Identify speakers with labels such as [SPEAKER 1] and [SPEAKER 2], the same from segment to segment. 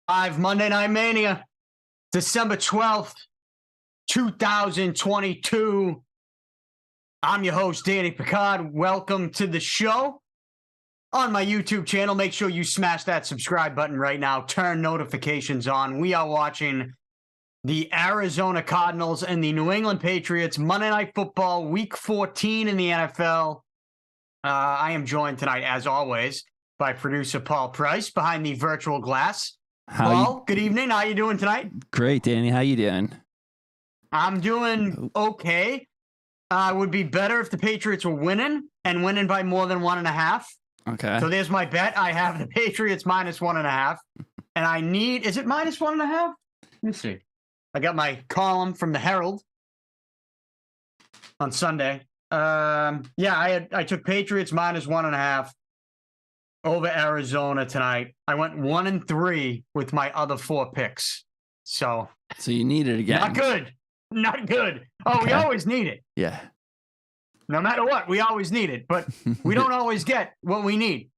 [SPEAKER 1] Live Monday Night Mania, December 12th, 2022. I'm your host, Danny Picard. Welcome to the show. On my YouTube channel, make sure you smash that subscribe button right now. Turn notifications on. We are watching the Arizona Cardinals and the New England Patriots Monday Night Football, Week 14 in the NFL. I am joined tonight, as always, by producer Paul Price behind the virtual glass. Paul, good evening. How you doing tonight?
[SPEAKER 2] Great, Danny. How you doing?
[SPEAKER 1] I'm doing okay. Would be better if the Patriots were winning and winning by more than 1.5.
[SPEAKER 2] Okay.
[SPEAKER 1] So there's my bet. I have the Patriots minus 1.5. And I need, is it minus 1.5? Let me see. I got my column from the Herald on Sunday. I took Patriots minus 1.5 over Arizona tonight. I went 1-3 with my other 4 picks. So
[SPEAKER 2] you need it again.
[SPEAKER 1] Not good. Not good. Oh, okay. We always need it.
[SPEAKER 2] Yeah.
[SPEAKER 1] No matter what, we always need it. But we don't always get what we need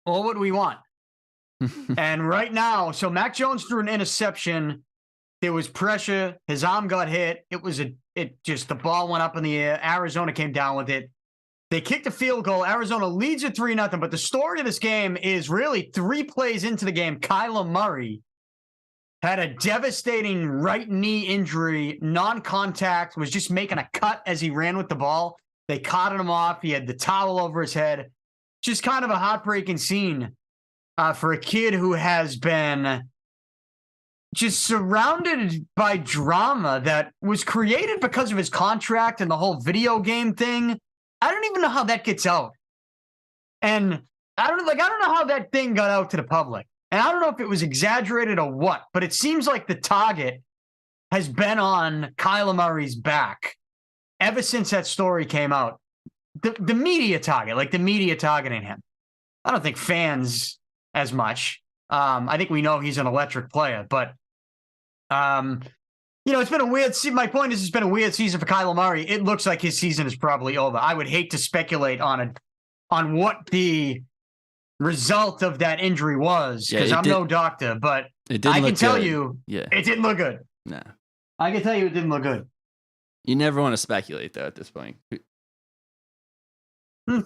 [SPEAKER 1] or what we want. And right now, so Mac Jones threw an interception. There was pressure. His arm got hit. The ball went up in the air. Arizona came down with it. They kicked a field goal. Arizona leads at 3-0. But the story of this game is really 3 plays into the game. Kyler Murray had a devastating right knee injury, non-contact, was just making a cut as he ran with the ball. They carted him off. He had the towel over his head. Just kind of a heartbreaking scene for a kid who has been just surrounded by drama that was created because of his contract and the whole video game thing. I don't even know how that gets out. And I don't know how that thing got out to the public. And I don't know if it was exaggerated or what, but it seems like the target has been on Kyler Murray's back ever since that story came out. The media target, like the media targeting him. I don't think fans as much. I think we know he's an electric player, but it's been a weird season. My point is it's been a weird season for Kyler Murray. It looks like his season is probably over. I would hate to speculate on what the result of that injury was, because I'm no doctor, but I can tell you it didn't look good.
[SPEAKER 2] No.
[SPEAKER 1] I can tell you it didn't look good.
[SPEAKER 2] You never want to speculate, though, at this point.
[SPEAKER 1] You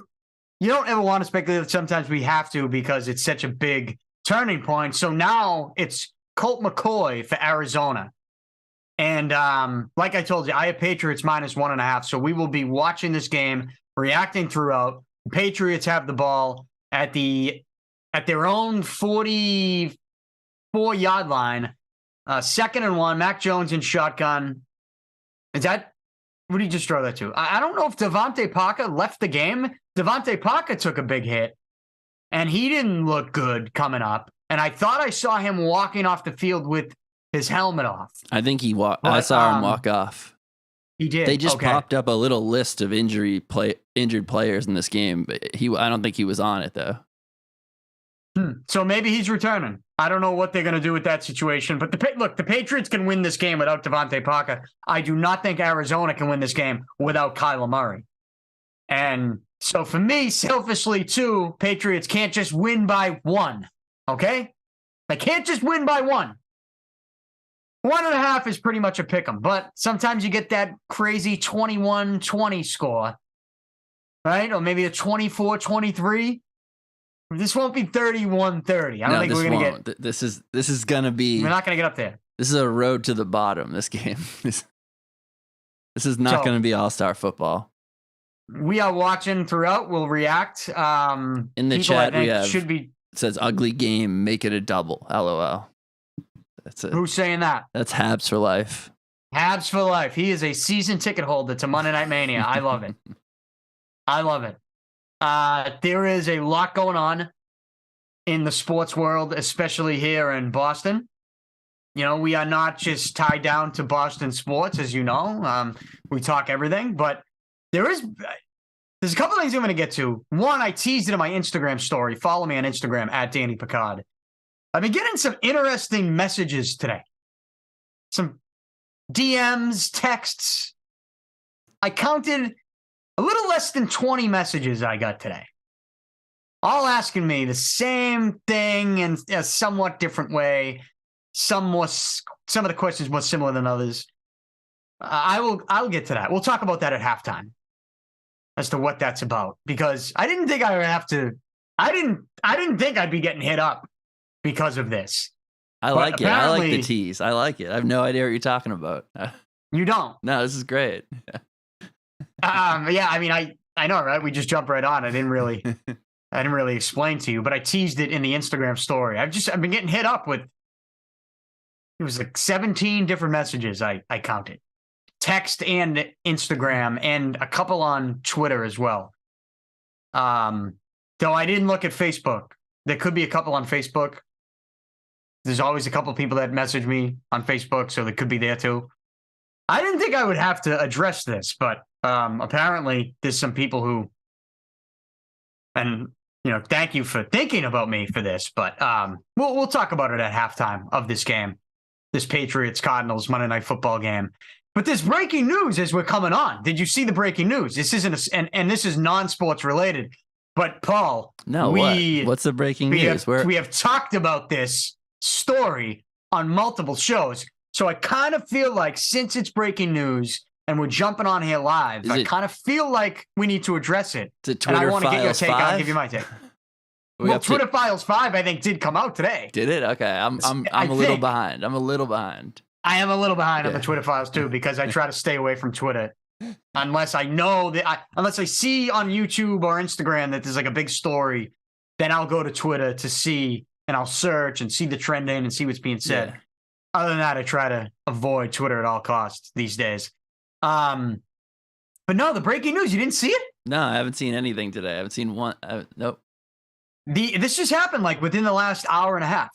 [SPEAKER 1] don't ever want to speculate. Sometimes we have to because it's such a big turning point. So now it's Colt McCoy for Arizona. And like I told you, I have Patriots minus 1.5. So we will be watching this game, reacting throughout. The Patriots have the ball at their own 44-yard line, 2nd and 1. Mac Jones in shotgun. Is that what did he just throw that to? I don't know if Devontae Parker left the game. Devontae Parker took a big hit, and he didn't look good coming up. And I thought I saw him walking off the field with his helmet off.
[SPEAKER 2] I think he walked. I saw him walk off.
[SPEAKER 1] He did.
[SPEAKER 2] They just popped up a little list of injured players in this game, but I don't think he was on it though.
[SPEAKER 1] So maybe he's returning. I don't know what they're going to do with that situation. But the Patriots can win this game without Devontae Parker. I do not think Arizona can win this game without Kyler Murray. And so for me, selfishly too, Patriots can't just win by 1. Okay? They can't just win by 1. 1.5 is pretty much a pick 'em, but sometimes you get that crazy 21-20 score, right? Or maybe a 24-23. This won't be 31-30. I don't think we're going to get.
[SPEAKER 2] This is going to be.
[SPEAKER 1] We're not going to get up there.
[SPEAKER 2] This is a road to the bottom. This game. This is not going to be all-star football.
[SPEAKER 1] We are watching throughout. We'll react.
[SPEAKER 2] In the chat, it says ugly game. Make it a double. LOL. That's it.
[SPEAKER 1] Who's saying that?
[SPEAKER 2] That's Habs for life.
[SPEAKER 1] Habs for life. He is a season ticket holder to Monday Night Mania. I love it. I love it. There is a lot going on in the sports world, especially here in Boston. We are not just tied down to Boston sports, as you know. We talk everything, but there's a couple of things I'm going to get to. One, I teased it in my Instagram story. Follow me on Instagram at Danny Picard. I've been getting some interesting messages today. Some DMs, texts. I counted a little less than 20 messages I got today. all asking me the same thing in a somewhat different way. Some of the questions more similar than others. I'll get to that. We'll talk about that at halftime as to what that's about, because I didn't think I would have to. I didn't think I'd be getting hit up because of this.
[SPEAKER 2] I like it. I like the tease. I like it. I have no idea what you're talking about.
[SPEAKER 1] You don't?
[SPEAKER 2] No, this is great.
[SPEAKER 1] Yeah, I mean, I know, right? We just jumped right on. I didn't really explain to you, but I teased it in the Instagram story. I've been getting hit up with, it was like 17 different messages I counted. Text and Instagram, and a couple on Twitter as well. Though I didn't look at Facebook. There could be a couple on Facebook. There's always a couple of people that message me on Facebook, so they could be there too. I didn't think I would have to address this, but apparently there's some people who, and thank you for thinking about me for this, but we'll talk about it at halftime of this game, this Patriots Cardinals Monday Night Football game. But there's breaking news as we're coming on. Did you see the breaking news? This isn't and this is non-sports related. But Paul,
[SPEAKER 2] no, what's the breaking news?
[SPEAKER 1] We have talked about this story on multiple shows. So I kind of feel like, since it's breaking news and we're jumping on here live, I kind of feel like we need to address it.
[SPEAKER 2] And I want to get your
[SPEAKER 1] take.
[SPEAKER 2] 5?
[SPEAKER 1] I'll give you my take. Well, Twitter Files 5, I think, did come out today.
[SPEAKER 2] Did it? Okay, I'm a little behind. I am a little behind on
[SPEAKER 1] the Twitter Files too, because I try to stay away from Twitter unless I know that unless I see on YouTube or Instagram that there's like a big story, then I'll go to Twitter to see, and I'll search and see the trending and see what's being said. Yeah. Other than that, I try to avoid Twitter at all costs these days. But no, the breaking news, you didn't see it?
[SPEAKER 2] No, I haven't seen anything today. I haven't seen one. Nope.
[SPEAKER 1] This just happened like within the last hour and a half.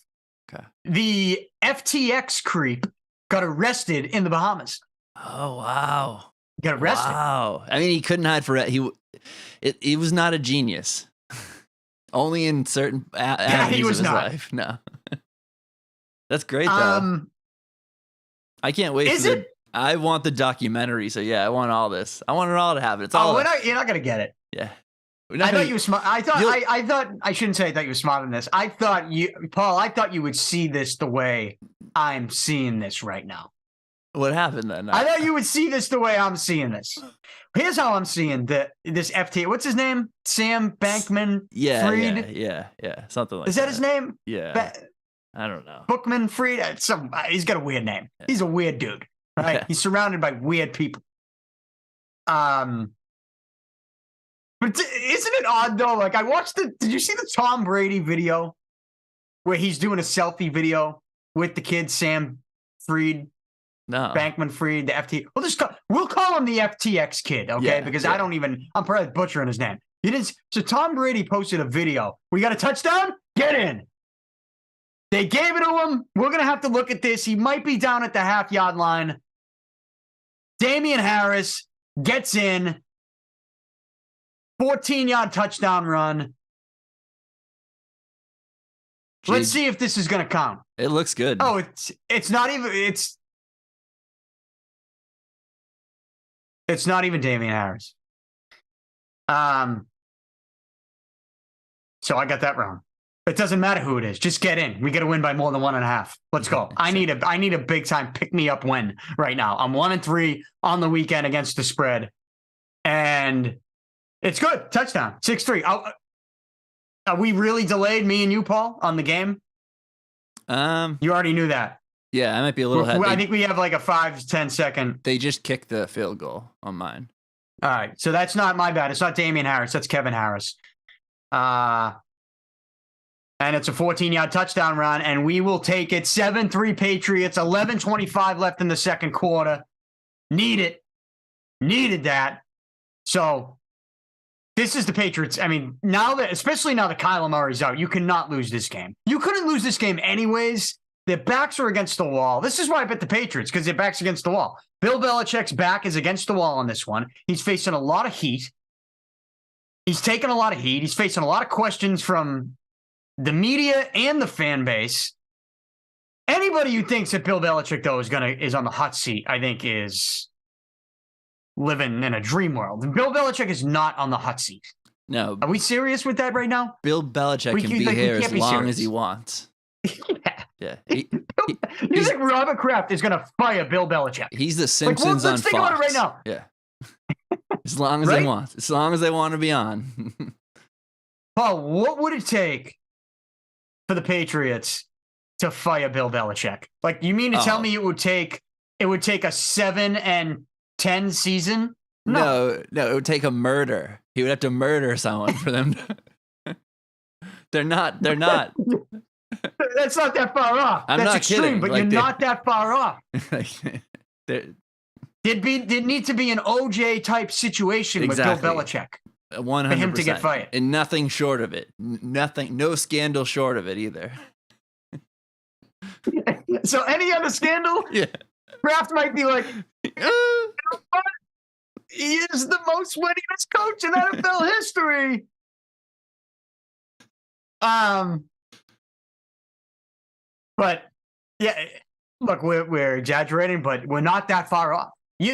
[SPEAKER 2] Okay.
[SPEAKER 1] The FTX creep got arrested in the Bahamas.
[SPEAKER 2] Oh, wow.
[SPEAKER 1] Got arrested.
[SPEAKER 2] Wow. I mean, he couldn't hide for it. He was not a genius. Only in certain avenues of his life. No. That's great, though. I can't wait for it. I want the documentary, so yeah, I want all this. I want it all to happen. It's all.
[SPEAKER 1] You're not gonna get it.
[SPEAKER 2] Yeah.
[SPEAKER 1] I thought you were smart. I thought I shouldn't say I thought you were smarter than this. I thought you would see this the way I'm seeing this right now.
[SPEAKER 2] What happened then?
[SPEAKER 1] I thought you would see this the way I'm seeing this. Here's how I'm seeing this FT. What's his name? Sam Bankman-Fried?
[SPEAKER 2] Yeah. Something like that.
[SPEAKER 1] Is that his name?
[SPEAKER 2] Yeah. I don't know.
[SPEAKER 1] Bookman-Fried? He's got a weird name. Yeah. He's a weird dude. Right? Yeah. He's surrounded by weird people. But isn't it odd though? Like, I watched did you see the Tom Brady video where he's doing a selfie video with the kid Sam Fried?
[SPEAKER 2] No.
[SPEAKER 1] Bankman-Fried, the FT. We'll call him the FTX kid, okay? Because I'm probably butchering his name. So Tom Brady posted a video. We got a touchdown? Get in. They gave it to him. We're going to have to look at this. He might be down at the half-yard line. Damian Harris gets in. 14-yard touchdown run. Jeez. Let's see if this is going to count.
[SPEAKER 2] It looks good.
[SPEAKER 1] Oh, it's not even it's not even Damian Harris. So I got that wrong. It doesn't matter who it is. Just get in. We got to win by more than 1.5. Let's go. I need a big time pick me up win right now. I'm 1-3 on the weekend against the spread, and it's good. Touchdown. 6-3. Are we really delayed, me and you, Paul, on the game? You already knew that.
[SPEAKER 2] Yeah, I might be a little ahead.
[SPEAKER 1] I think we have like a 5 to 10 second.
[SPEAKER 2] They just kicked the field goal on mine.
[SPEAKER 1] All right, so that's not my bad. It's not Damian Harris. That's Kevin Harris. And it's a 14-yard touchdown run, and we will take it. 7-3 Patriots. 11:25 left in the second quarter. Needed that. So this is the Patriots. I mean, especially now that Kyler Murray's out, you cannot lose this game. You couldn't lose this game anyways. Their backs are against the wall. This is why I bet the Patriots, because their back's against the wall. Bill Belichick's back is against the wall on this one. He's facing a lot of heat. He's taking a lot of heat. He's facing a lot of questions from the media and the fan base. Anybody who thinks that Bill Belichick, though, is on the hot seat, I think is living in a dream world. Bill Belichick is not on the hot seat.
[SPEAKER 2] No.
[SPEAKER 1] Are we serious with that right now?
[SPEAKER 2] Bill Belichick can be here as long as he wants. Yeah.
[SPEAKER 1] You think Robert Kraft is going to fire Bill Belichick?
[SPEAKER 2] He's the Simpsons on Fox.
[SPEAKER 1] Let's think about it right now.
[SPEAKER 2] Yeah. As long as they want. As long as they want to be on.
[SPEAKER 1] Paul, what would it take for the Patriots to fire Bill Belichick? Like, you mean to tell me it would take a 7-10 season?
[SPEAKER 2] No, it would take a murder. He would have to murder someone for them to... They're not.
[SPEAKER 1] That's not that far off.
[SPEAKER 2] I'm
[SPEAKER 1] That's
[SPEAKER 2] not
[SPEAKER 1] extreme,
[SPEAKER 2] kidding.
[SPEAKER 1] But you're not that far off. Did need to be an OJ type situation with Bill Belichick
[SPEAKER 2] 100%
[SPEAKER 1] for him to get fired,
[SPEAKER 2] and nothing short of it. Nothing, no scandal short of it either.
[SPEAKER 1] So any other scandal, Kraft might be like, you know what? He is the most winningest coach in NFL history. But yeah, look, we're exaggerating, but we're not that far off.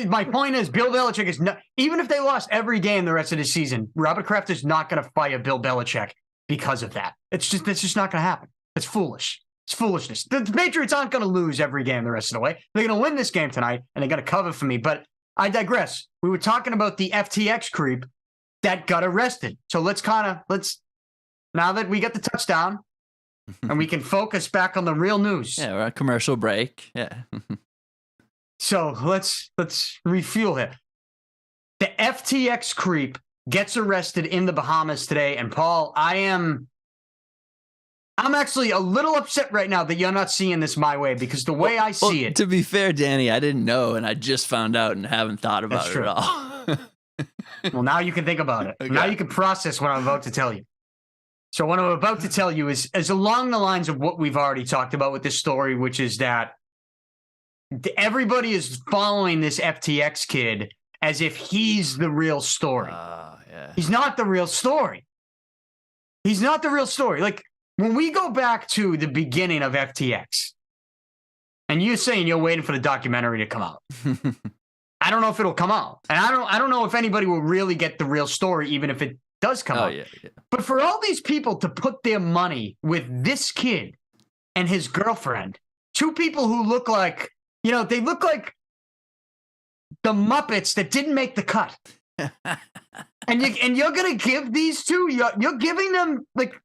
[SPEAKER 1] My point is, Bill Belichick is not, even if they lost every game the rest of the season, Robert Kraft is not going to fire Bill Belichick because of that. It's just not going to happen. It's foolish. It's foolishness. The Patriots aren't going to lose every game the rest of the way. They're going to win this game tonight, and they're going to cover for me. But I digress. We were talking about the FTX creep that got arrested. So let's now that we got the touchdown and we can focus back on the real news.
[SPEAKER 2] Yeah, we're on a commercial break. Yeah.
[SPEAKER 1] So let's refuel here. The FTX creep gets arrested in the Bahamas today. And Paul, I'm actually a little upset right now that you're not seeing this my way, because the way I see it.
[SPEAKER 2] To be fair, Danny, I didn't know, and I just found out and haven't thought about it at all.
[SPEAKER 1] Well, now you can think about it. Okay. Now you can process what I'm about to tell you. So what I'm about to tell you is along the lines of what we've already talked about with this story, which is that everybody is following this FTX kid as if he's the real story.
[SPEAKER 2] Yeah.
[SPEAKER 1] He's not the real story. He's not the real story. Like, when we go back to the beginning of FTX, and you're saying you're waiting for the documentary to come out. I don't know if it'll come out. And I don't know if anybody will really get the real story, even if it does come out.
[SPEAKER 2] Yeah.
[SPEAKER 1] But for all these people to put their money with this kid and his girlfriend, two people who look like, they look like the Muppets that didn't make the cut. and you're going to give these two, you're giving them, like,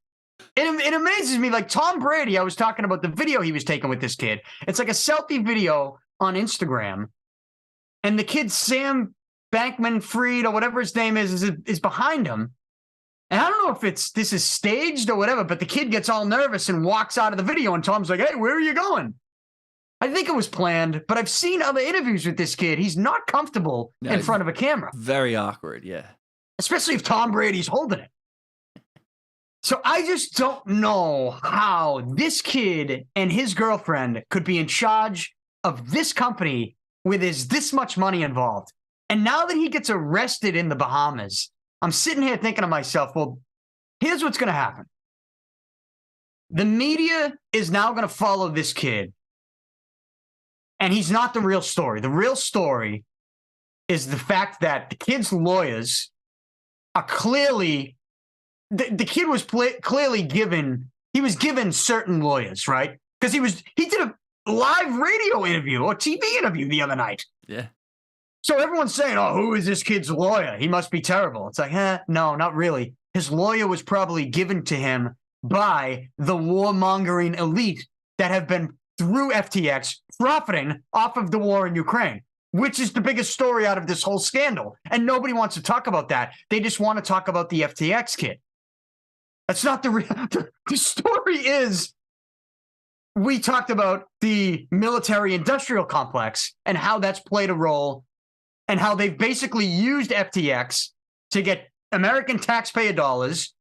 [SPEAKER 1] it amazes me. Like Tom Brady, I was talking about the video he was taking with this kid. It's like a selfie video on Instagram. And the kid, Sam Bankman-Fried or whatever his name is behind him. And I don't know if this is staged or whatever, but the kid gets all nervous and walks out of the video. And Tom's like, hey, where are you going? I think it was planned, but I've seen other interviews with this kid. He's not comfortable in front of a camera.
[SPEAKER 2] Very awkward, yeah.
[SPEAKER 1] Especially if Tom Brady's holding it. So I just don't know how this kid and his girlfriend could be in charge of this company where there's this much money involved. And now that he gets arrested in the Bahamas, I'm sitting here thinking to myself, well, here's what's going to happen. The media is now going to follow this kid. And he's not the real story. The real story is the fact that the kid's lawyers are clearly... The kid was clearly given certain lawyers, right? Because he did a live radio interview or TV interview the other night.
[SPEAKER 2] Yeah.
[SPEAKER 1] So everyone's saying, oh, who is this kid's lawyer? He must be terrible. It's like, no, not really. His lawyer was probably given to him by the warmongering elite that have been, through FTX, profiting off of the war in Ukraine, which is the biggest story out of this whole scandal. And nobody wants to talk about that. They just want to talk about the FTX kid. That's not the real. The story is, we talked about the military-industrial complex and how that's played a role and how they've basically used FTX to get American taxpayer dollars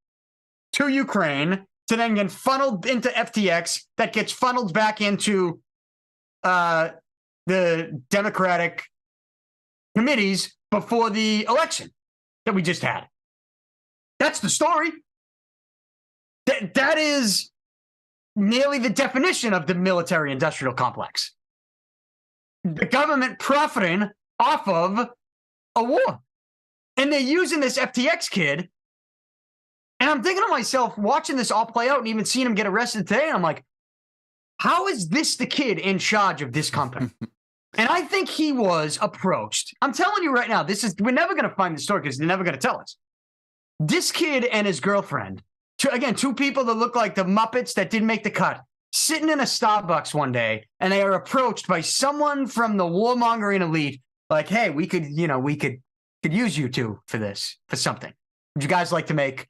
[SPEAKER 1] to Ukraine to then get funneled into FTX that gets funneled back into the Democratic committees before the election that we just had. That's the story. That is nearly the definition of the military-industrial complex. The government profiting off of a war. And they're using this FTX kid And I'm thinking to myself, watching this all play out and even seeing him get arrested today, and I'm like, how is this the kid in charge of this company? And I think he was approached. I'm telling you right now, we're never going to find the story because they're never going to tell us. This kid and his girlfriend, two people that look like the Muppets that didn't make the cut, sitting in a Starbucks one day, and they are approached by someone from the warmongering elite, like, hey, we could use you two for this, for something. Would you guys like to make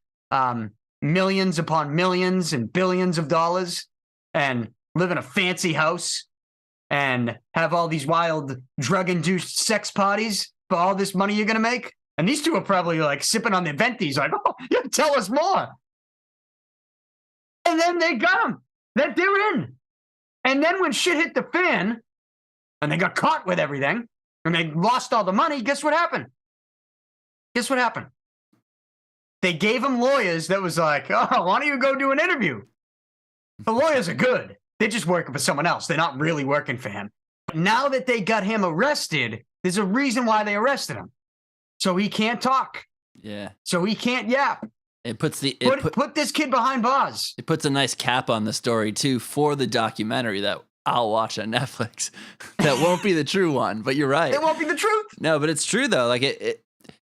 [SPEAKER 1] millions upon millions and billions of dollars and live in a fancy house and have all these wild drug-induced sex parties for all this money you're going to make? And these two are probably like sipping on their ventis, like, oh, yeah, tell us more. And then they got them. That they're in. And then when shit hit the fan and they got caught with everything and they lost all the money, guess what happened? Guess what happened? They gave them lawyers that was like, oh, why don't you go do an interview? The lawyers are good. They're just working for someone else. They're not really working for him. But now that they got him arrested, there's a reason why they arrested him. So he can't talk.
[SPEAKER 2] Yeah.
[SPEAKER 1] So he can't yap.
[SPEAKER 2] It puts
[SPEAKER 1] put this kid behind bars.
[SPEAKER 2] It puts a nice cap on the story too for the documentary that I'll watch on Netflix. That won't be the true one, but you're right.
[SPEAKER 1] It won't be the truth.
[SPEAKER 2] No, but it's true though. Like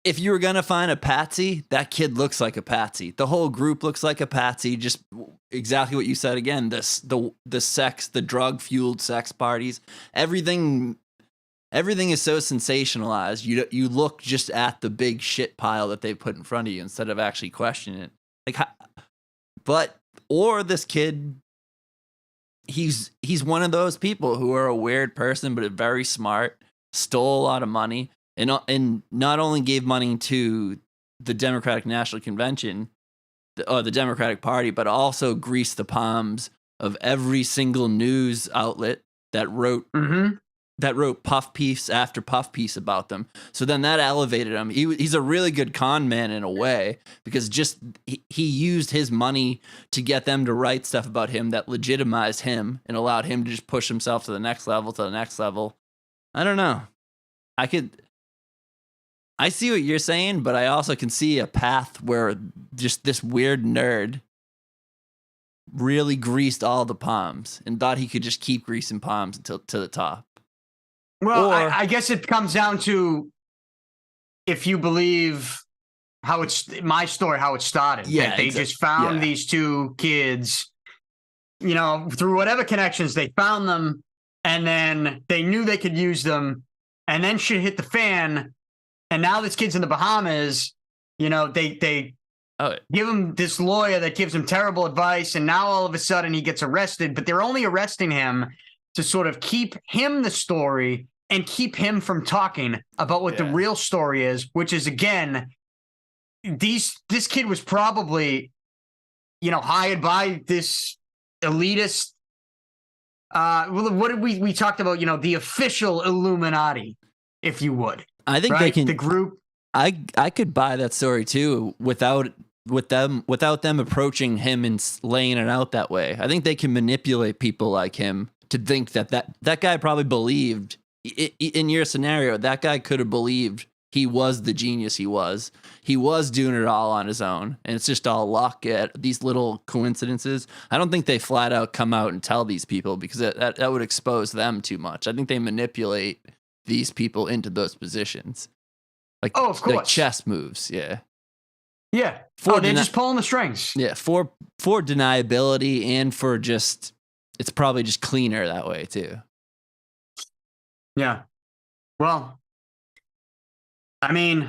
[SPEAKER 2] if you were gonna find a patsy, that kid looks like a patsy. The whole group looks like a patsy. Just exactly what you said again. The drug fueled sex parties, everything is so sensationalized. You look just at the big shit pile that they put in front of you instead of actually questioning it. Or this kid, he's one of those people who are a weird person but very smart, stole a lot of money, and not only gave money to the Democratic National Convention, the Democratic Party, but also greased the palms of every single news outlet that wrote. Mm-hmm. That wrote puff piece after puff piece about them. So then that elevated him. He's a really good con man in a way, because he used his money to get them to write stuff about him that legitimized him and allowed him to just push himself to the next level. I don't know. I see what you're saying, but I also can see a path where just this weird nerd really greased all the palms and thought he could just keep greasing palms until to the top.
[SPEAKER 1] Well, I guess it comes down to if you believe how it's my story, how it started.
[SPEAKER 2] Yeah,
[SPEAKER 1] like they just found these two kids, through whatever connections they found them, and then they knew they could use them, and then shit hit the fan, and now this kid's in the Bahamas. They give him this lawyer that gives him terrible advice, and now all of a sudden he gets arrested. But they're only arresting him to sort of keep him the story and keep him from talking about what the real story is, which is, again, this kid was probably, hired by this elitist. What did we talked about? The official Illuminati, if you would.
[SPEAKER 2] I think they can. The group. I could buy that story too without them approaching him and laying it out that way. I think they can manipulate people like him to think that guy probably believed in your scenario, that guy could have believed he was the genius he was. He was doing it all on his own, and it's just all luck at these little coincidences. I don't think they flat out come out and tell these people because that would expose them too much. I think they manipulate these people into those positions. Like,
[SPEAKER 1] of course.
[SPEAKER 2] Like chess moves, yeah.
[SPEAKER 1] Yeah. They're just pulling the strings.
[SPEAKER 2] Yeah, for deniability and for just, it's probably just cleaner that way too.
[SPEAKER 1] Yeah. Well, I mean,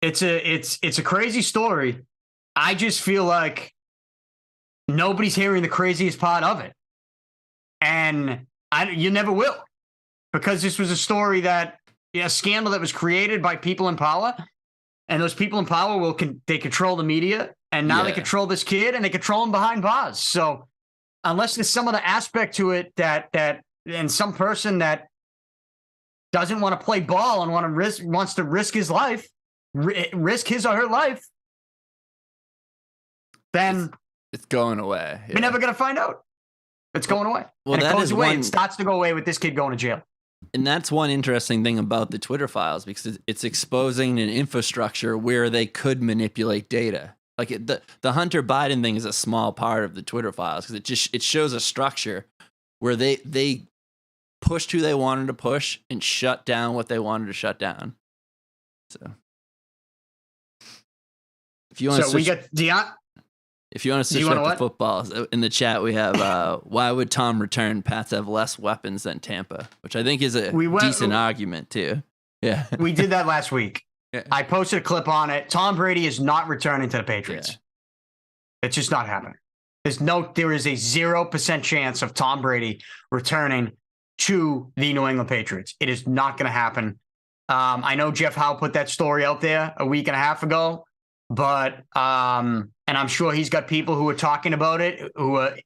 [SPEAKER 1] it's a crazy story. I just feel like nobody's hearing the craziest part of it. And you never will, because this was a story a scandal that was created by people in power, and those people in power they control the media, and now they control this kid, and they control him behind bars. So unless there's some other aspect to it that and some person that doesn't want to play ball and wants to risk his life, risk his or her life, then
[SPEAKER 2] it's going away.
[SPEAKER 1] We're never going to find out. It's going away.
[SPEAKER 2] Well,
[SPEAKER 1] and it goes away. It starts to go away with this kid going to jail.
[SPEAKER 2] And that's one interesting thing about the Twitter files, because it's exposing an infrastructure where they could manipulate data. Like the Hunter Biden thing is a small part of the Twitter files because it shows a structure where they pushed who they wanted to push and shut down what they wanted to shut down. So if you want to switch, if you want to switch up to football, in the chat we have why would Tom return? Pats have less weapons than Tampa, which I think is a decent argument too. Yeah,
[SPEAKER 1] we did that last week. Yeah. I posted a clip on it. Tom Brady is not returning to the Patriots. Yeah. It's just not happening. There is a 0% chance of Tom Brady returning to the New England Patriots. It is not going to happen. I know Jeff Howe put that story out there a week and a half ago, but and I'm sure he's got people who are talking about it, who are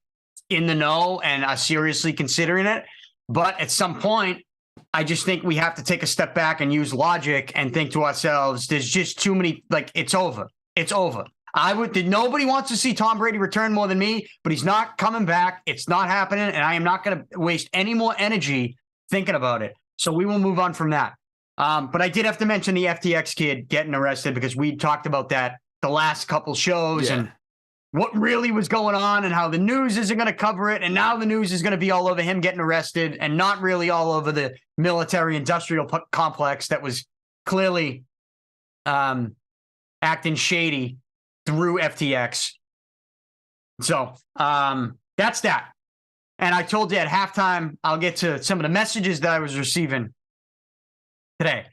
[SPEAKER 1] in the know and are seriously considering it. But at some point, I just think we have to take a step back and use logic and think to ourselves, there's just too many, it's over. It's over. Nobody wants to see Tom Brady return more than me, but he's not coming back. It's not happening. And I am not going to waste any more energy thinking about it. So we will move on from that. But I did have to mention the FTX kid getting arrested because we talked about that the last couple shows and what really was going on and how the news isn't going to cover it. And now the news is going to be all over him getting arrested and not really all over the military industrial complex that was clearly acting shady through FTX. So that's that. And I told you at halftime, I'll get to some of the messages that I was receiving today,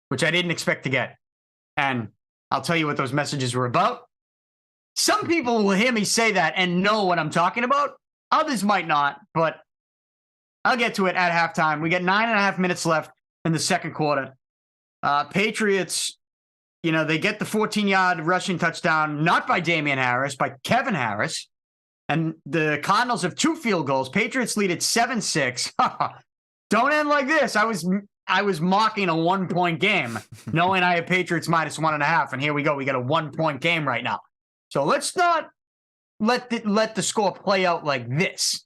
[SPEAKER 1] which I didn't expect to get. And I'll tell you what those messages were about. Some people will hear me say that and know what I'm talking about. Others might not, but I'll get to it at halftime. We got 9.5 minutes left in the second quarter. Patriots, they get the 14-yard rushing touchdown, not by Damian Harris, by Kevin Harris. And the Cardinals have 2 field goals. Patriots lead at 7-6. Don't end like this. I was mocking a 1-point game, knowing I had Patriots minus 1.5. And here we go. We got a 1-point game right now. So let's not let the score play out like this.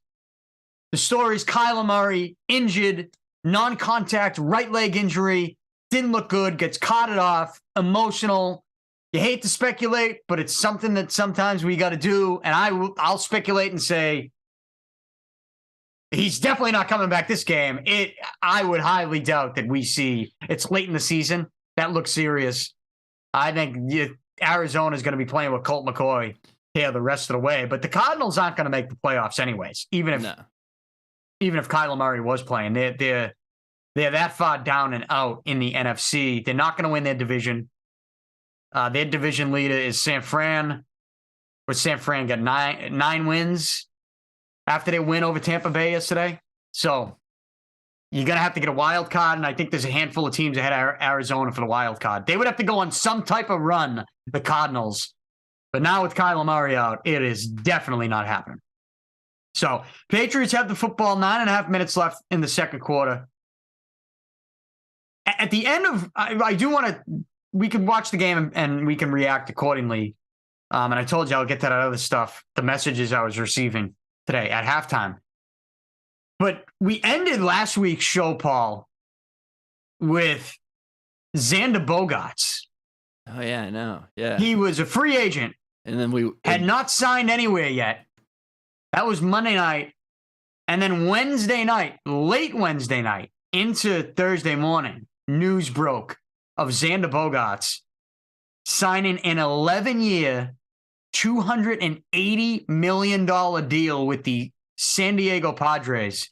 [SPEAKER 1] The story is Kyler Murray, injured, non-contact, right leg injury, didn't look good, gets carted off, emotional. You hate to speculate, but it's something that sometimes we got to do. And I'll speculate and say he's definitely not coming back this game. I would highly doubt that we see. It's late in the season. That looks serious. I think Arizona is going to be playing with Colt McCoy here the rest of the way. But the Cardinals aren't going to make the playoffs anyways, even if Kyler Murray was playing. They're that far down and out in the NFC. They're not going to win their division. Their division leader is San Fran. But San Fran got nine wins after their win over Tampa Bay yesterday. So you're going to have to get a wild card, and I think there's a handful of teams ahead of Arizona for the wild card. They would have to go on some type of run, the Cardinals. But now with Kyler Murray out, it is definitely not happening. So Patriots have the football, 9.5 minutes left in the second quarter. At the end of, I do want to, we can watch the game and we can react accordingly. And I told you I'll get to that other stuff, the messages I was receiving today at halftime. But we ended last week's show, Paul, with Xander Bogaerts.
[SPEAKER 2] Oh, yeah, I know. Yeah.
[SPEAKER 1] He was a free agent.
[SPEAKER 2] And then
[SPEAKER 1] had not signed anywhere yet. That was Monday night. And then Wednesday night, late Wednesday night, into Thursday morning, news broke of Xander Bogaerts signing an 11-year, $280 million deal with the San Diego Padres.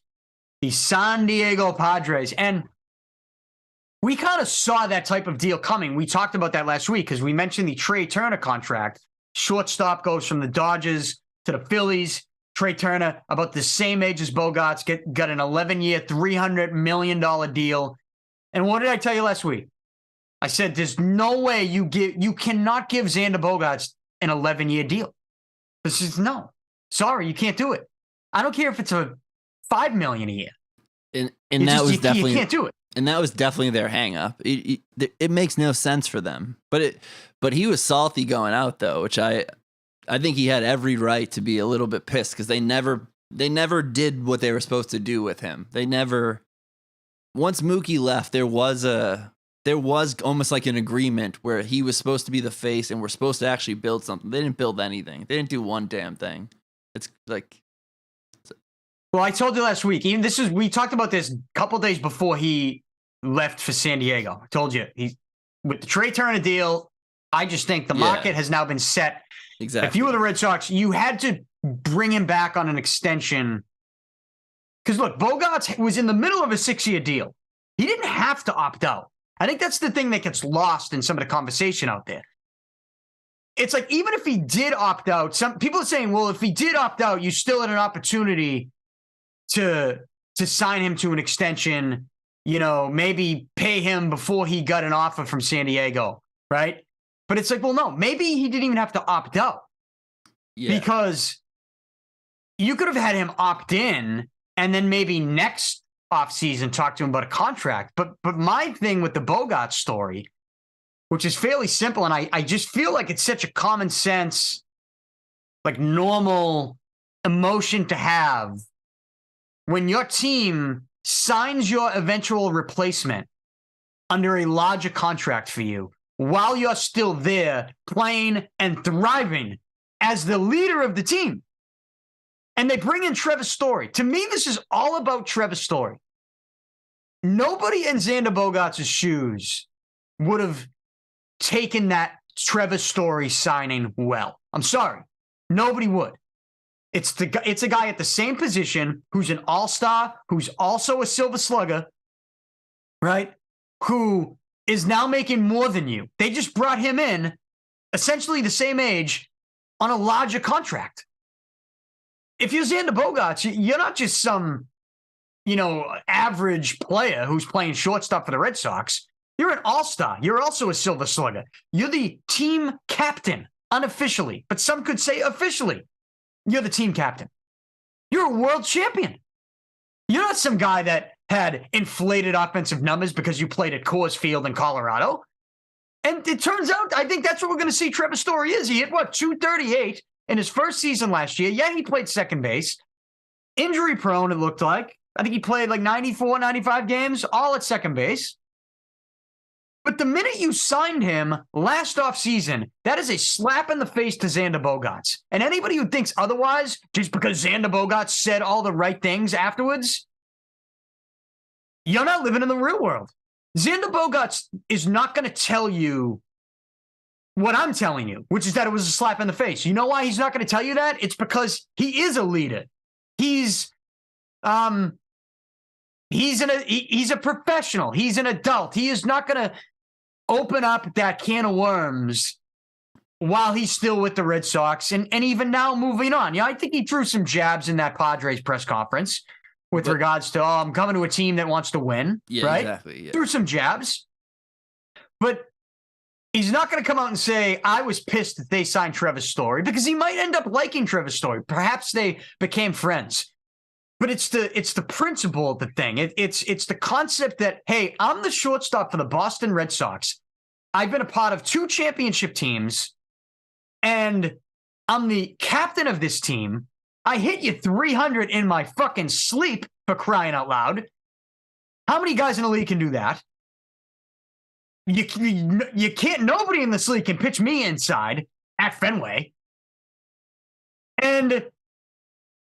[SPEAKER 1] The San Diego Padres. And we kind of saw that type of deal coming. We talked about that last week because we mentioned the Trey Turner contract. Shortstop goes from the Dodgers to the Phillies. Trey Turner, about the same age as Bogaerts, got an 11-year, $300 million deal. And what did I tell you last week? I said, there's no way you cannot give Xander Bogaerts an 11-year deal. This is no. Sorry, you can't do it. I don't care if it's a $5 million a year.
[SPEAKER 2] And that was definitely,
[SPEAKER 1] you can't do it.
[SPEAKER 2] And that was definitely their hang up. It makes no sense for them. But he was salty going out though, which I think he had every right to be a little bit pissed because they never did what they were supposed to do with him. They never. Once Mookie left, there was a there was almost like an agreement where he was supposed to be the face and we're supposed to actually build something. They didn't build anything. They didn't do one damn thing. It's like...
[SPEAKER 1] Well, I told you last week, we talked about this a couple days before he left for San Diego. I told you, with the Trey Turner deal, I just think the market has now been set.
[SPEAKER 2] Exactly.
[SPEAKER 1] If you were the Red Sox, you had to bring him back on an extension. Because look, Bogaerts was in the middle of a 6-year deal. He didn't have to opt out. I think that's the thing that gets lost in some of the conversation out there. It's like, even if he did opt out, some people are saying, well, if he did opt out, you still had an opportunity to sign him to an extension, maybe pay him before he got an offer from San Diego, right? But it's like, well, no, maybe he didn't even have to opt out. Yeah. Because you could have had him opt in and then maybe next offseason talk to him about a contract. But my thing with the Bogaerts story, which is fairly simple, and I just feel like it's such a common sense, like normal emotion to have when your team signs your eventual replacement under a larger contract for you while you're still there playing and thriving as the leader of the team. And they bring in Trevor Story. To me, this is all about Trevor Story. Nobody in Xander Bogaerts' shoes would have taken that Trevor Story signing well. I'm sorry. Nobody would. It's a guy at the same position who's an all-star, who's also a Silver Slugger, right? Who is now making more than you. They just brought him in, essentially the same age, on a larger contract. If you're Xander Bogaerts, you're not just some, average player who's playing shortstop for the Red Sox. You're an all-star. You're also a Silver Slugger. You're the team captain, unofficially, but some could say officially. You're the team captain. You're a world champion. You're not some guy that had inflated offensive numbers because you played at Coors Field in Colorado. And it turns out, I think that's what we're going to see Trevor Story is. He hit, 238 in his first season last year. Yeah, he played second base. Injury prone, it looked like. I think he played like 94, 95 games, all at second base. But the minute you signed him last offseason, that is a slap in the face to Xander Bogaerts. And anybody who thinks otherwise, just because Xander Bogaerts said all the right things afterwards, you're not living in the real world. Xander Bogaerts is not going to tell you what I'm telling you, which is that it was a slap in the face. You know why he's not going to tell you that? It's because he is a leader. He's a professional. He's an adult. He is not going to open up that can of worms while he's still with the Red Sox and even now moving on. Yeah, I think he threw some jabs in that Padres press conference with regards to, I'm coming to a team that wants to win. Yeah, right? Exactly. Yeah. Threw some jabs. But he's not going to come out and say, I was pissed that they signed Trevor Story, because he might end up liking Trevor Story. Perhaps they became friends. But it's the principle of the thing. It's the concept that, hey, I'm the shortstop for the Boston Red Sox. I've been a part of 2 championship teams, and I'm the captain of this team. I hit you 300 in my fucking sleep, for crying out loud. How many guys in the league can do that? You can't. Nobody in this league can pitch me inside at Fenway. And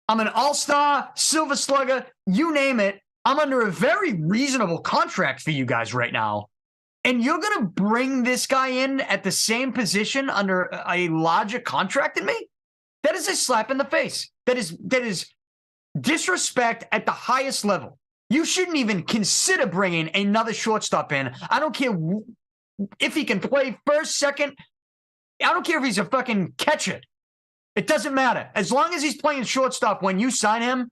[SPEAKER 1] I'm an all-star, Silver Slugger, you name it. I'm under a very reasonable contract for you guys right now. And you're going to bring this guy in at the same position under a larger contract than me? That is a slap in the face. That is disrespect at the highest level. You shouldn't even consider bringing another shortstop in. I don't care if he can play first, second. I don't care if he's a fucking catcher. It doesn't matter. As long as he's playing shortstop when you sign him,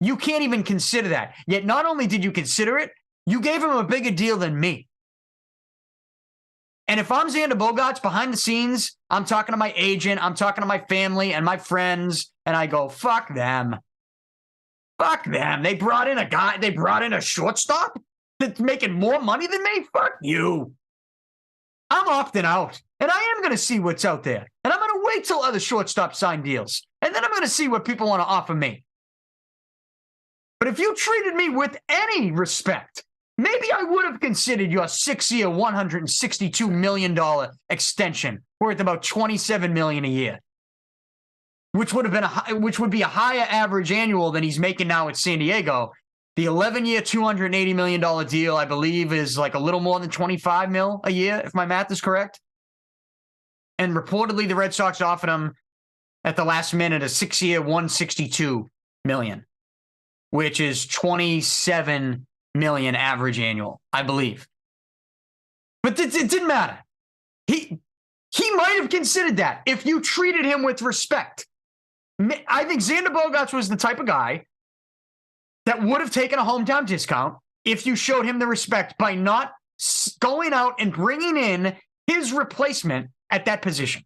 [SPEAKER 1] you can't even consider that. Yet not only did you consider it, you gave him a bigger deal than me. And if I'm Xander Bogaerts behind the scenes, I'm talking to my agent, I'm talking to my family and my friends, and I go, fuck them. Fuck them. They brought in a shortstop that's making more money than me? Fuck you. I'm opting out. And I am going to see what's out there. And I'm going to wait till other shortstops sign deals. And then I'm going to see what people want to offer me. But if you treated me with any respect maybe I would have considered your 6-year, $162 million extension worth about $27 million a year, which would be a higher average annual than he's making now at San Diego. The 11-year, $280 million deal, I believe, is like a little more than $25 million a year, if my math is correct. And reportedly, the Red Sox offered him at the last minute a 6-year, $162 million, which is $27 million average annual, I believe. But it didn't matter. He might have considered that if you treated him with respect. I think Xander Bogaerts was the type of guy that would have taken a hometown discount if you showed him the respect by not going out and bringing in his replacement at that position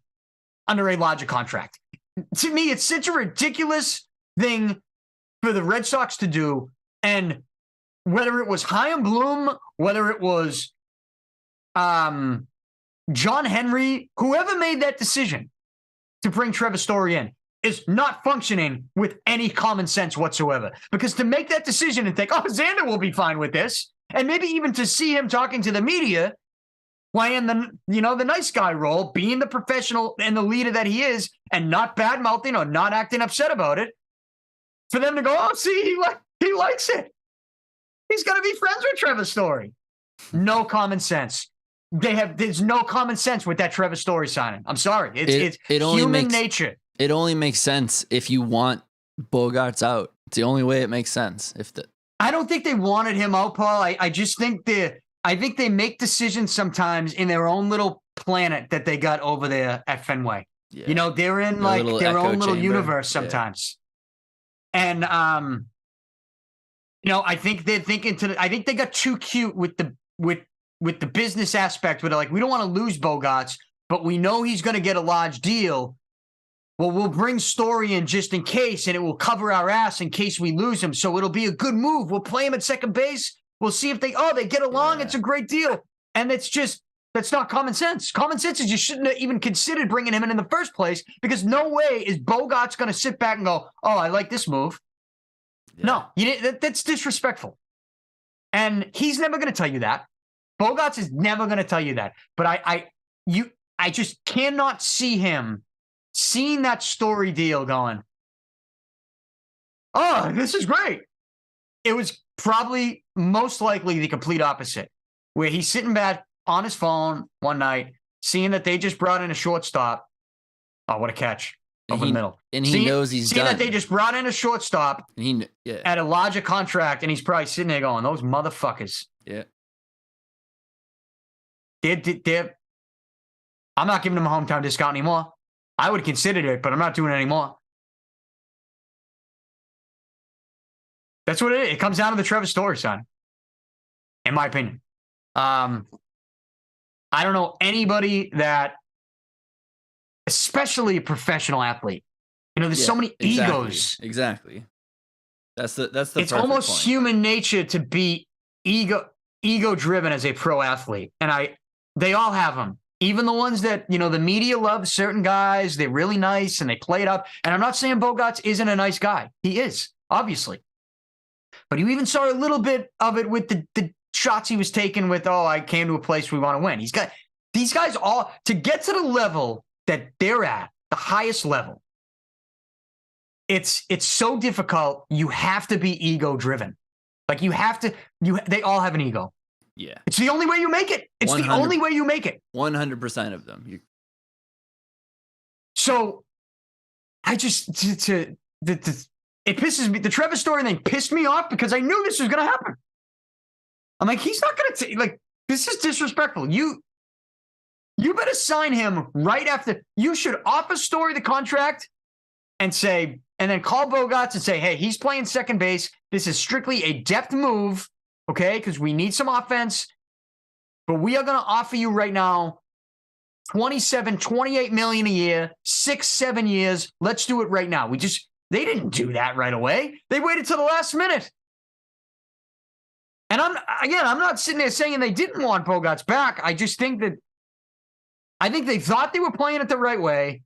[SPEAKER 1] under a larger contract. To me, it's such a ridiculous thing for the Red Sox to do. And whether it was Chaim Bloom, whether it was John Henry, whoever made that decision to bring Trevor Story in, is not functioning with any common sense whatsoever. Because to make that decision and think, oh, Xander will be fine with this, and maybe even to see him talking to the media, playing the nice guy role, being the professional and the leader that he is, and not bad-mouthing or not acting upset about it, for them to go, oh, see, he likes it. He's going to be friends with Trevor Story. No common sense. There's no common sense with that Trevor Story signing. I'm sorry. It's human nature.
[SPEAKER 2] It only makes sense if you want Bogaerts out. It's the only way it makes sense.
[SPEAKER 1] I don't think they wanted him out, Paul. I just think they make decisions sometimes in their own little planet that they got over there at Fenway. Yeah. They're in like their own little universe sometimes. Yeah. And I think they're thinking I think they got too cute with the business aspect where they're like, we don't want to lose Bogaerts, but we know he's going to get a large deal. Well, we'll bring Story in just in case, and it will cover our ass in case we lose him. So it'll be a good move. We'll play him at second base. We'll see if they get along. Yeah. It's a great deal. And that's not common sense. Common sense is you shouldn't have even considered bringing him in the first place, because no way is Bogaerts going to sit back and go, oh, I like this move. Yeah. No, that's disrespectful. And he's never going to tell you that. Bogaerts is never going to tell you that. But I just cannot see him seeing that Story deal going, oh, this is great. It was probably most likely the complete opposite, where he's sitting back on his phone one night, seeing that they just brought in a shortstop. Oh, what a catch. Over the middle.
[SPEAKER 2] And he knows he's done.
[SPEAKER 1] Seeing that they just brought in a shortstop at a larger contract, and he's probably sitting there going, those motherfuckers.
[SPEAKER 2] Yeah.
[SPEAKER 1] I'm not giving him a hometown discount anymore. I would consider it, but I'm not doing it anymore. That's what it is. It comes down to the Trevor Story, son. In my opinion. I don't know anybody that, especially a professional athlete. There's so many egos.
[SPEAKER 2] Exactly. That's the
[SPEAKER 1] it's almost point. Human nature to be ego driven as a pro athlete. And they all have them. Even the ones that, the media loves certain guys, they're really nice and they play it up. And I'm not saying Bogaerts isn't a nice guy. He is, obviously. But you even saw a little bit of it with the shots he was taking with, oh, I came to a place we want to win. He's got these guys all to get to the level that they're at, the highest level. It's so difficult. You have to be ego driven. Like they all have an ego.
[SPEAKER 2] Yeah.
[SPEAKER 1] It's the only way you make it. It's the only way you make it.
[SPEAKER 2] 100% of them.
[SPEAKER 1] So I just, it pisses me. The Trevor Story thing pissed me off because I knew this was going to happen. I'm like, he's not going to this is disrespectful. You better sign him right after. You should offer Story the contract and then call Bogaerts and say, hey, he's playing second base. This is strictly a depth move. Okay, because we need some offense, but we are going to offer you right now $28 million a year, 6-7 years. Let's do it right now. They didn't do that right away. They waited till the last minute. And I'm not sitting there saying they didn't want Bogaerts back. I just think they thought they were playing it the right way,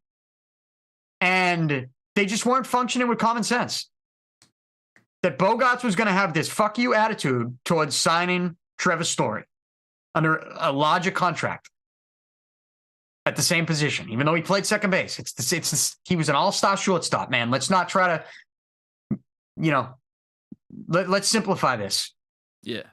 [SPEAKER 1] and they just weren't functioning with common sense. That Bogaerts was going to have this fuck you attitude towards signing Trevor Story under a larger contract at the same position, even though he played second base. He was an all-star shortstop, man. Let's not try to, let's simplify this.
[SPEAKER 2] Yeah.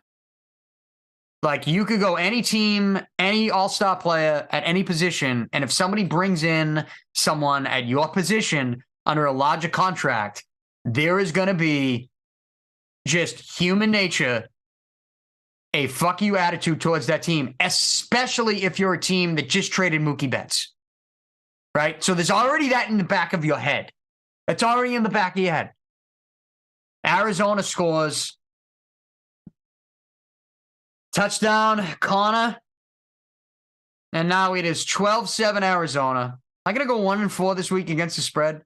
[SPEAKER 1] Like, you could go any team, any all-star player at any position, and if somebody brings in someone at your position under a larger contract, there is going to be just human nature, a fuck you attitude towards that team, especially if you're a team that just traded Mookie Betts, right? So there's already that in the back of your head. It's already in the back of your head. Arizona scores. Touchdown, Connor. And now it is 12-7 Arizona. I'm going to go 1-4 this week against the spread.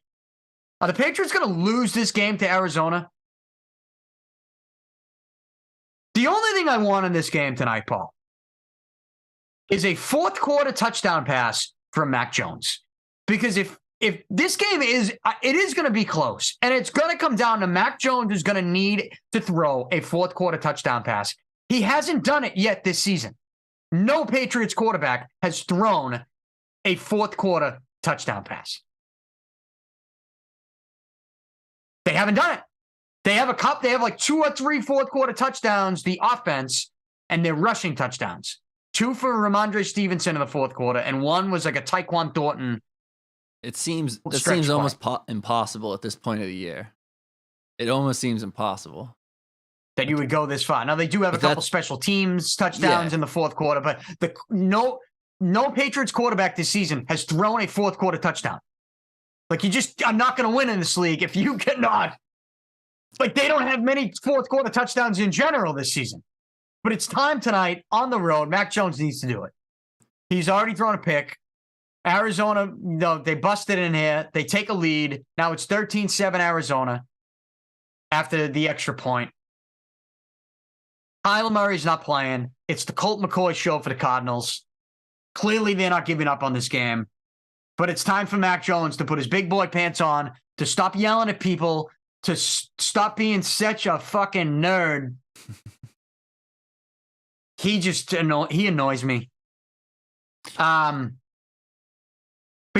[SPEAKER 1] Are the Patriots going to lose this game to Arizona? The only thing I want in this game tonight, Paul, is a fourth quarter touchdown pass from Mac Jones. Because if this game it is going to be close, and it's going to come down to Mac Jones is going to need to throw a fourth quarter touchdown pass. He hasn't done it yet this season. No Patriots quarterback has thrown a fourth quarter touchdown pass. They haven't done it. They have like 2 or 3 fourth quarter touchdowns, the offense, and they're rushing touchdowns. 2 for Ramondre Stevenson in the fourth quarter, and 1 was like a Tyquan Thornton.
[SPEAKER 2] It seems almost impossible at this point of the year. It almost seems impossible
[SPEAKER 1] that you would go this far. Now, they do have a couple special teams touchdowns in the fourth quarter, but no Patriots quarterback this season has thrown a fourth quarter touchdown. Like, you just are not going to win in this league if you cannot. Like, they don't have many fourth quarter touchdowns in general this season. But it's time tonight on the road. Mac Jones needs to do it. He's already thrown a pick. Arizona, they busted in here. They take a lead. Now it's 13-7 Arizona after the extra point. Kyler Murray's not playing. It's the Colt McCoy show for the Cardinals. Clearly, they're not giving up on this game. But it's time for Mac Jones to put his big boy pants on, to stop yelling at people, to stop being such a fucking nerd. He annoys me. But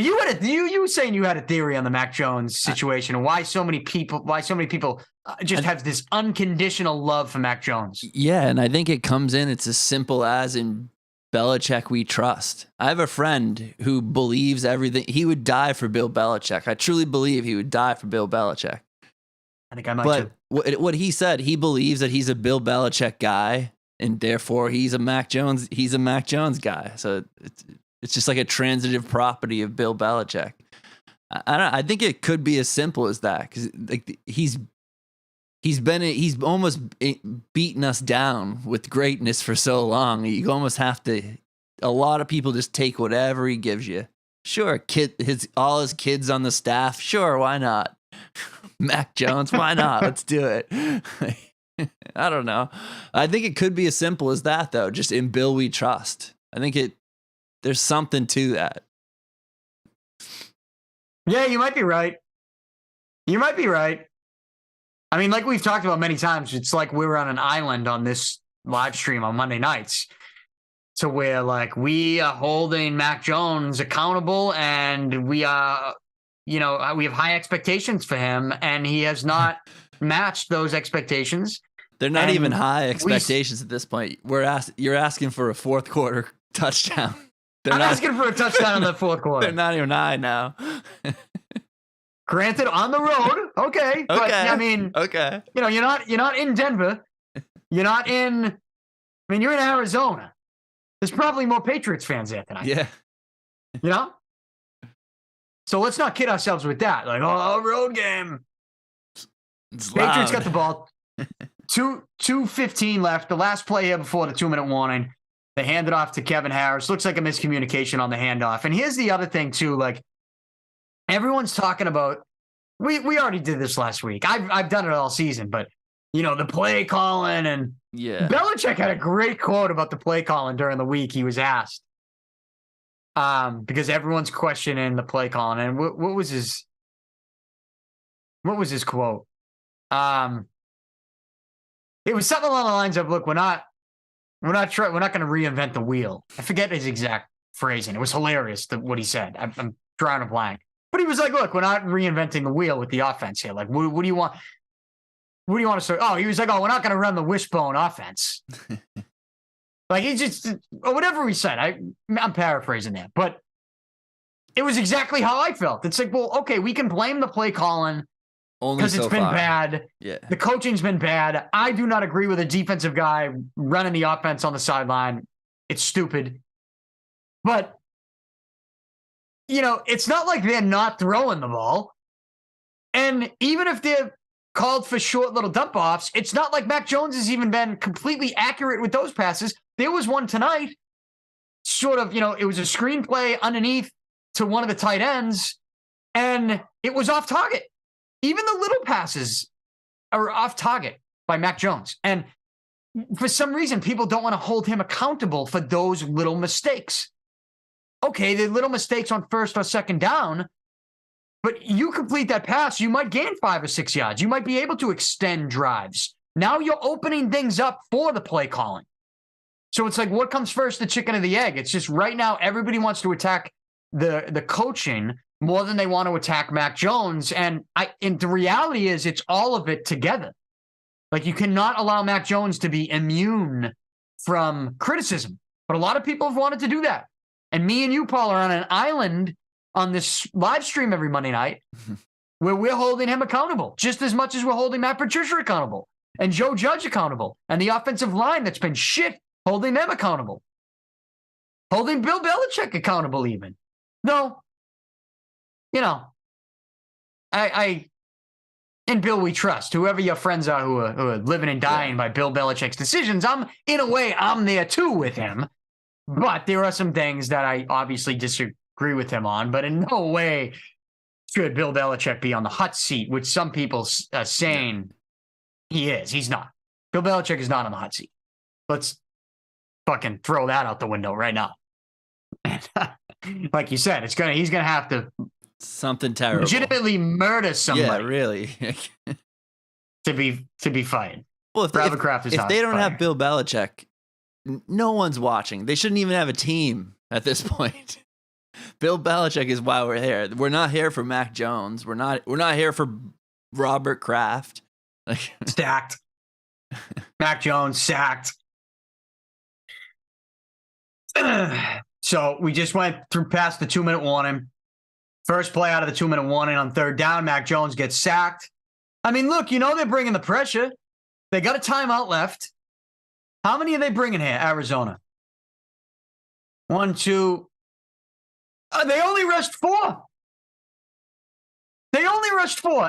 [SPEAKER 1] you were saying you had a theory on the Mac Jones situation and why so many people just have this unconditional love for Mac Jones.
[SPEAKER 2] Yeah, and I think it comes in. It's as simple as in Belichick we trust. I have a friend who believes everything. He would die for Bill Belichick. I truly believe he would die for Bill Belichick.
[SPEAKER 1] I think I might too.
[SPEAKER 2] What he said, he believes that he's a Bill Belichick guy, and therefore he's a Mac Jones guy. So it's just like a transitive property of Bill Belichick. I think it could be as simple as that, because like he's almost beaten us down with greatness for so long. You almost have to. A lot of people just take whatever he gives you. Sure, all his kids on the staff. Sure, why not? Mac Jones, why not? Let's do it. I don't know. I think it could be as simple as that, though. Just in Bill we trust. I think there's something to that.
[SPEAKER 1] Yeah, you might be right. I mean, like we've talked about many times, it's like we were on an island on this live stream on Monday nights. So where like we are holding Mac Jones accountable, and we are, we have high expectations for him, and he has not matched those expectations.
[SPEAKER 2] They're not even high expectations at this point. You're asking for a fourth quarter touchdown.
[SPEAKER 1] I'm asking for a touchdown in the fourth quarter.
[SPEAKER 2] They're not even high now.
[SPEAKER 1] Granted, on the road, okay. But I mean,
[SPEAKER 2] okay.
[SPEAKER 1] You're not in Denver. You're in Arizona. There's probably more Patriots fans there tonight.
[SPEAKER 2] Yeah.
[SPEAKER 1] So let's not kid ourselves with that. Like, road game.
[SPEAKER 2] It's
[SPEAKER 1] Patriots
[SPEAKER 2] loud.
[SPEAKER 1] got the ball. 2:15 left. The last play here before the 2-minute warning. They hand it off to Kevin Harris. Looks like a miscommunication on the handoff. And here's the other thing, too. Like, everyone's talking about, we already did this last week. I've done it all season, but, the play calling. And Belichick had a great quote about the play calling during the week. He was asked. Because everyone's questioning the play calling. And what was his quote? It was something along the lines of, look, we're not We're not going to reinvent the wheel. I forget his exact phrasing. It was hilarious what he said. I'm drawing a blank. But he was like, look, we're not reinventing the wheel with the offense here. Like, what do you want? What do you want to say? Oh, he was like, we're not going to run the wishbone offense. Like, he just, or whatever he said. I'm paraphrasing there. But it was exactly how I felt. It's like, well, okay, we can blame the play calling because it's been bad.
[SPEAKER 2] Yeah.
[SPEAKER 1] The coaching's been bad. I do not agree with a defensive guy running the offense on the sideline. It's stupid. But, it's not like they're not throwing the ball. And even if they're called for short little dump-offs, it's not like Mac Jones has even been completely accurate with those passes. There was one tonight, sort of, it was a screenplay underneath to one of the tight ends, and it was off target. Even the little passes are off target by Mac Jones. And for some reason, people don't want to hold him accountable for those little mistakes. Okay, the little mistakes on first or second down, but you complete that pass, you might gain 5 or 6 yards. You might be able to extend drives. Now you're opening things up for the play calling. So it's like, what comes first, the chicken or the egg? It's just right now, everybody wants to attack the coaching more than they want to attack Mac Jones. And the reality is it's all of it together. Like, you cannot allow Mac Jones to be immune from criticism. But a lot of people have wanted to do that. And me and you, Paul, are on an island on this live stream every Monday night where we're holding him accountable just as much as we're holding Matt Patricia accountable and Joe Judge accountable and the offensive line that's been shit, holding them accountable. Holding Bill Belichick accountable even. No, I in Bill we trust. Whoever your friends are who are living and dying by Bill Belichick's decisions, in a way, I'm there too with him. But there are some things that I obviously disagree with him on. But in no way should Bill Belichick be on the hot seat, which some people are saying he is. He's not. Bill Belichick is not on the hot seat. Let's fucking throw that out the window right now. Like you said, he's gonna have to
[SPEAKER 2] something terrible,
[SPEAKER 1] legitimately murder somebody.
[SPEAKER 2] Yeah, really.
[SPEAKER 1] to be fighting.
[SPEAKER 2] Well, if they don't have Bill Belichick, no one's watching. They shouldn't even have a team at this point. Bill Belichick is why we're here. We're not here for Mac Jones. We're not here for Robert Kraft.
[SPEAKER 1] Stacked. Mac Jones sacked. So we just went past the 2-minute warning. First play out of the 2-minute warning on third down, Mac Jones gets sacked. I mean, look, they're bringing the pressure. They got a timeout left. How many are they bringing here, Arizona? 1, 2. They only rushed 4.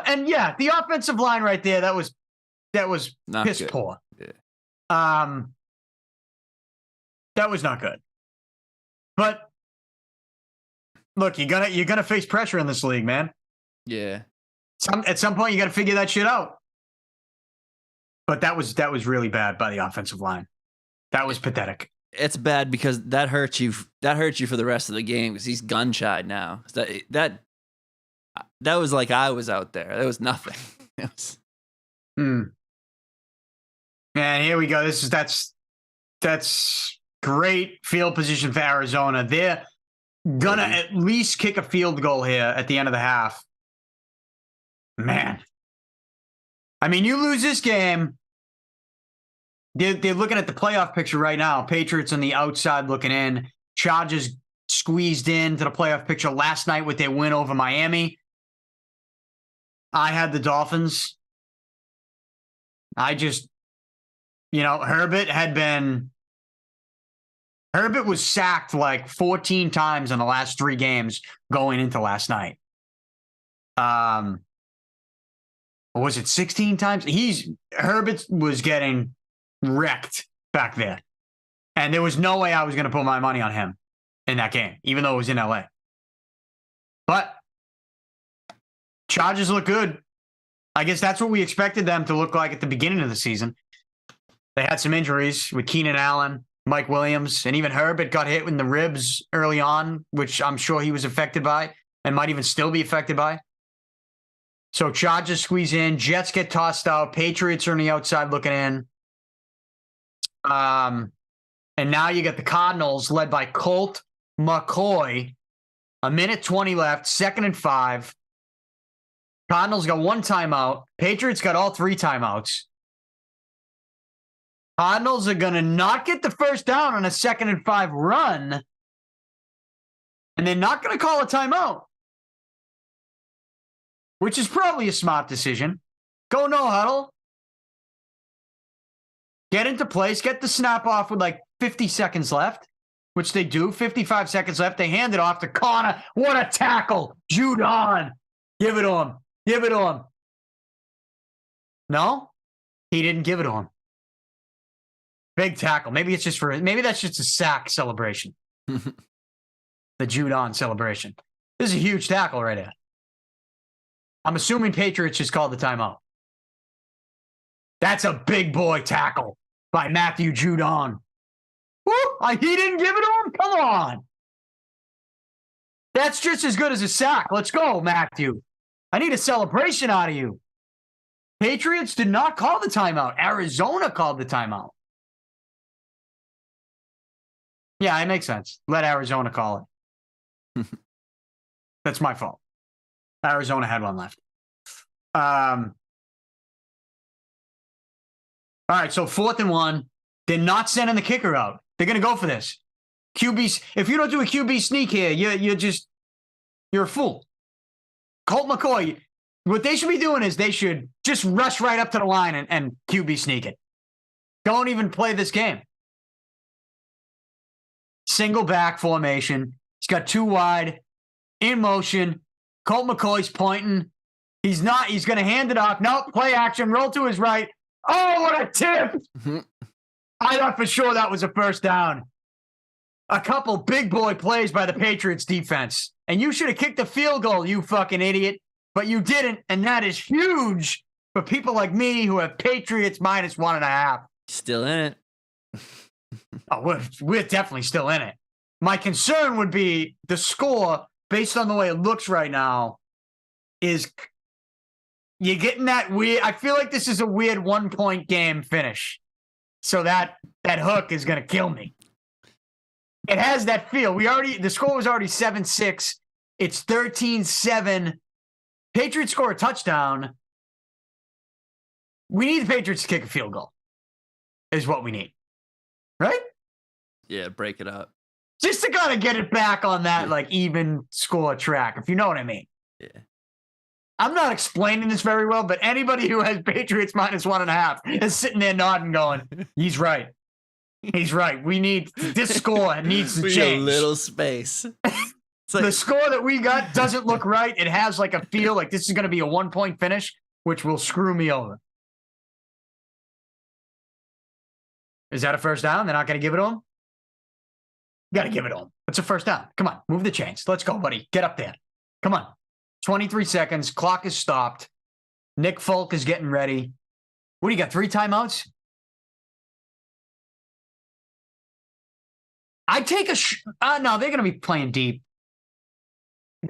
[SPEAKER 1] And yeah, the offensive line right there, that was
[SPEAKER 2] not
[SPEAKER 1] piss
[SPEAKER 2] good.
[SPEAKER 1] Poor.
[SPEAKER 2] Yeah.
[SPEAKER 1] That was not good. But look, you're gonna face pressure in this league, man.
[SPEAKER 2] Yeah.
[SPEAKER 1] At some point, you got to figure that shit out. But that was really bad by the offensive line. That was pathetic.
[SPEAKER 2] It's bad because that hurts you. That hurts you for the rest of the game because he's gun shy now. That was like I was out there. That was nothing.
[SPEAKER 1] Man, here we go. That's great field position for Arizona. They're gonna at least kick a field goal here at the end of the half. Man. I mean, you lose this game. They're looking at the playoff picture right now. Patriots on the outside looking in. Chargers squeezed into the playoff picture last night with their win over Miami. I had the Dolphins. I just, Herbert was sacked like 14 times in the last 3 games going into last night. Or was it 16 times? Herbert was getting wrecked back there. And there was no way I was going to put my money on him in that game, even though it was in LA. But Chargers look good. I guess that's what we expected them to look like at the beginning of the season. They had some injuries with Keenan Allen, Mike Williams, and even Herbert got hit in the ribs early on, which I'm sure he was affected by and might even still be affected by. So Chargers squeeze in. Jets get tossed out. Patriots are on the outside looking in. And now you got the Cardinals led by Colt McCoy. 1:20 left, 2nd and 5. Cardinals got 1 timeout. Patriots got all 3 timeouts. Cardinals are going to not get the first down on a 2nd and 5 run. And they're not going to call a timeout, which is probably a smart decision. Go no huddle. Get into place. Get the snap off with like 50 seconds left, which they do. 55 seconds left. They hand it off to Connor. What a tackle. Judon. Give it to him. Give it to him. No, he didn't give it to him. Big tackle. Maybe that's just a sack celebration. The Judon celebration. This is a huge tackle right here. I'm assuming Patriots just called the timeout. That's a big boy tackle by Matthew Judon. Woo! He didn't give it to him? Come on. That's just as good as a sack. Let's go, Matthew. I need a celebration out of you. Patriots did not call the timeout. Arizona called the timeout. Yeah, it makes sense. Let Arizona call it. That's my fault. Arizona had 1 left. All right, so 4th and 1. They're not sending the kicker out. They're going to go for this. QB. If you don't do a QB sneak here, you're a fool. Colt McCoy, what they should be doing is they should just rush right up to the line and QB sneak it. Don't even play this game. Single back formation. He's got 2 wide, in motion. Colt McCoy's pointing. He's going to hand it off. Nope, play action, roll to his right. Oh, what a tip! I thought for sure that was a first down. A couple big boy plays by the Patriots defense. And you should have kicked the field goal, you fucking idiot. But you didn't, and that is huge for people like me who have Patriots -1.5.
[SPEAKER 2] Still in it.
[SPEAKER 1] Oh, we're definitely still in it. My concern would be the score, based on the way it looks right now, is you're getting that weird. I feel like this is a weird 1-point game finish. So that hook is going to kill me. It has that feel. The score was already 7-6. It's 13-7. Patriots score a touchdown. We need the Patriots to kick a field goal, is what we need. Right?
[SPEAKER 2] Yeah, break it up.
[SPEAKER 1] Just to kind of get it back on that even score track, if you know what I mean.
[SPEAKER 2] Yeah.
[SPEAKER 1] I'm not explaining this very well, but anybody who has Patriots -1.5 is sitting there nodding going, he's right. He's right. We need this score needs to change.
[SPEAKER 2] A little space.
[SPEAKER 1] The score that we got doesn't look right. It has a feel like this is going to be a 1-point finish, which will screw me over. Is that a first down? They're not going to give it to him? You got to give it to him. It's a first down. Come on, move the chains. Let's go, buddy. Get up there. Come on. 23 seconds. Clock is stopped. Nick Folk is getting ready. What do you got? 3 timeouts? I take a no, they're going to be playing deep.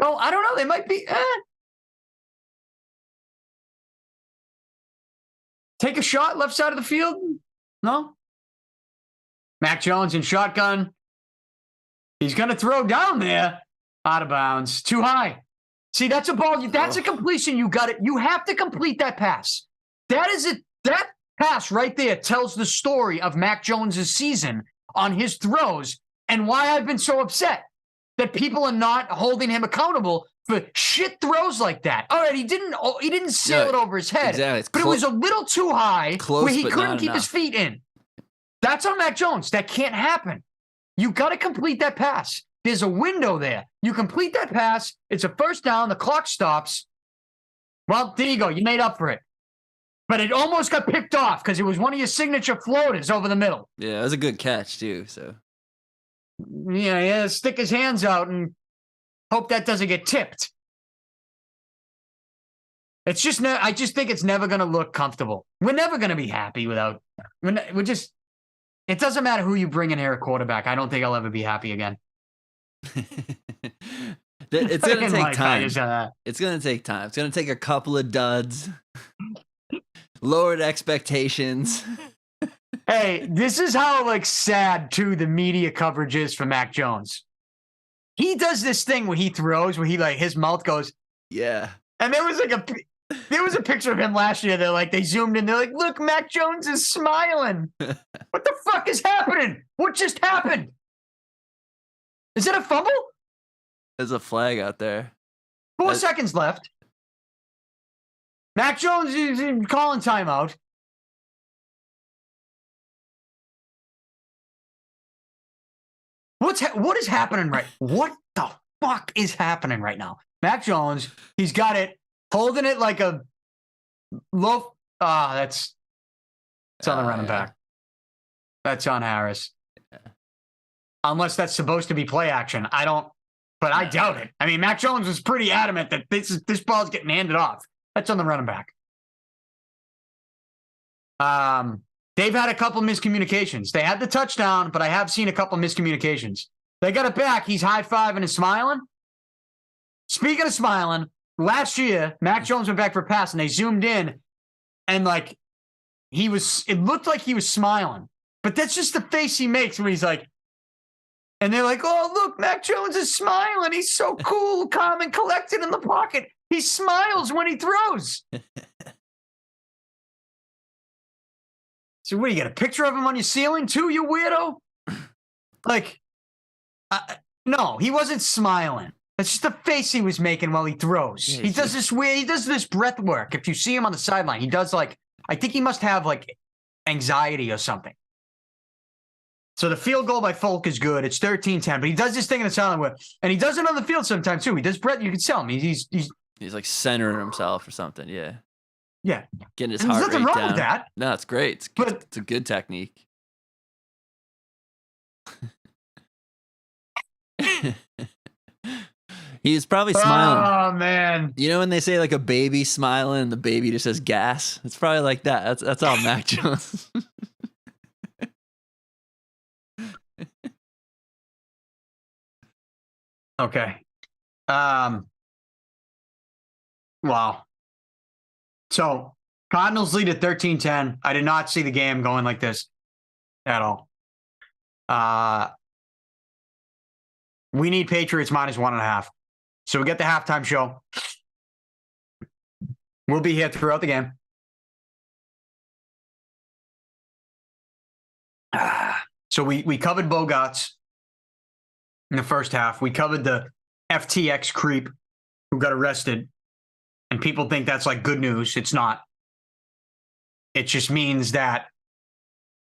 [SPEAKER 1] No, I don't know. They might be. Take a shot left side of the field? No? Mac Jones in shotgun. He's going to throw down there. Out of bounds. Too high. See, that's a ball. That's a completion. You got it. You have to complete that pass. That is it. That pass right there tells the story of Mac Jones' season on his throws and why I've been so upset that people are not holding him accountable for shit throws like that. All right, he didn't sail it over his head,
[SPEAKER 2] exactly.
[SPEAKER 1] But it was a little too high where he couldn't keep
[SPEAKER 2] enough.
[SPEAKER 1] His feet in. That's on Mac Jones. That can't happen. You got to complete that pass. There's a window there. You complete that pass. It's a first down. The clock stops. Well, there you go. You made up for it. But it almost got picked off because it was one of your signature floaters over the middle.
[SPEAKER 2] Yeah, it was a good catch, too. So,
[SPEAKER 1] yeah, stick his hands out and hope that doesn't get tipped. It's just, I just think it's never going to look comfortable. We're never going to be happy without, it doesn't matter who you bring in here at quarterback. I don't think I'll ever be happy again.
[SPEAKER 2] It's going to take time. It's going to take time. It's going to take a couple of duds, lowered expectations.
[SPEAKER 1] Hey, this is how like sad too the media coverage is for Mac Jones. He does this thing where he throws, where he like his mouth goes,
[SPEAKER 2] yeah.
[SPEAKER 1] And there was a picture of him last year. They zoomed in. They're like, look, Mac Jones is smiling. What the fuck is happening? What just happened? Is it a fumble?
[SPEAKER 2] There's a flag out there.
[SPEAKER 1] 4 seconds left. Mac Jones is calling timeout. What is happening right? What the fuck is happening right now? Mac Jones, he's got it, holding it like a loaf. It's on the running back. That's on Harris. Yeah. Unless that's supposed to be play action. I doubt it. I mean, Mac Jones was pretty adamant that this ball's getting handed off. That's on the running back. They've had a couple miscommunications. They had the touchdown, but I have seen a couple miscommunications. They got it back. He's high-fiving and smiling. Speaking of smiling, last year, Mac Jones went back for a pass, and they zoomed in, and like it looked like he was smiling. But that's just the face he makes when he's like, and they're like, oh, look, Mac Jones is smiling. He's so cool, calm, and collected in the pocket. He smiles when he throws. So what, you got a picture of him on your ceiling too, you weirdo? Like, no, he wasn't smiling. That's just the face he was making while he throws. Yeah, he does this breath work. If you see him on the sideline, he does I think he must have anxiety or something. So the field goal by Folk is good. It's 13-10, but he does this thing in the sideline where, and he does it on the field sometimes too. He does breath. You can tell him. He's
[SPEAKER 2] like centering himself or something. Yeah.
[SPEAKER 1] Yeah.
[SPEAKER 2] Getting his heart rate down. There's nothing wrong with that.
[SPEAKER 1] No,
[SPEAKER 2] it's great. It's a good technique. He's probably smiling.
[SPEAKER 1] Oh, man.
[SPEAKER 2] You know when they say a baby smiling and the baby just says gas? It's probably like that. That's all Mac Jones.
[SPEAKER 1] Okay. Wow. So, Cardinals lead at 13-10. I did not see the game going like this at all. We need Patriots -1.5. So we get the halftime show. We'll be here throughout the game. So we covered Bogaerts in the first half. We covered the FTX creep who got arrested. And people think that's good news. It's not. It just means that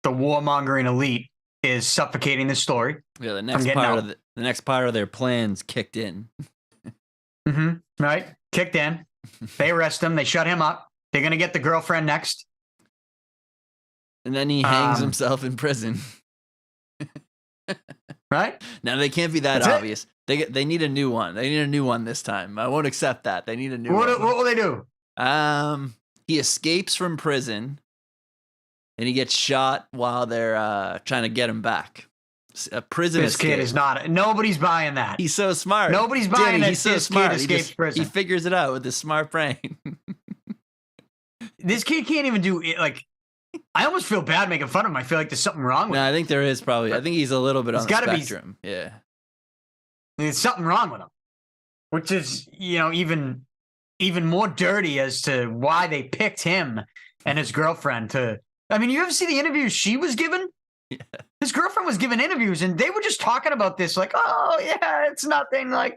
[SPEAKER 1] the warmongering elite is suffocating the story.
[SPEAKER 2] Yeah, the next part of their plans kicked in.
[SPEAKER 1] Right? Kicked in. They arrest him. They shut him up. They're going to get the girlfriend next.
[SPEAKER 2] And then he hangs himself in prison.
[SPEAKER 1] Right?
[SPEAKER 2] Now, they can't be that obvious. They need a new one. They need a new one this time. I won't accept that. They need a new one.
[SPEAKER 1] What will they do?
[SPEAKER 2] He escapes from prison, and he gets shot while they're trying to get him back. A prison
[SPEAKER 1] This
[SPEAKER 2] escape.
[SPEAKER 1] kid is not. Nobody's buying that.
[SPEAKER 2] He's so smart.
[SPEAKER 1] Nobody's buying that.
[SPEAKER 2] He's so smart.
[SPEAKER 1] Kid escapes prison.
[SPEAKER 2] He figures it out with his smart brain.
[SPEAKER 1] This kid can't even do it. I almost feel bad making fun of him. I feel like there's something wrong with him.
[SPEAKER 2] I think there is probably. I think he's a little bit on the spectrum. Yeah.
[SPEAKER 1] There's something wrong with him, which is, even more dirty as to why they picked him and his girlfriend to. I mean, you ever see the interviews she was given?
[SPEAKER 2] Yeah.
[SPEAKER 1] His girlfriend was given interviews, and they were just talking about this, oh yeah, it's nothing. Now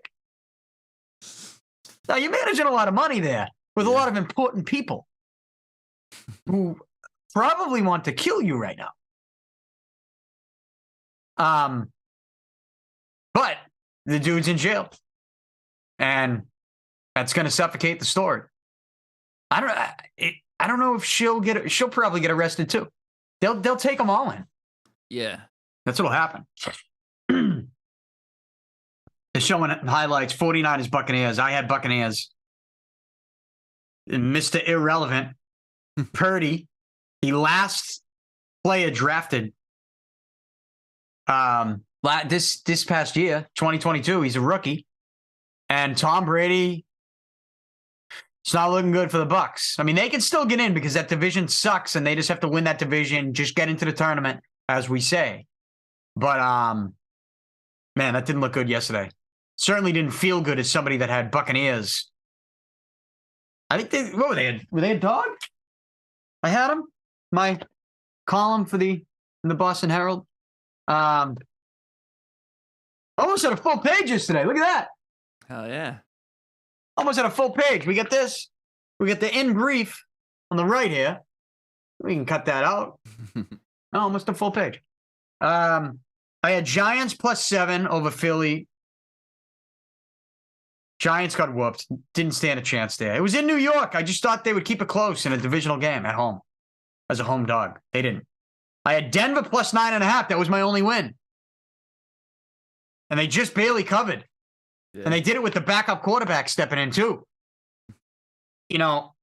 [SPEAKER 1] you're managing a lot of money there with a lot of important people who probably want to kill you right now. But the dude's in jail, and that's going to suffocate the story. I don't know if she'll probably get arrested too. They'll take them all in.
[SPEAKER 2] Yeah,
[SPEAKER 1] that's what'll happen. They're showing highlights. 49ers Buccaneers. I had Buccaneers. And Mr. Irrelevant, Purdy, the last player drafted. This past year, 2022, he's a rookie. And Tom Brady, It's not looking good for the Bucs. I mean, they can still get in because that division sucks, and they just have to win that division, just get into the tournament, as we say. But man, that didn't look good yesterday. Certainly didn't feel good as somebody that had Buccaneers. I think what were they? Were they a dog? I had them. My column in the Boston Herald. Almost had a full page yesterday. Look at that.
[SPEAKER 2] Hell yeah.
[SPEAKER 1] Almost had a full page. We got this. We got the in brief on the right here. We can cut that out. Almost a full page. I had Giants +7 over Philly. Giants got whooped. Didn't stand a chance there. It was in New York. I just thought they would keep it close in a divisional game at home as a home dog. They didn't. I had Denver +9.5. That was my only win. And they just barely covered. Yeah. And they did it with the backup quarterback stepping in too. You know,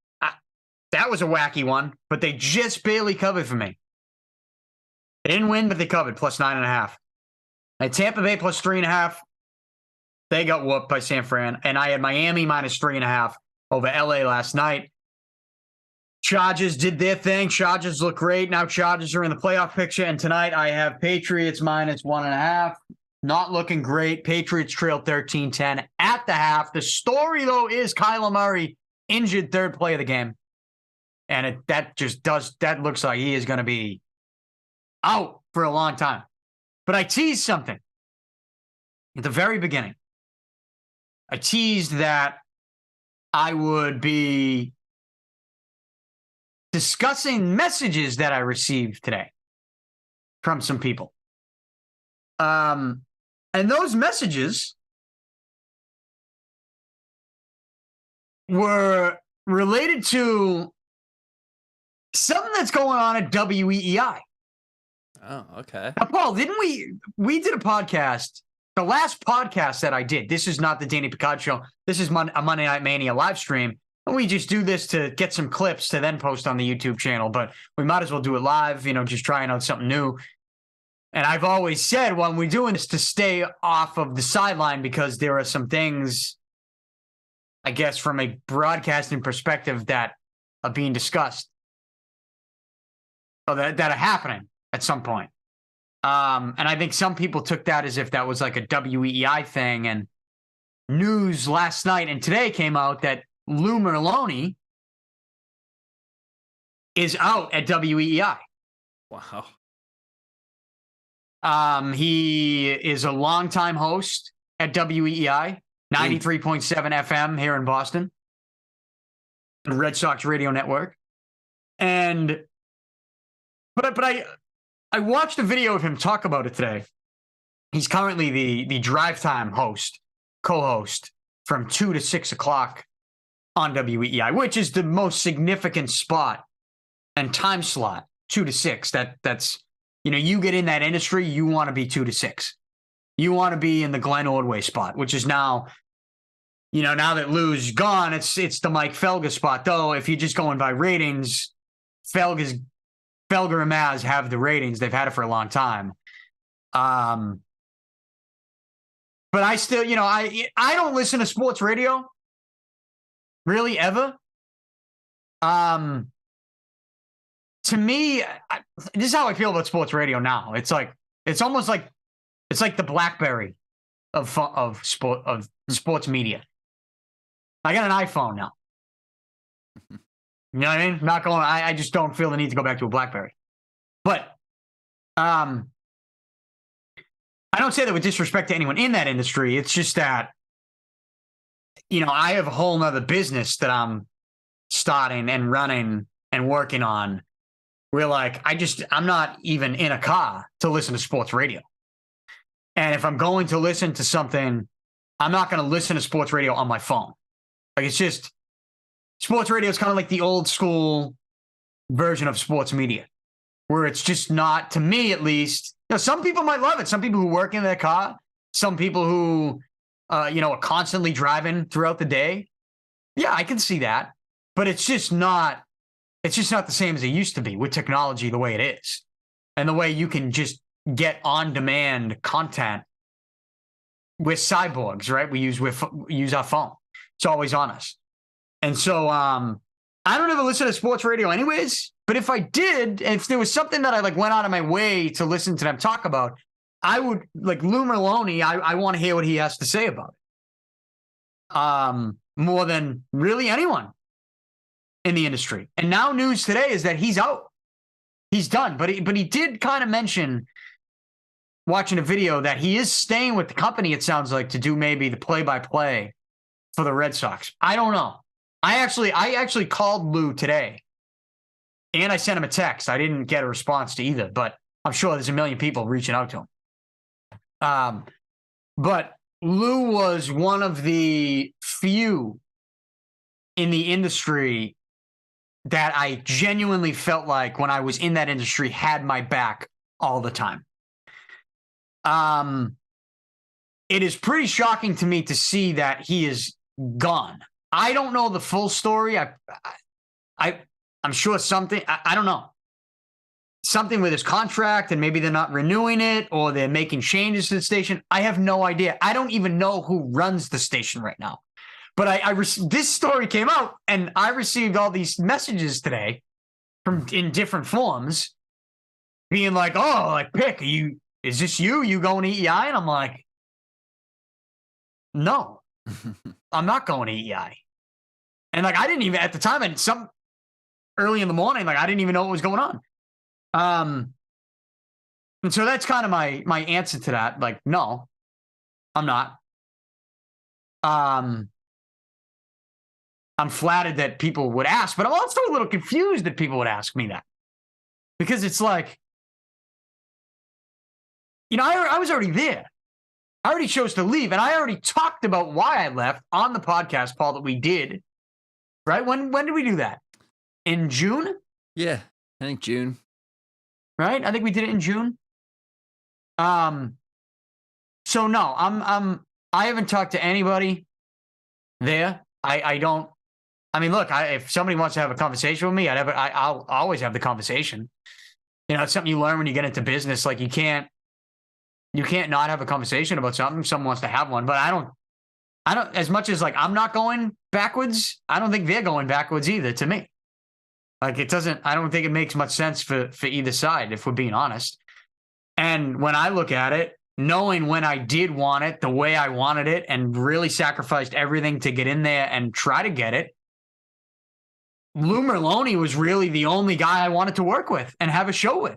[SPEAKER 1] that was a wacky one, but they just barely covered for me. They didn't win, but they covered +9.5. I had Tampa Bay +3.5. They got whooped by San Fran. And I had Miami -3.5 over LA last night. Chargers did their thing. Chargers look great. Now Chargers are in the playoff picture. And tonight I have Patriots -1.5. Not looking great. Patriots trailed 13-10 at the half. The story, though, is Kyler Murray injured third play of the game. And that looks like he is going to be out for a long time. But I teased something at the very beginning. I teased that I would be discussing messages that I received today from some people. And those messages were related to something that's going on at WEEI.
[SPEAKER 2] Oh, okay.
[SPEAKER 1] Now, Paul, didn't we did a podcast, the last podcast that I did, this is not the Danny Picard show, this is a Monday Night Mania live stream, and we just do this to get some clips to then post on the YouTube channel, but we might as well do it live, just trying out something new. And I've always said when we're doing this to stay off of the sideline because there are some things, I guess, from a broadcasting perspective that are being discussed or that are happening at some point. And I think some people took that as if that was like a WEEI thing. And news last night and today came out that Lou Merloni is out at WEEI.
[SPEAKER 2] Wow.
[SPEAKER 1] He is a longtime host at WEEI, 93.7 FM here in Boston, the Red Sox radio network. And but I watched a video of him talk about it today. He's currently the drive time co-host from 2 to 6 o'clock on WEEI, which is the most significant spot and time slot, 2 to 6. That's you get in that industry, you want to be 2 to 6. You want to be in the Glenn Ordway spot, which is now, now that Lou's gone, it's the Mike Felger spot. Though, if you're just going by ratings, Felger and Maz have the ratings. They've had it for a long time. But I still, I don't listen to sports radio, really, ever. To me, this is how I feel about sports radio now. It's almost like the BlackBerry of sports media. I got an iPhone now. You know what I mean? Not going. I just don't feel the need to go back to a BlackBerry. But I don't say that with disrespect to anyone in that industry. It's just that I have a whole nother business that I'm starting and running and working on. We're I'm not even in a car to listen to sports radio. And if I'm going to listen to something, I'm not going to listen to sports radio on my phone. It's just, sports radio is kind of like the old school version of sports media, where it's just not, to me at least, some people might love it. Some people who work in their car, some people who, are constantly driving throughout the day. Yeah, I can see that. But it's just not the same as it used to be with technology the way it is. And the way you can just get on-demand content. We're cyborgs, right? We use our phone. It's always on us. And so I don't ever listen to sports radio anyways, but if I did, if there was something that I like went out of my way to listen to them talk about, I would like Lou Merloni. I want to hear what he has to say about it. More than really anyone in the industry. And now news today is that he's out. He's done. But he did kind of mention watching a video that he is staying with the company, it sounds like, to do maybe the play-by-play for the Red Sox. I don't know. I actually called Lou today and I sent him a text. I didn't get a response to either, but I'm sure there's a million people reaching out to him. But Lou was one of the few in the industry that I genuinely felt like when I was in that industry had my back all the time. It is pretty shocking to me to see that he is gone. I don't know the full story. I'm sure something, I don't know. Something with his contract, and maybe they're not renewing it or they're making changes to the station. I have no idea. I don't even know who runs the station right now. But this story came out, and I received all these messages today in different forms, being like, "Oh, like Pick, is this you? You going to EEI?" And I'm like, "No, I'm not going to EEI." And like I didn't even at the time, and some early in the morning, like I didn't even know what was going on. And so that's kind of my answer to that. Like, no, I'm not. I'm flattered that people would ask, but I'm also a little confused that people would ask me that, because it's like, I was already there. I already chose to leave, and I already talked about why I left on the podcast, Paul, that we did. Right? When did we do that? In June?
[SPEAKER 2] Yeah, I think June.
[SPEAKER 1] Right? I think we did it in June. So no, I haven't talked to anybody there. I don't. I mean, look, if somebody wants to have a conversation with me, I'll always have the conversation. It's something you learn when you get into business. Like you can't not have a conversation about something. Someone wants to have one, but I don't, as much as like, I'm not going backwards. I don't think they're going backwards either to me. Like I don't think it makes much sense for either side, if we're being honest. And when I look at it, knowing when I did want it, the way I wanted it, and really sacrificed everything to get in there and try to get it, Lou Merloni was really the only guy I wanted to work with and have a show with.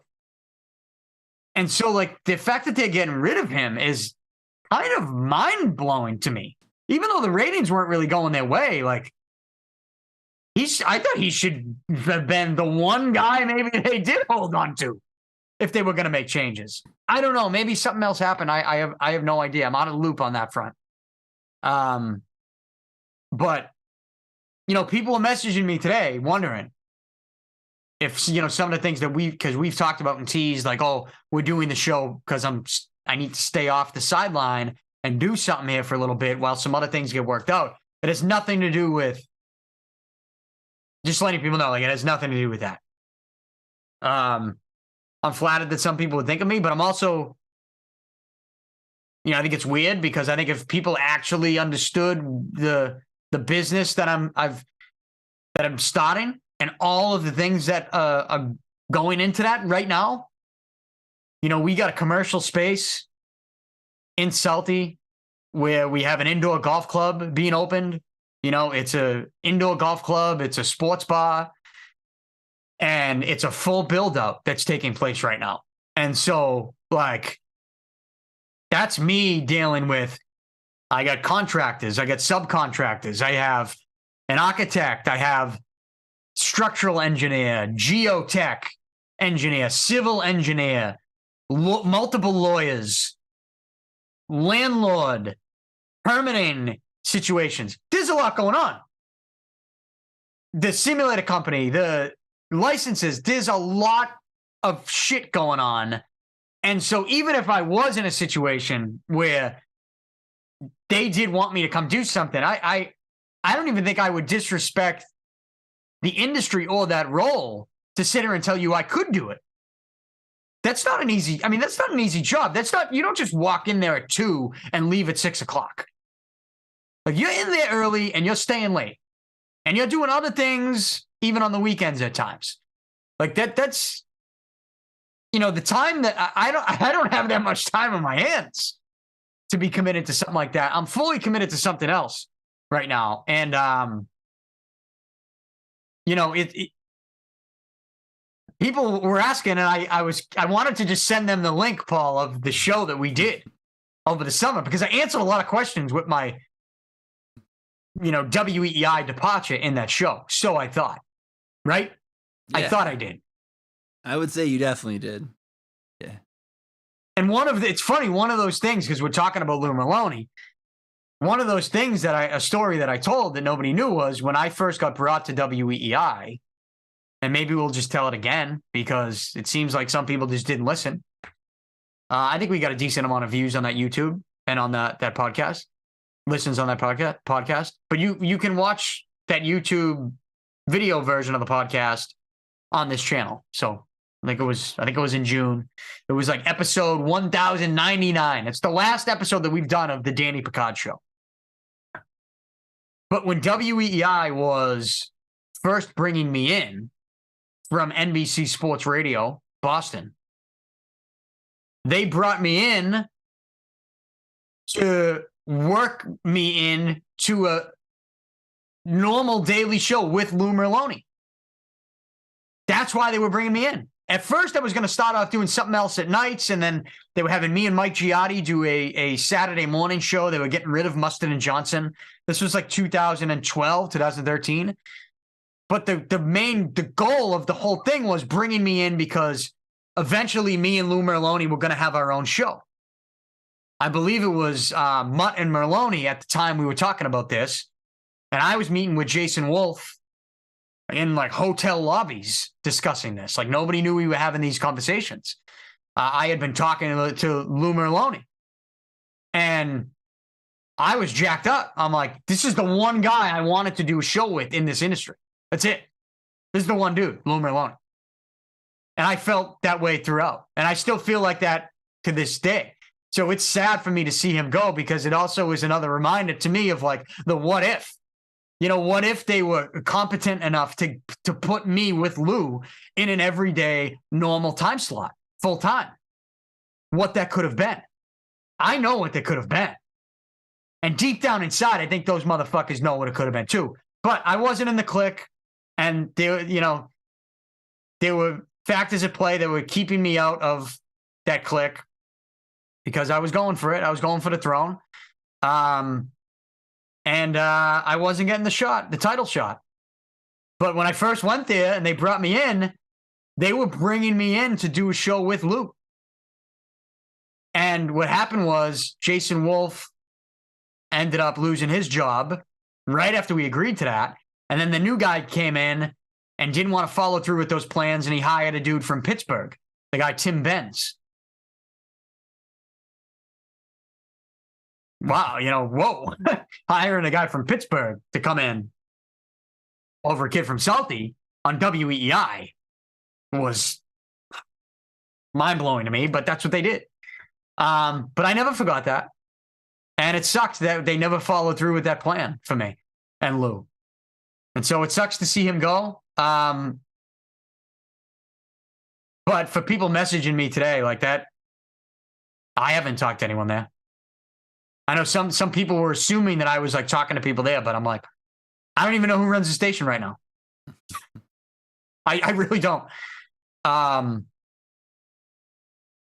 [SPEAKER 1] And so like the fact that they're getting rid of him is kind of mind blowing to me, even though the ratings weren't really going their way. Like I thought he should have been the one guy maybe they did hold on to if they were going to make changes. I don't know. Maybe something else happened. I have no idea. I'm out of the loop on that front. But people are messaging me today wondering if, some of the things that because we've talked about and teased, like, oh, we're doing the show because I need to stay off the sideline and do something here for a little bit while some other things get worked out. It has nothing to do with, just letting people know, like, it has nothing to do with that. I'm flattered that some people would think of me, but I'm also, I think it's weird because I think if people actually understood the business that I'm starting and all of the things that are going into that right now, we got a commercial space in Salty where we have an indoor golf club being opened. It's a indoor golf club. It's a sports bar. And it's a full build-up that's taking place right now. And so, like, that's me dealing with, I got contractors, I got subcontractors, I have an architect, I have structural engineer, geotech engineer, civil engineer, multiple lawyers, landlord, permitting situations. There's a lot going on. The simulator company, the licenses, there's a lot of shit going on. And so even if I was in a situation where they did want me to come do something, I don't even think I would disrespect the industry or that role to sit here and tell you I could do it. That's not an easy job. You don't just walk in there at 2 and leave at 6 o'clock. Like, you're in there early and you're staying late. And you're doing other things even on the weekends at times. Like that's, the time that I don't have that much time on my hands to be committed to something like that. I'm fully committed to something else right now. And, people were asking, and I wanted to just send them the link, Paul, of the show that we did over the summer, because I answered a lot of questions with my, WEEI departure in that show. So I thought, right? Yeah. I thought I did.
[SPEAKER 2] I would say you definitely did. Yeah.
[SPEAKER 1] And it's funny, one of those things, because we're talking about Lou Merloni, one of those things a story that I told that nobody knew was when I first got brought to WEEI, and maybe we'll just tell it again because it seems like some people just didn't listen. I think we got a decent amount of views on that YouTube and on that podcast, listens on that podcast. But you can watch that YouTube video version of the podcast on this channel. So I think it was in June. It was like episode 1099. It's the last episode that we've done of the Danny Picard show. But when WEEI was first bringing me in from NBC Sports Radio, Boston, they brought me in to work me in to a normal daily show with Lou Merloni. That's why they were bringing me in. At first, I was going to start off doing something else at nights, and then they were having me and Mike Giardi do a Saturday morning show. They were getting rid of Mustard and Johnson. This was like 2012, 2013. But the goal of the whole thing was bringing me in because eventually me and Lou Merloni were going to have our own show. I believe it was Mutt and Merloni at the time we were talking about this. And I was meeting with Jason Wolf in like hotel lobbies discussing this. Like nobody knew we were having these conversations. I had been talking to Lou Merloni. And I was jacked up. I'm like, this is the one guy I wanted to do a show with in this industry. That's it. This is the one dude, Lou Merloni. And I felt that way throughout. And I still feel like that to this day. So it's sad for me to see him go because it also is another reminder to me of like the what if. What if they were competent enough to put me with Lou in an everyday normal time slot, full time? What that could have been. I know what that could have been. And deep down inside, I think those motherfuckers know what it could have been too. But I wasn't in the clique, and there were factors at play that were keeping me out of that clique because I was going for it. I was going for the throne. And I wasn't getting the title shot. But when I first went there and they brought me in, they were bringing me in to do a show with Lou. And what happened was Jason Wolf ended up losing his job right after we agreed to that. And then the new guy came in and didn't want to follow through with those plans, and he hired a dude from Pittsburgh, the guy Tim Benz. Wow, whoa. Hiring a guy from Pittsburgh to come in over a kid from Southie on WEEI was mind-blowing to me, but that's what they did. But I never forgot that. And it sucks that they never followed through with that plan for me and Lou. And so it sucks to see him go. But for people messaging me today like that, I haven't talked to anyone there. I know some people were assuming that I was like talking to people there, but I'm like, I don't even know who runs the station right now. I really don't.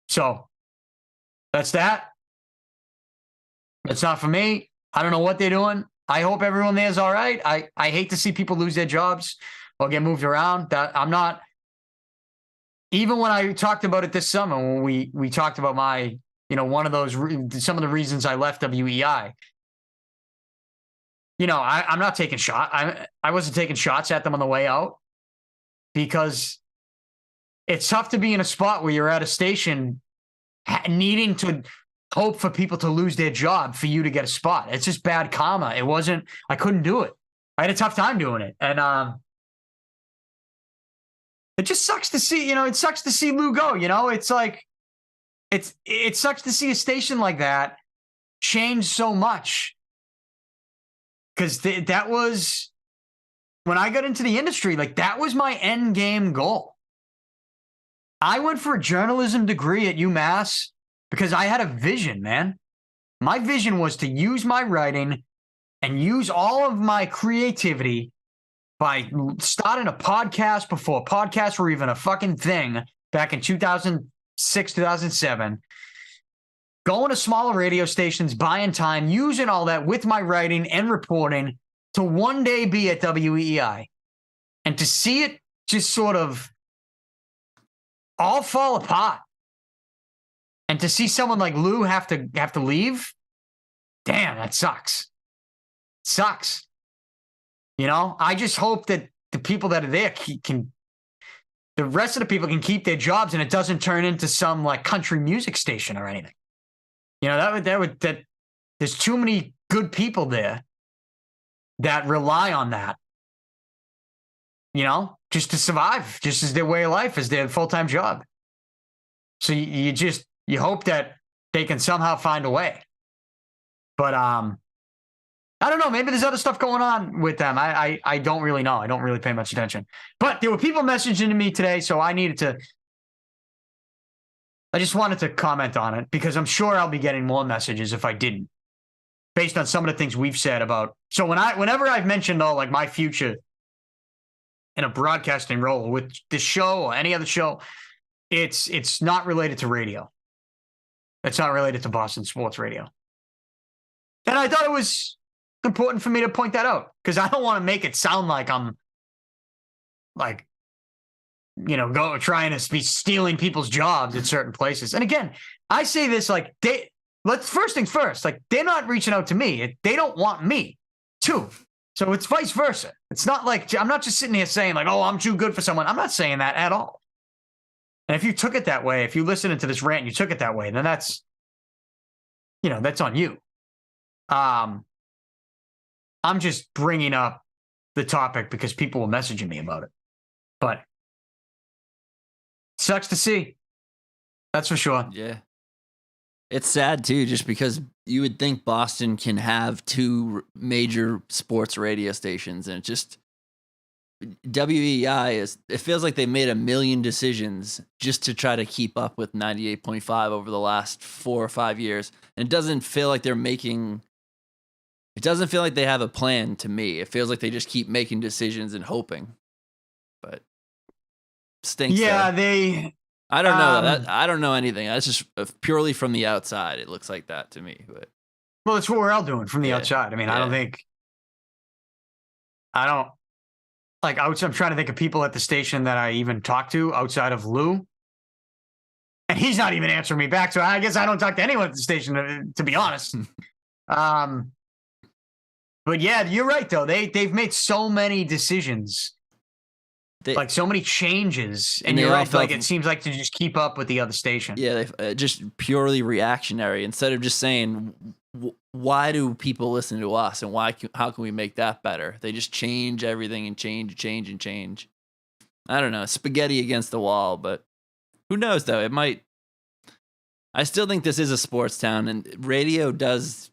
[SPEAKER 1] So that's that. It's not for me. I don't know what they're doing. I hope everyone there is all right. I hate to see people lose their jobs or get moved around. That I'm not. Even when I talked about it this summer, when we talked about my, one of those, some of the reasons I left WEEI. I'm not taking shots. I wasn't taking shots at them on the way out because it's tough to be in a spot where you're at a station needing to hope for people to lose their job for you to get a spot. It's just bad karma. I couldn't do it. I had a tough time doing it. And it just sucks to see, it sucks to see Lou go, it's like, it sucks to see a station like that change so much. Because that was when I got into the industry, like that was my end game goal. I went for a journalism degree at UMass because I had a vision, man. My vision was to use my writing and use all of my creativity by starting a podcast before podcasts were even a fucking thing back in 2006, 2007. Going to smaller radio stations, buying time, using all that with my writing and reporting to one day be at WEEI. And to see it just sort of all fall apart. And to see someone like Lou have to leave, damn, that sucks. Sucks. You know, I just hope that the people that are there the rest of the people can keep their jobs and it doesn't turn into some like country music station or anything. You know, that there's too many good people there that rely on that, you know, just to survive, just as their way of life, as their full-time job. So you hope that they can somehow find a way. But I don't know. Maybe there's other stuff going on with them. I don't really know. I don't really pay much attention. But there were people messaging to me today, so I just wanted to comment on it because I'm sure I'll be getting more messages if I didn't, based on some of the things we've said about. So whenever I've mentioned like my future in a broadcasting role with this show or any other show, it's not related to radio. It's not related to Boston sports radio. And I thought it was important for me to point that out because I don't want to make it sound like I'm like, you know, trying to be stealing people's jobs at certain places. And again, I say this like first things first, like they're not reaching out to me. They don't want me too. So it's vice versa. It's not like I'm not just sitting here saying like, oh, I'm too good for someone. I'm not saying that at all. And if you took it that way, if you listened to this rant, and you took it that way, then that's on you. I'm just bringing up the topic because people were messaging me about it. But sucks to see. That's for sure.
[SPEAKER 2] Yeah. It's sad, too, just because you would think Boston can have two major sports radio stations, and it just WEEI it feels like they made a million decisions just to try to keep up with 98.5 over the last 4 or 5 years. And it doesn't feel like they have a plan to me. It feels like they just keep making decisions and hoping. But stinks.
[SPEAKER 1] Yeah,
[SPEAKER 2] though. I don't know. I don't know anything. That's just purely from the outside. It looks like that to me. But
[SPEAKER 1] well, it's what we're all doing from the outside. I mean, I'm trying to think of people at the station that I even talk to outside of Lou. And he's not even answering me back. So I guess I don't talk to anyone at the station, to be honest. But yeah, you're right, though. They've made so many decisions, like so many changes. And you're right, like it seems like to just keep up with the other station.
[SPEAKER 2] Yeah, they just purely reactionary instead of just saying, why do people listen to us and how can we make that better? They just change everything and change. I don't know, spaghetti against the wall, but who knows though? It might. I still think this is a sports town, and radio does.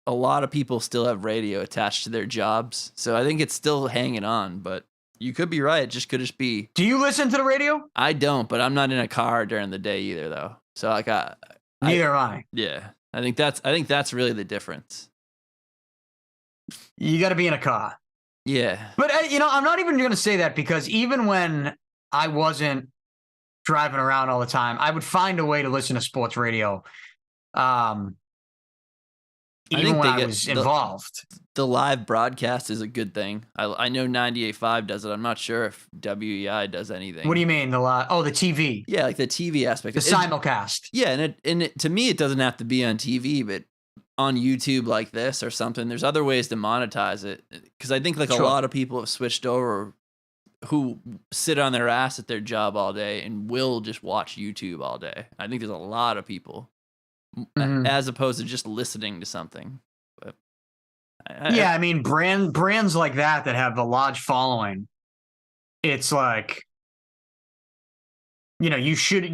[SPEAKER 2] A lot of people still have radio attached to their jobs, so I think it's still hanging on. But you could be right; it just could just be.
[SPEAKER 1] Do you listen to the radio?
[SPEAKER 2] I don't, but I'm not in a car during the day either, though. So like,
[SPEAKER 1] neither am I.
[SPEAKER 2] Yeah. I think that's really the difference.
[SPEAKER 1] You got to be in a car.
[SPEAKER 2] Yeah.
[SPEAKER 1] But, I'm not even going to say that because even when I wasn't driving around all the time, I would find a way to listen to sports radio. Even when I was involved.
[SPEAKER 2] The live broadcast is a good thing. I know 98.5 does it. I'm not sure if WEEI does anything.
[SPEAKER 1] What do you mean the live? Oh, the TV.
[SPEAKER 2] Yeah, like the TV aspect.
[SPEAKER 1] The simulcast.
[SPEAKER 2] Yeah, and to me, it doesn't have to be on TV, but on YouTube like this or something. There's other ways to monetize it because I think like a lot of people have switched over who sit on their ass at their job all day and will just watch YouTube all day. I think there's a lot of people. As opposed to just listening to something. But
[SPEAKER 1] I mean, brands like that have a large following. It's like, you should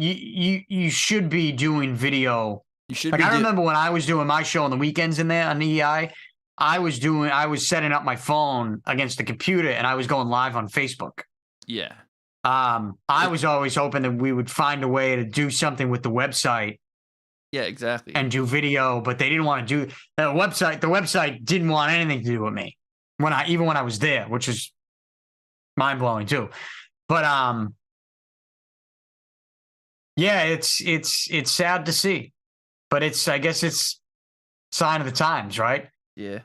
[SPEAKER 1] be doing video. You should. Like I remember when I was doing my show on the weekends in there on EEI, I was setting up my phone against the computer and I was going live on Facebook.
[SPEAKER 2] Yeah.
[SPEAKER 1] I was always hoping that we would find a way to do something with the website.
[SPEAKER 2] Yeah, exactly.
[SPEAKER 1] And do video, but they didn't want to do the website. The website didn't want anything to do with me even when I was there, which is mind blowing too. But yeah, it's sad to see, but I guess it's sign of the times, right?
[SPEAKER 2] Yeah.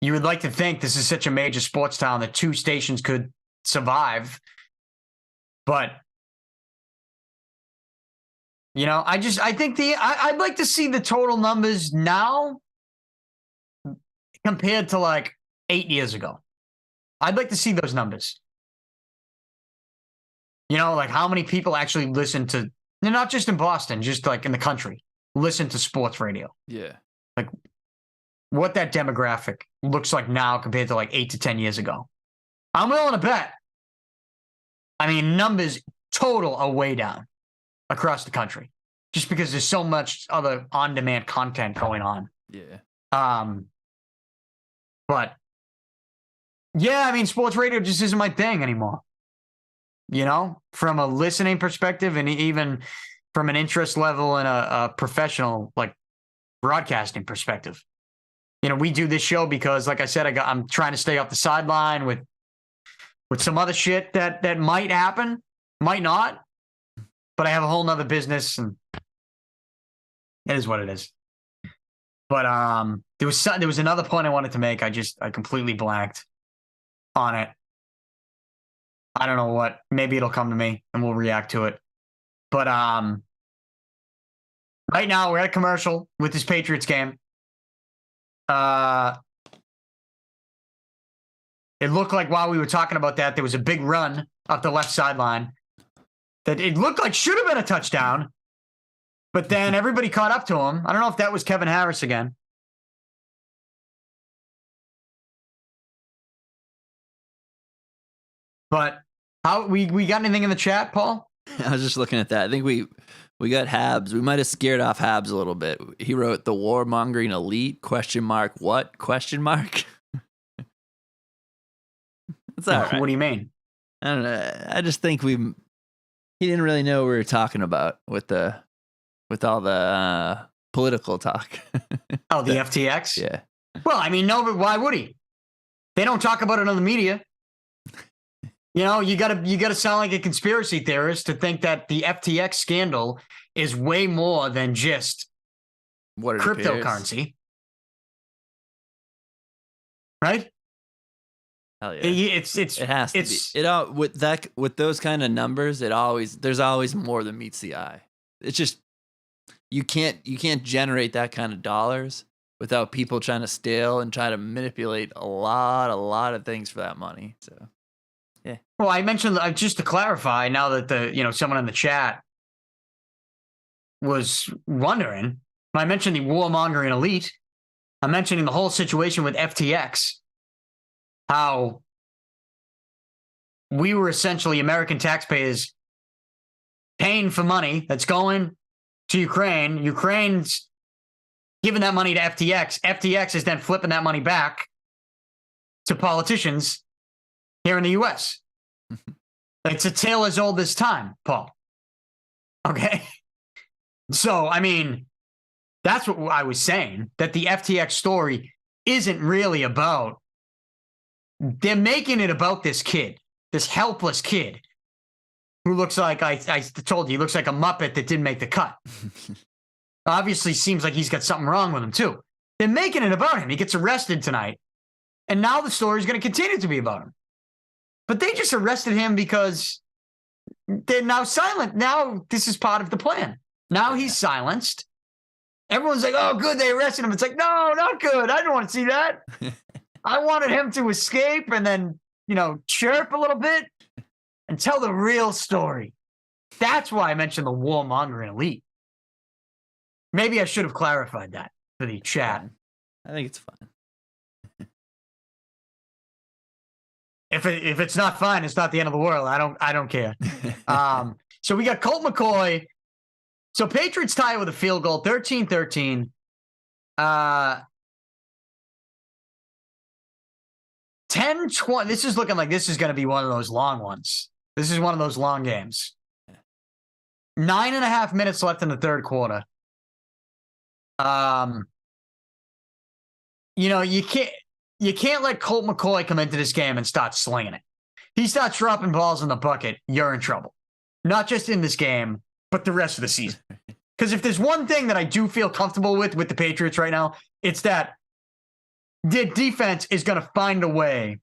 [SPEAKER 1] You would like to think this is such a major sports town that 2 stations could survive, but you know, I think I'd like to see the total numbers now compared to like 8 years ago. I'd like to see those numbers. You know, like how many people actually listen to, not just in Boston, just like in the country, listen to sports radio.
[SPEAKER 2] Yeah.
[SPEAKER 1] Like what that demographic looks like now compared to like 8 to 10 years ago. I'm willing to bet. I mean, numbers total are way down across the country just because there's so much other on-demand content going on.
[SPEAKER 2] Yeah.
[SPEAKER 1] But yeah, I mean, sports radio just isn't my thing anymore. You know, from a listening perspective and even from an interest level and a professional like broadcasting perspective. You know, we do this show because, like I said, I'm trying to stay off the sideline with some other shit that might happen, might not. But I have a whole nother business, and it is what it is. But there was another point I wanted to make. I completely blanked on it. I don't know what. Maybe it'll come to me and we'll react to it. But right now we're at a commercial with this Patriots game. It looked like while we were talking about that, there was a big run up the left sideline that it looked like should have been a touchdown. But then everybody caught up to him. I don't know if that was Kevin Harris again. But how we got anything in the chat, Paul?
[SPEAKER 2] I was just looking at that. I think we got Habs. We might have scared off Habs a little bit. He wrote the warmongering elite ? What ? That's all right.
[SPEAKER 1] What do you mean?
[SPEAKER 2] I don't know. I just think he didn't really know what we were talking about with all the political talk.
[SPEAKER 1] Oh, the FTX?
[SPEAKER 2] Yeah.
[SPEAKER 1] Well, I mean, no, but why would he? They don't talk about it on the media. You know, you gotta sound like a conspiracy theorist to think that the FTX scandal is way more than just
[SPEAKER 2] what
[SPEAKER 1] cryptocurrency. Right?
[SPEAKER 2] Hell yeah.
[SPEAKER 1] It has to
[SPEAKER 2] be. With those kind of numbers, there's always more than meets the eye. It's just you can't generate that kind of dollars without people trying to steal and try to manipulate a lot of things for that money. So yeah.
[SPEAKER 1] Well, I mentioned just to clarify now that someone in the chat was wondering. When I mentioned the warmongering elite, I'm mentioning the whole situation with FTX. How we were essentially American taxpayers paying for money that's going to Ukraine. Ukraine's giving that money to FTX. FTX is then flipping that money back to politicians here in the U.S. It's a tale as old as time, Paul. Okay? So, I mean, that's what I was saying, that the FTX story isn't really about. They're making it about this kid, this helpless kid who looks like, I told you, he looks like a Muppet that didn't make the cut. Obviously seems like he's got something wrong with him, too. They're making it about him. He gets arrested tonight. And now the story is going to continue to be about him. But they just arrested him because they're now silent. Now this is part of the plan. Now he's silenced. Everyone's like, oh, good, they arrested him. It's like, no, not good. I don't want to see that. I wanted him to escape and then, chirp a little bit and tell the real story. That's why I mentioned the warmongering elite. Maybe I should have clarified that for the chat.
[SPEAKER 2] I think it's fine.
[SPEAKER 1] If it's not fine, it's not the end of the world. I don't care. So we got Colt McCoy. So Patriots tie with a field goal, 13-13. 10-20. This is looking like this is going to be one of those long ones. This is one of those long games. 9.5 minutes left in the third quarter. You can't let Colt McCoy come into this game and start slinging it. He starts dropping balls in the bucket, you're in trouble. Not just in this game, but the rest of the season. Because if there's one thing that I do feel comfortable with the Patriots right now, it's that their defense is going to find a way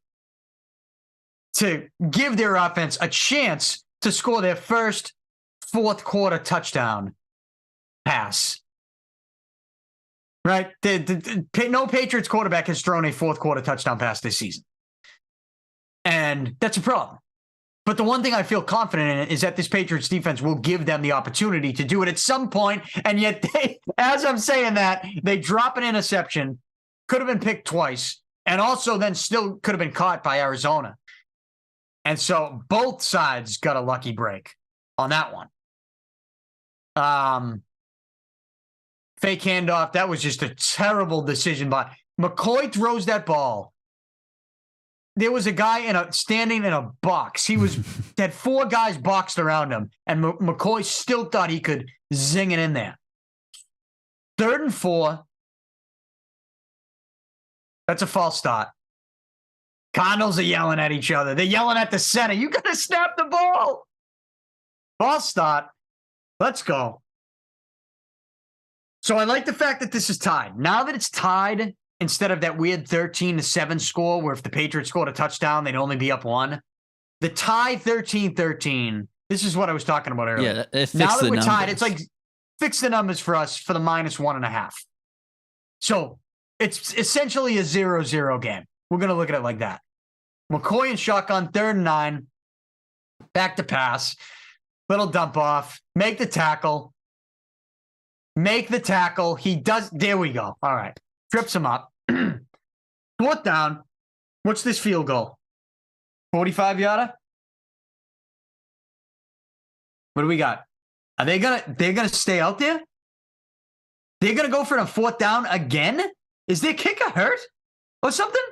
[SPEAKER 1] to give their offense a chance to score their first fourth quarter touchdown pass. Right? No Patriots quarterback has thrown a fourth quarter touchdown pass this season. And that's a problem. But the one thing I feel confident in is that this Patriots defense will give them the opportunity to do it at some point. And yet, as I'm saying that, they drop an interception, could have been picked twice, and also then still could have been caught by Arizona. And so both sides got a lucky break on that one. Fake handoff. That was just a terrible decision by McCoy. Throws that ball. There was a guy standing in a box. He had 4 guys boxed around him, and McCoy still thought he could zing it in there. 3rd and 4. That's a false start. Cardinals are yelling at each other. They're yelling at the center. You got to snap the ball. False start. Let's go. So I like the fact that this is tied. Now that it's tied, instead of that weird 13-7 score where if the Patriots scored a touchdown, they'd only be up 1. The tie 13-13, this is what I was talking about earlier.
[SPEAKER 2] Yeah,
[SPEAKER 1] now that we're tied, it's like fix the numbers for us for the -1.5. So it's essentially a 0-0 game. We're going to look at it like that. McCoy and shotgun, 3rd and 9. Back to pass. Little dump off. Make the tackle. He does. There we go. All right. Trips him up. 4th down. What's this field goal? 45-yarder? What do we got? Are they're gonna stay out there? They're gonna go for a 4th down again? Is their kicker hurt or something?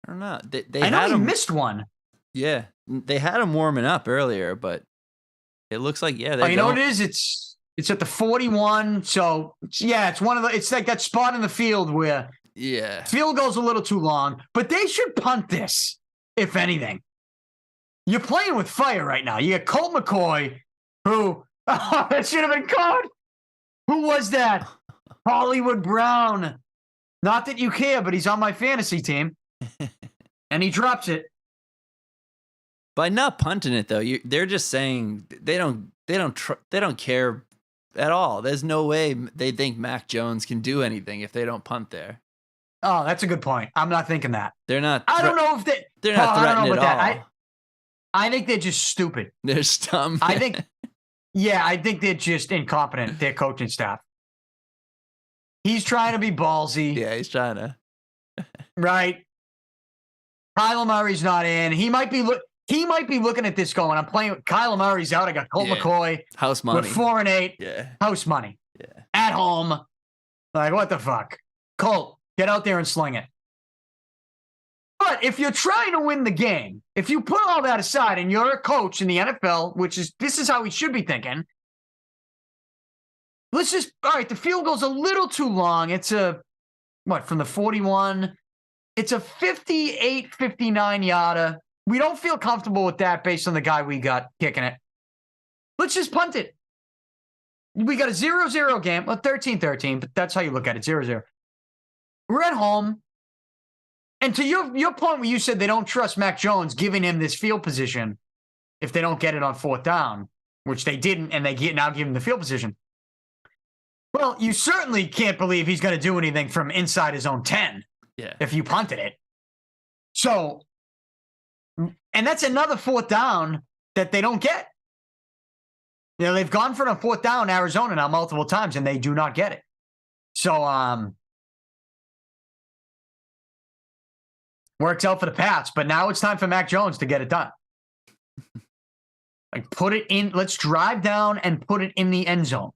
[SPEAKER 2] I don't know.
[SPEAKER 1] I know he missed one.
[SPEAKER 2] Yeah, they had him warming up earlier, but it looks like
[SPEAKER 1] you know what it is? It's at the 41. So yeah, it's one of the. It's like that spot in the field where field goal's a little too long, but they should punt this. If anything, you're playing with fire right now. You got Colt McCoy, who that should have been caught. Who was that? Hollywood Brown. Not that you care, but he's on my fantasy team, and he drops it.
[SPEAKER 2] By not punting it though, they're just saying they don't care at all. There's no way they think Mac Jones can do anything if they don't punt there.
[SPEAKER 1] Oh, that's a good point. I'm not thinking that.
[SPEAKER 2] They're not.
[SPEAKER 1] I don't know if
[SPEAKER 2] they're not threatening at all.
[SPEAKER 1] I think they're just stupid.
[SPEAKER 2] They're dumb.
[SPEAKER 1] I think they're just incompetent. Their coaching staff. He's trying to be ballsy.
[SPEAKER 2] Yeah, he's trying to.
[SPEAKER 1] Right. Kyler Murray's not in. He might be looking at this going, I'm playing with Kyler Murray's out. I got Colt McCoy.
[SPEAKER 2] House money.
[SPEAKER 1] With 4-8.
[SPEAKER 2] Yeah.
[SPEAKER 1] House money.
[SPEAKER 2] Yeah.
[SPEAKER 1] At home. Like, what the fuck? Colt, get out there and sling it. But if you're trying to win the game, if you put all that aside and you're a coach in the NFL, this is how we should be thinking. All right, the field goal's a little too long. It's from the 41? It's a 58, 59-yarder. We don't feel comfortable with that based on the guy we got kicking it. Let's just punt it. We got a 0-0 game. Well, 13-13, but that's how you look at it, 0-0. We're at home. And to your point where you said they don't trust Mac Jones giving him this field position if they don't get it on 4th down, which they didn't, and they now give him the field position. Well, you certainly can't believe he's going to do anything from inside his own 10 if you punted it. So, and that's another 4th down that they don't get. They've gone for a 4th down Arizona now multiple times, and they do not get it. So, works out for the Pats, but now it's time for Mac Jones to get it done. Like, put it in. Let's drive down and put it in the end zone.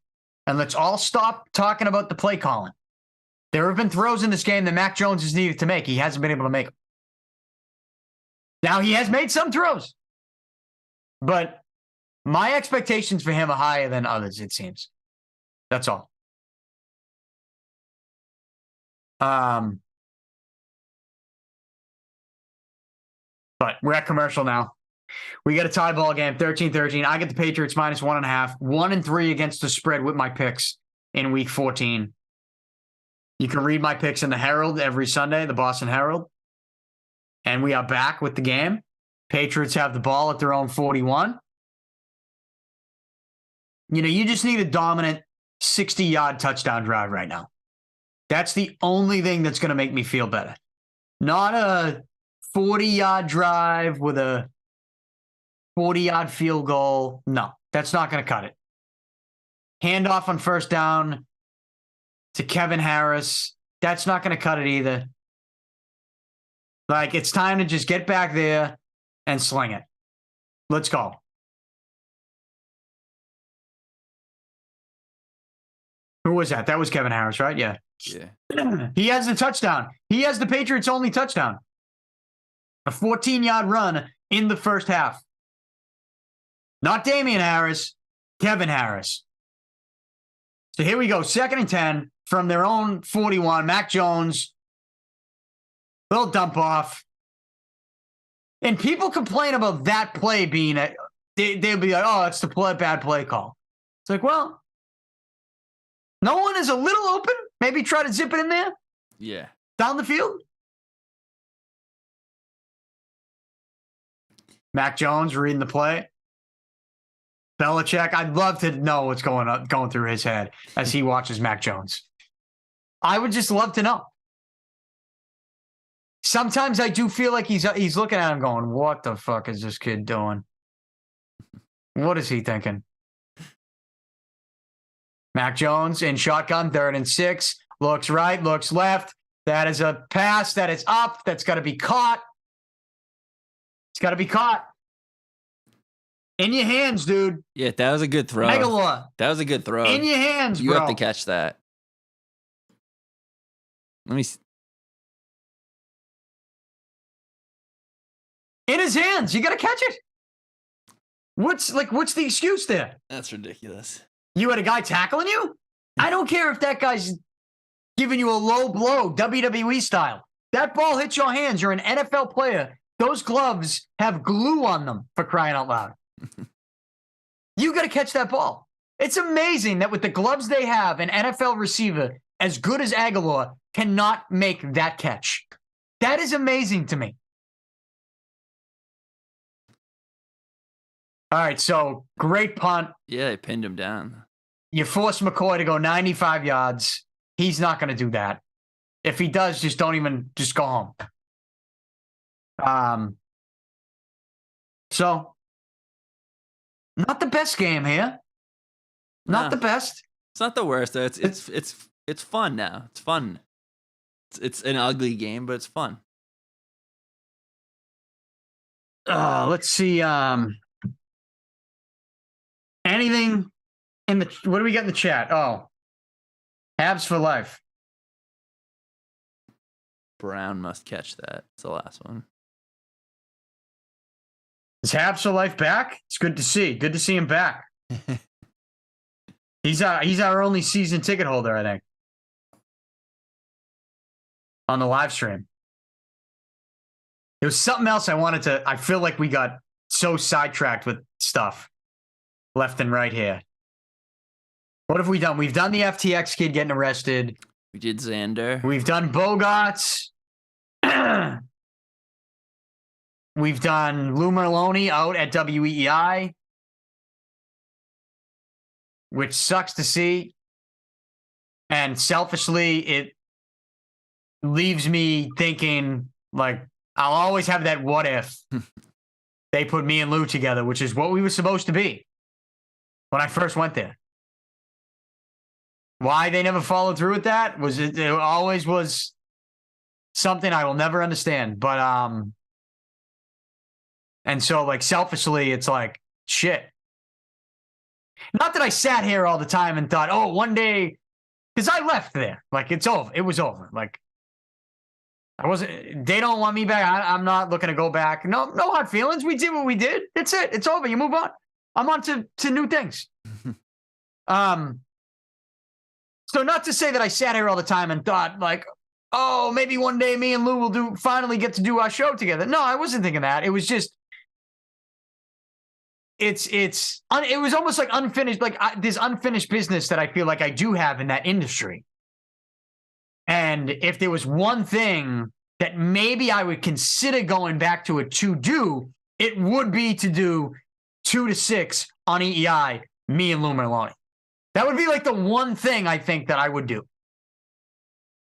[SPEAKER 1] And let's all stop talking about the play calling. There have been throws in this game that Mac Jones has needed to make. He hasn't been able to make them. Now, he has made some throws, but my expectations for him are higher than others, it seems. That's all. But we're at commercial now. We got a tie ball game, 13-13. I get the Patriots minus 1.5, 1-3 against the spread with my picks in week 14. You can read my picks in the Herald every Sunday, the Boston Herald. And we are back with the game. Patriots have the ball at their own 41. You just need a dominant 60-yard touchdown drive right now. That's the only thing that's going to make me feel better. Not a 40-yard drive with a 40-yard field goal. No, that's not going to cut it. Handoff on first down to Kevin Harris. That's not going to cut it either. Like, it's time to just get back there and sling it. Let's go. Who was that? That was Kevin Harris, right? Yeah.
[SPEAKER 2] Yeah.
[SPEAKER 1] He has the touchdown. He has the Patriots' only touchdown. A 14-yard run in the first half. Not Damian Harris, Kevin Harris. So here we go. 2nd and 10 from their own 41. Mac Jones. Little dump off. And people complain about that play being they'll be like, oh, it's the bad play call. It's like, well, no one is a little open. Maybe try to zip it in there.
[SPEAKER 2] Yeah.
[SPEAKER 1] Down the field. Mac Jones reading the play. Belichick, I'd love to know what's going through his head as he watches Mac Jones. I would just love to know. Sometimes I do feel like he's looking at him going, what the fuck is this kid doing? What is he thinking? Mac Jones in shotgun, 3rd and 6. Looks right, looks left. That is a pass. That is up. That's got to be caught. It's got to be caught. In your hands, dude.
[SPEAKER 2] Yeah, that was a good throw.
[SPEAKER 1] Megalaw.
[SPEAKER 2] That was a good throw.
[SPEAKER 1] In your hands,
[SPEAKER 2] you
[SPEAKER 1] bro.
[SPEAKER 2] have to catch that. Let me see.
[SPEAKER 1] In his hands. You got to catch it. What's the excuse there?
[SPEAKER 2] That's ridiculous.
[SPEAKER 1] You had a guy tackling you? I don't care if that guy's giving you a low blow, WWE style. That ball hits your hands. You're an NFL player. Those gloves have glue on them, for crying out loud. You got to catch that ball. It's amazing that with the gloves they have, an NFL receiver as good as Aguilar cannot make that catch. That is amazing to me. All right, so great punt.
[SPEAKER 2] Yeah, they pinned him down.
[SPEAKER 1] You force McCoy to go 95 yards. He's not going to do that. If he does, just go home. So not the best game here. Not the best.
[SPEAKER 2] It's not the worst. It's fun now. It's fun. It's an ugly game, but it's fun.
[SPEAKER 1] Let's see. Anything in the what do we get in the chat? Oh, Habs for life.
[SPEAKER 2] Brown must catch that. It's the last one.
[SPEAKER 1] Is Habs for life back? It's good to see. Good to see him back. He's our only season ticket holder, I think, on the live stream. There was something else I feel like we got so sidetracked with stuff left and right here. What have we done? We've done the FTX kid getting arrested.
[SPEAKER 2] We did Xander.
[SPEAKER 1] We've done Bogaerts. We've done Lou Merloni out at WEEI, which sucks to see. And selfishly, it leaves me thinking, like, I'll always have that what if they put me and Lou together, which is what we were supposed to be when I first went there. Why they never followed through with that it always was something I will never understand. But and so, like, selfishly, it's like, shit. Not that I sat here all the time and thought, oh, one day Because I left there. Like, it's over. It was over. Like, they don't want me back. I'm not looking to go back. No hard feelings. We did what we did. That's it. It's over. You move on. I'm on to new things. So not to say that I sat here all the time and thought like, oh, maybe one day me and Lou will finally get to do our show together. No, I wasn't thinking that. It was just, it was almost like unfinished, like this unfinished business that I feel like I do have in that industry. And if there was one thing that maybe I would consider going back to it to do, it would be to do 2 to 6 on EEI, me and Lou Merloni. That would be like the one thing I think that I would do.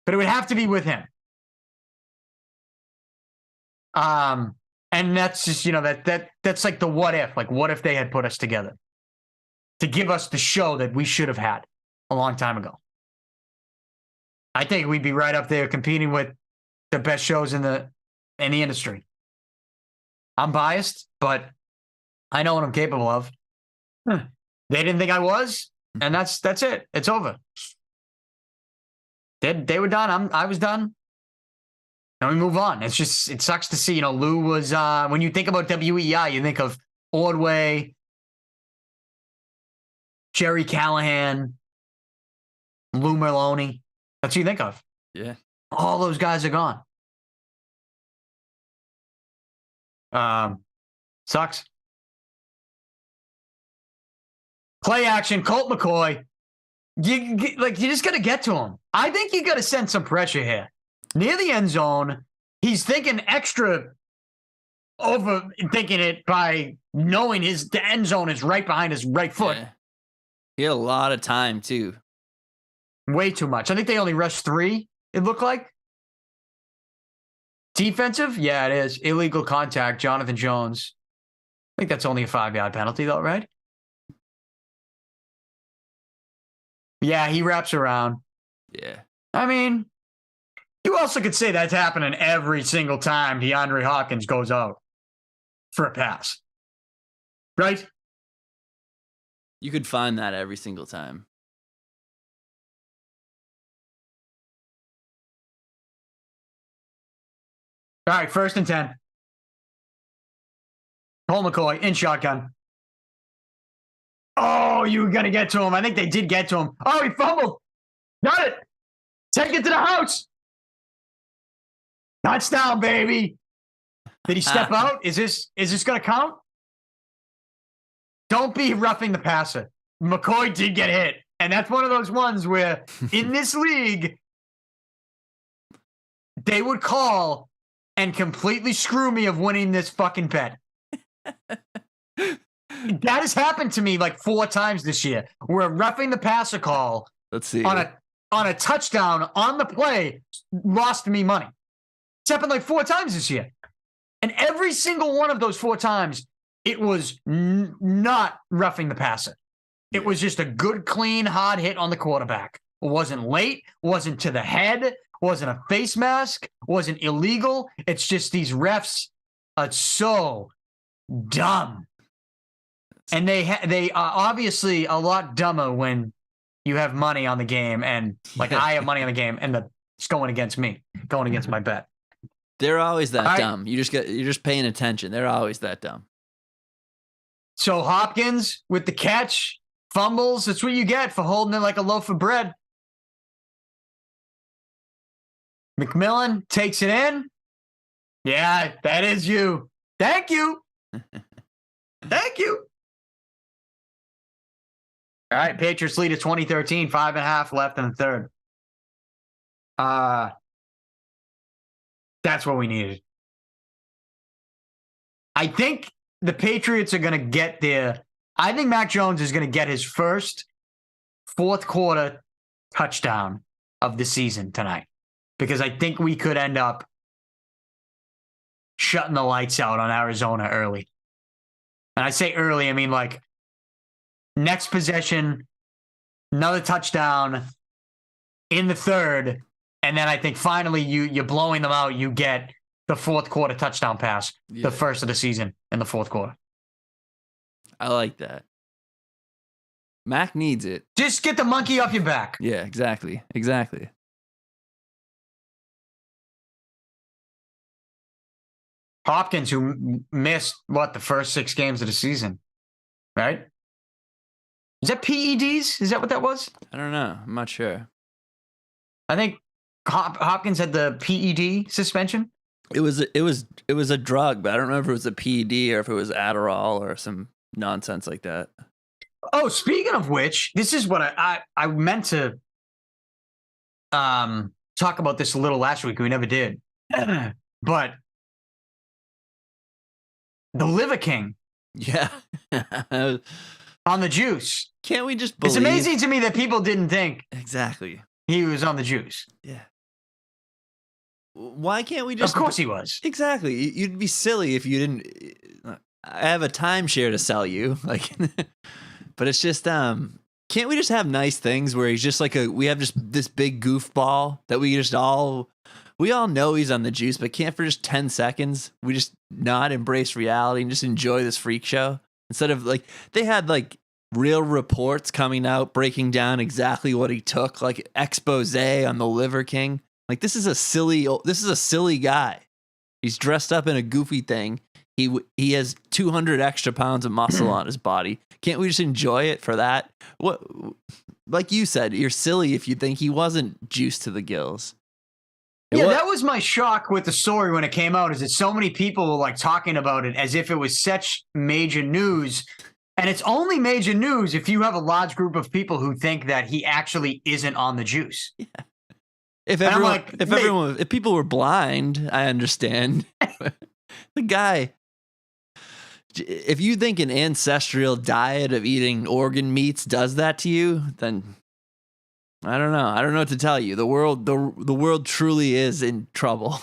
[SPEAKER 1] But it would have to be with him. And that's just, that's like the what if. Like, what if they had put us together to give us the show that we should have had a long time ago? I think we'd be right up there competing with the best shows in the industry. I'm biased, but I know what I'm capable of. They didn't think I was, and that's it. It's over. They were done. I was done. And we move on. It sucks to see, Lou was, when you think about WEEI, you think of Ordway, Jerry Callahan, Lou Merloni. That's who you think of.
[SPEAKER 2] Yeah.
[SPEAKER 1] All those guys are gone. Sucks. Play action, Colt McCoy. You just got to get to him. I think you got to send some pressure here. Near the end zone, he's thinking extra overthinking it by knowing the end zone is right behind his right foot.
[SPEAKER 2] Yeah. He had a lot of time, too.
[SPEAKER 1] Way too much. I think they only rushed 3, it looked like. Defensive? Yeah, it is. Illegal contact, Jonathan Jones. I think that's only a 5-yard penalty, though, right? Yeah, he wraps around.
[SPEAKER 2] Yeah.
[SPEAKER 1] I mean, you also could say that's happening every single time DeAndre Hopkins goes out for a pass. Right?
[SPEAKER 2] You could find that every single time.
[SPEAKER 1] All right, 1st and 10. Colt McCoy in shotgun. Oh, you were going to get to him. I think they did get to him. Oh, he fumbled. Got it. Take it to the house. Touchdown, baby. Did he step out? Is this going to count? Don't be roughing the passer. McCoy did get hit. And that's one of those ones where in this league, they would call and completely screw me of winning this fucking bet. That has happened to me like 4 times this year. Where roughing the passer call
[SPEAKER 2] Let's see.
[SPEAKER 1] on a touchdown on the play lost me money. It's happened like 4 times this year. And every single one of those 4 times, it was not roughing the passer. It was just a good, clean, hard hit on the quarterback. It wasn't late, wasn't to the head, wasn't a face mask, wasn't illegal. It's just these refs are so dumb. And they are obviously a lot dumber when you have money on the game and like I have money on the game and it's going against me, going against my bet.
[SPEAKER 2] They're always that dumb. You're just paying attention. They're always that dumb.
[SPEAKER 1] So Hopkins with the catch, fumbles. That's what you get for holding it like a loaf of bread. McMillan takes it in. Yeah, that is you. Thank you. Thank you. All right, Patriots lead at 2013, 5.5 left in the third. That's what we needed. I think the Patriots are going to get there. I think Mac Jones is going to get his first 4th quarter touchdown of the season tonight because I think we could end up shutting the lights out on Arizona early. And I say early, I mean like next possession, another touchdown in the third, and then I think finally you're blowing them out. You get the 4th quarter touchdown pass, the first of the season in the 4th quarter.
[SPEAKER 2] I like that. Mac needs it.
[SPEAKER 1] Just get the monkey off your back.
[SPEAKER 2] Yeah, exactly.
[SPEAKER 1] Hopkins, who missed, the first 6 games of the season, right? Is that PEDs? Is that what that was?
[SPEAKER 2] I don't know. I'm not sure.
[SPEAKER 1] I think Hopkins had the PED suspension.
[SPEAKER 2] It was a drug, but I don't remember if it was a PED or if it was Adderall or some nonsense like that.
[SPEAKER 1] Oh, speaking of which, this is what I meant to talk about this a little last week. We never did. But the Liver King.
[SPEAKER 2] Yeah.
[SPEAKER 1] On the juice.
[SPEAKER 2] Can't we just believe?
[SPEAKER 1] It's amazing to me that people didn't think
[SPEAKER 2] exactly
[SPEAKER 1] he was on the juice.
[SPEAKER 2] Yeah. Why can't we just?
[SPEAKER 1] Of course he was.
[SPEAKER 2] Exactly. You'd be silly if you didn't. I have a timeshare to sell you, like, but it's just can't we just have nice things where he's just like we have just this big goofball that we all know he's on the juice, but can't for just 10 seconds we just not embrace reality and just enjoy this freak show instead of like they had like real reports coming out breaking down exactly what he took, like expose on the Liver King. Like this is a silly guy. He's dressed up in a goofy thing. He has 200 extra pounds of muscle on his body. Can't we just enjoy it for that? What, like you said, you're silly if you think he wasn't juiced to the gills.
[SPEAKER 1] That was my shock with the story when it came out, is that so many people were like talking about it as if it was such major news. And it's only major news if you have a large group of people who think that he actually isn't on the juice.
[SPEAKER 2] Yeah. If people were blind, I understand. The guy, if you think an ancestral diet of eating organ meats does that to you, then I don't know. I don't know what to tell you. The world truly is in trouble.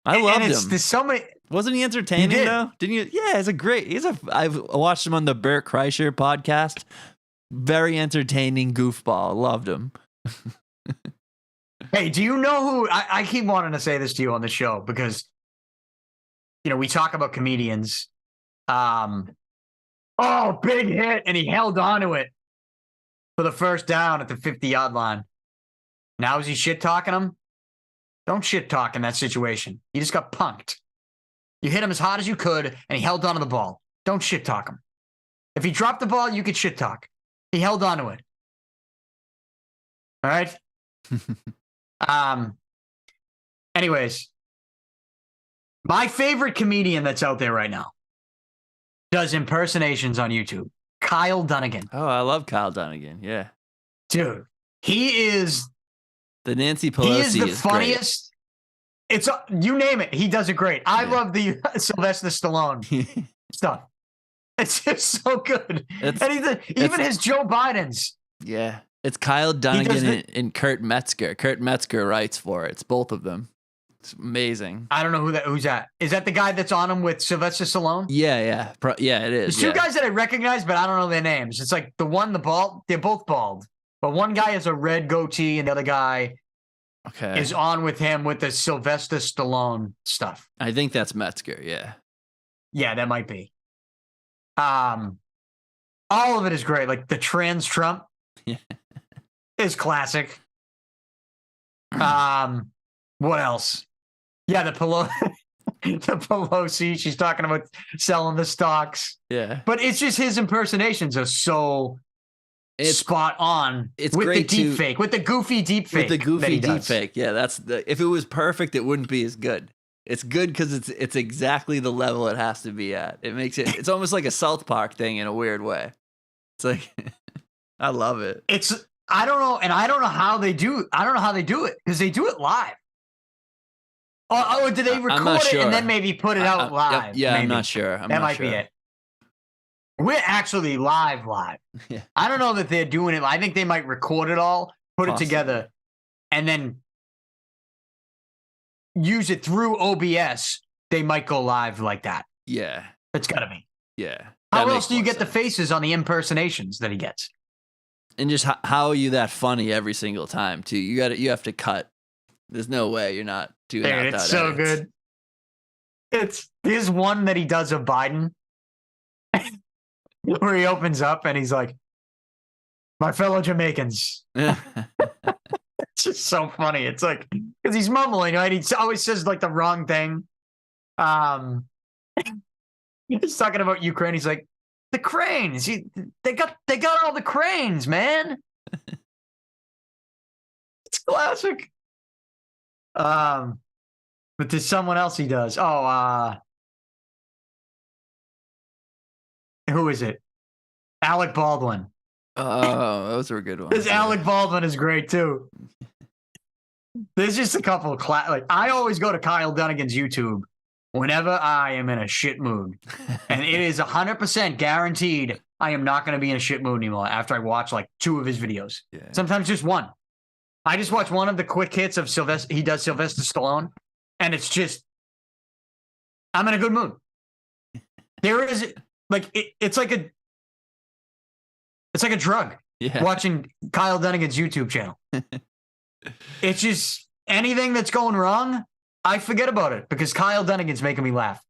[SPEAKER 2] I loved him.
[SPEAKER 1] There's so many.
[SPEAKER 2] Wasn't he entertaining though? Didn't you? Yeah, I've watched him on the Bert Kreischer podcast. Very entertaining goofball. Loved him.
[SPEAKER 1] Hey, do you know who I keep wanting to say this to you on the show because, we talk about comedians. Big hit. And he held on to it for the first down at the 50-yard line. Now is he shit talking him? Don't shit talk in that situation. He just got punked. You hit him as hard as you could and he held on to the ball. Don't shit talk him. If he dropped the ball, you could shit talk. He held on to it. All right. Anyways, my favorite comedian that's out there right now does impersonations on YouTube. Kyle Dunnigan.
[SPEAKER 2] Oh, I love Kyle Dunnigan. Yeah.
[SPEAKER 1] Dude, he is
[SPEAKER 2] the Nancy Pelosi.
[SPEAKER 1] He is the funniest. Great. It's you name it. He does it great. I love the Sylvester Stallone stuff. It's just so good. Even his Joe Biden's.
[SPEAKER 2] Yeah. It's Kyle Dunnigan and Kurt Metzger. Kurt Metzger writes for it. It's both of them. It's amazing.
[SPEAKER 1] I don't know who's that. Is that the guy that's on him with Sylvester Stallone?
[SPEAKER 2] Yeah. Yeah, it is.
[SPEAKER 1] There's two guys that I recognize, but I don't know their names. It's like the bald. They're both bald. But one guy has a red goatee and the other guy is on with him with the Sylvester Stallone stuff.
[SPEAKER 2] I think that's Metzger, yeah.
[SPEAKER 1] Yeah, that might be. All of it is great. Like the trans Trump is classic. What else? Yeah, the Pelosi. She's talking about selling the stocks.
[SPEAKER 2] Yeah,
[SPEAKER 1] but it's just his impersonations are so spot on.
[SPEAKER 2] It's
[SPEAKER 1] with
[SPEAKER 2] great
[SPEAKER 1] the deep fake, with the goofy deep fake.
[SPEAKER 2] With the goofy deep fake. Yeah, if it was perfect, it wouldn't be as good. It's good because it's exactly the level it has to be at. It makes it. It's almost like a South Park thing in a weird way. It's like I love it.
[SPEAKER 1] I don't know how they do. I don't know how they do it because they do it live. Did they record it and then maybe put it out live?
[SPEAKER 2] Yeah,
[SPEAKER 1] maybe.
[SPEAKER 2] I'm not sure.
[SPEAKER 1] That might be it. We're actually live.
[SPEAKER 2] Yeah.
[SPEAKER 1] I don't know that they're doing it. I think they might record it all, put it together, and then use it through OBS. They might go live like that.
[SPEAKER 2] Yeah.
[SPEAKER 1] It's got to be.
[SPEAKER 2] Yeah.
[SPEAKER 1] How else do you get the faces on the impersonations that he gets?
[SPEAKER 2] And just how are you that funny every single time too? You have to cut. There's no way you're not doing that.
[SPEAKER 1] It's so where he opens up and he's like, "My fellow Jamaicans." It's just so funny. It's like, because he's mumbling, right? He always says like the wrong thing. He's talking about Ukraine. He's like, the cranes. They got all the cranes, man. It's classic. But there's someone else he does. Who is it? Alec Baldwin.
[SPEAKER 2] Oh, those were good ones.
[SPEAKER 1] This Alec Baldwin is great too. There's just a couple of I always go to Kyle Dunnigan's YouTube whenever I am in a shit mood. And it is 100% guaranteed I am not going to be in a shit mood anymore after I watch like 2 of his videos. Yeah. Sometimes just 1. I just watch one of the quick hits of Sylvester. He does Sylvester Stallone. And it's just, I'm in a good mood. There is like, it's like a drug. Yeah. Watching Kyle Dunnigan's YouTube channel. It's just anything that's going wrong, I forget about it because Kyle Dunnigan's making me laugh.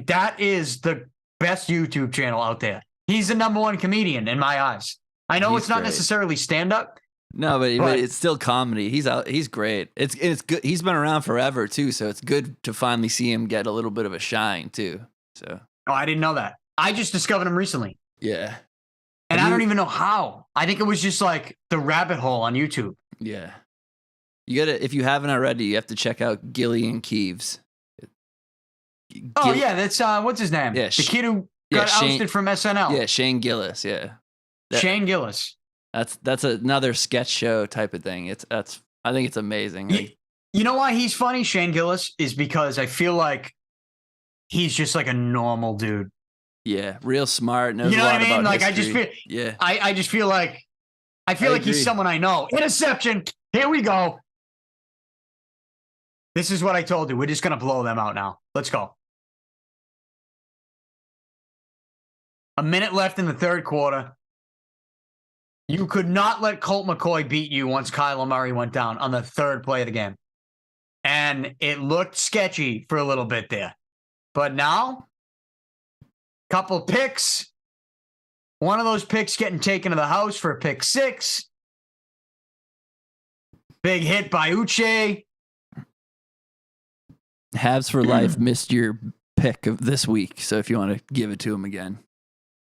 [SPEAKER 1] That is the best YouTube channel out there. He's the #1 comedian in my eyes. I know it's not necessarily stand-up.
[SPEAKER 2] No, but it's still comedy. He's great. It's good. He's been around forever too, so it's good to finally see him get a little bit of a shine too. So. Oh,
[SPEAKER 1] I didn't know that. I just discovered him recently.
[SPEAKER 2] Yeah.
[SPEAKER 1] And I don't even know how. I think it was just like the rabbit hole on YouTube.
[SPEAKER 2] Yeah. You gotta, if you haven't already, you have to check out Gillian Keeves.
[SPEAKER 1] Yeah, that's what's his name?
[SPEAKER 2] Yeah,
[SPEAKER 1] the kid who got ousted from SNL.
[SPEAKER 2] Yeah, Shane Gillis. Yeah,
[SPEAKER 1] Shane Gillis.
[SPEAKER 2] That's another sketch show type of thing. I think it's amazing.
[SPEAKER 1] You know why he's funny, Shane Gillis, is because I feel like he's just like a normal dude.
[SPEAKER 2] Yeah, real smart. Knows
[SPEAKER 1] you know
[SPEAKER 2] a lot
[SPEAKER 1] what I mean?
[SPEAKER 2] About
[SPEAKER 1] like
[SPEAKER 2] history.
[SPEAKER 1] I just feel like he's someone I know. Interception. Here we go. This is what I told you. We're just gonna blow them out now. Let's go. A minute left in the third quarter. You could not let Colt McCoy beat you once Kyler Murray went down on the third play of the game. And it looked sketchy for a little bit there. But now, couple picks. One of those picks getting taken to the house for a pick 6. Big hit by Uche.
[SPEAKER 2] Habs for Life missed your pick of this week, so if you want to give it to him again.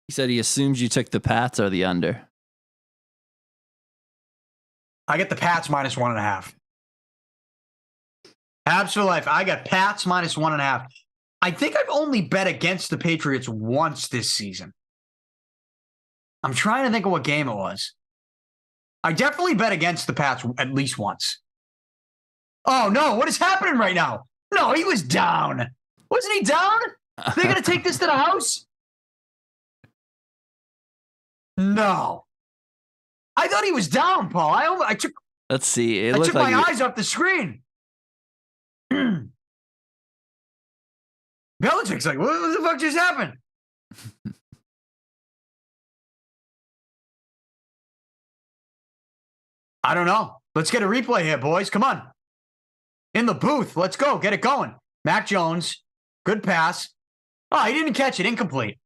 [SPEAKER 2] He said he assumes you took the Pats or the under.
[SPEAKER 1] I get the Pats -1.5. Habs for Life. I got Pats -1.5. I think I've only bet against the Patriots once this season. I'm trying to think of what game it was. I definitely bet against the Pats at least once. Oh, no. What is happening right now? No, he was down. Wasn't he down? They're going to take this to the house? No. I thought he was down, Paul. I took.
[SPEAKER 2] Let's see.
[SPEAKER 1] I took my eyes off the screen. Belichick's like, what the fuck just happened? I don't know. Let's get a replay here, boys. Come on. In the booth. Let's go. Get it going. Mac Jones. Good pass. Oh, he didn't catch it. Incomplete.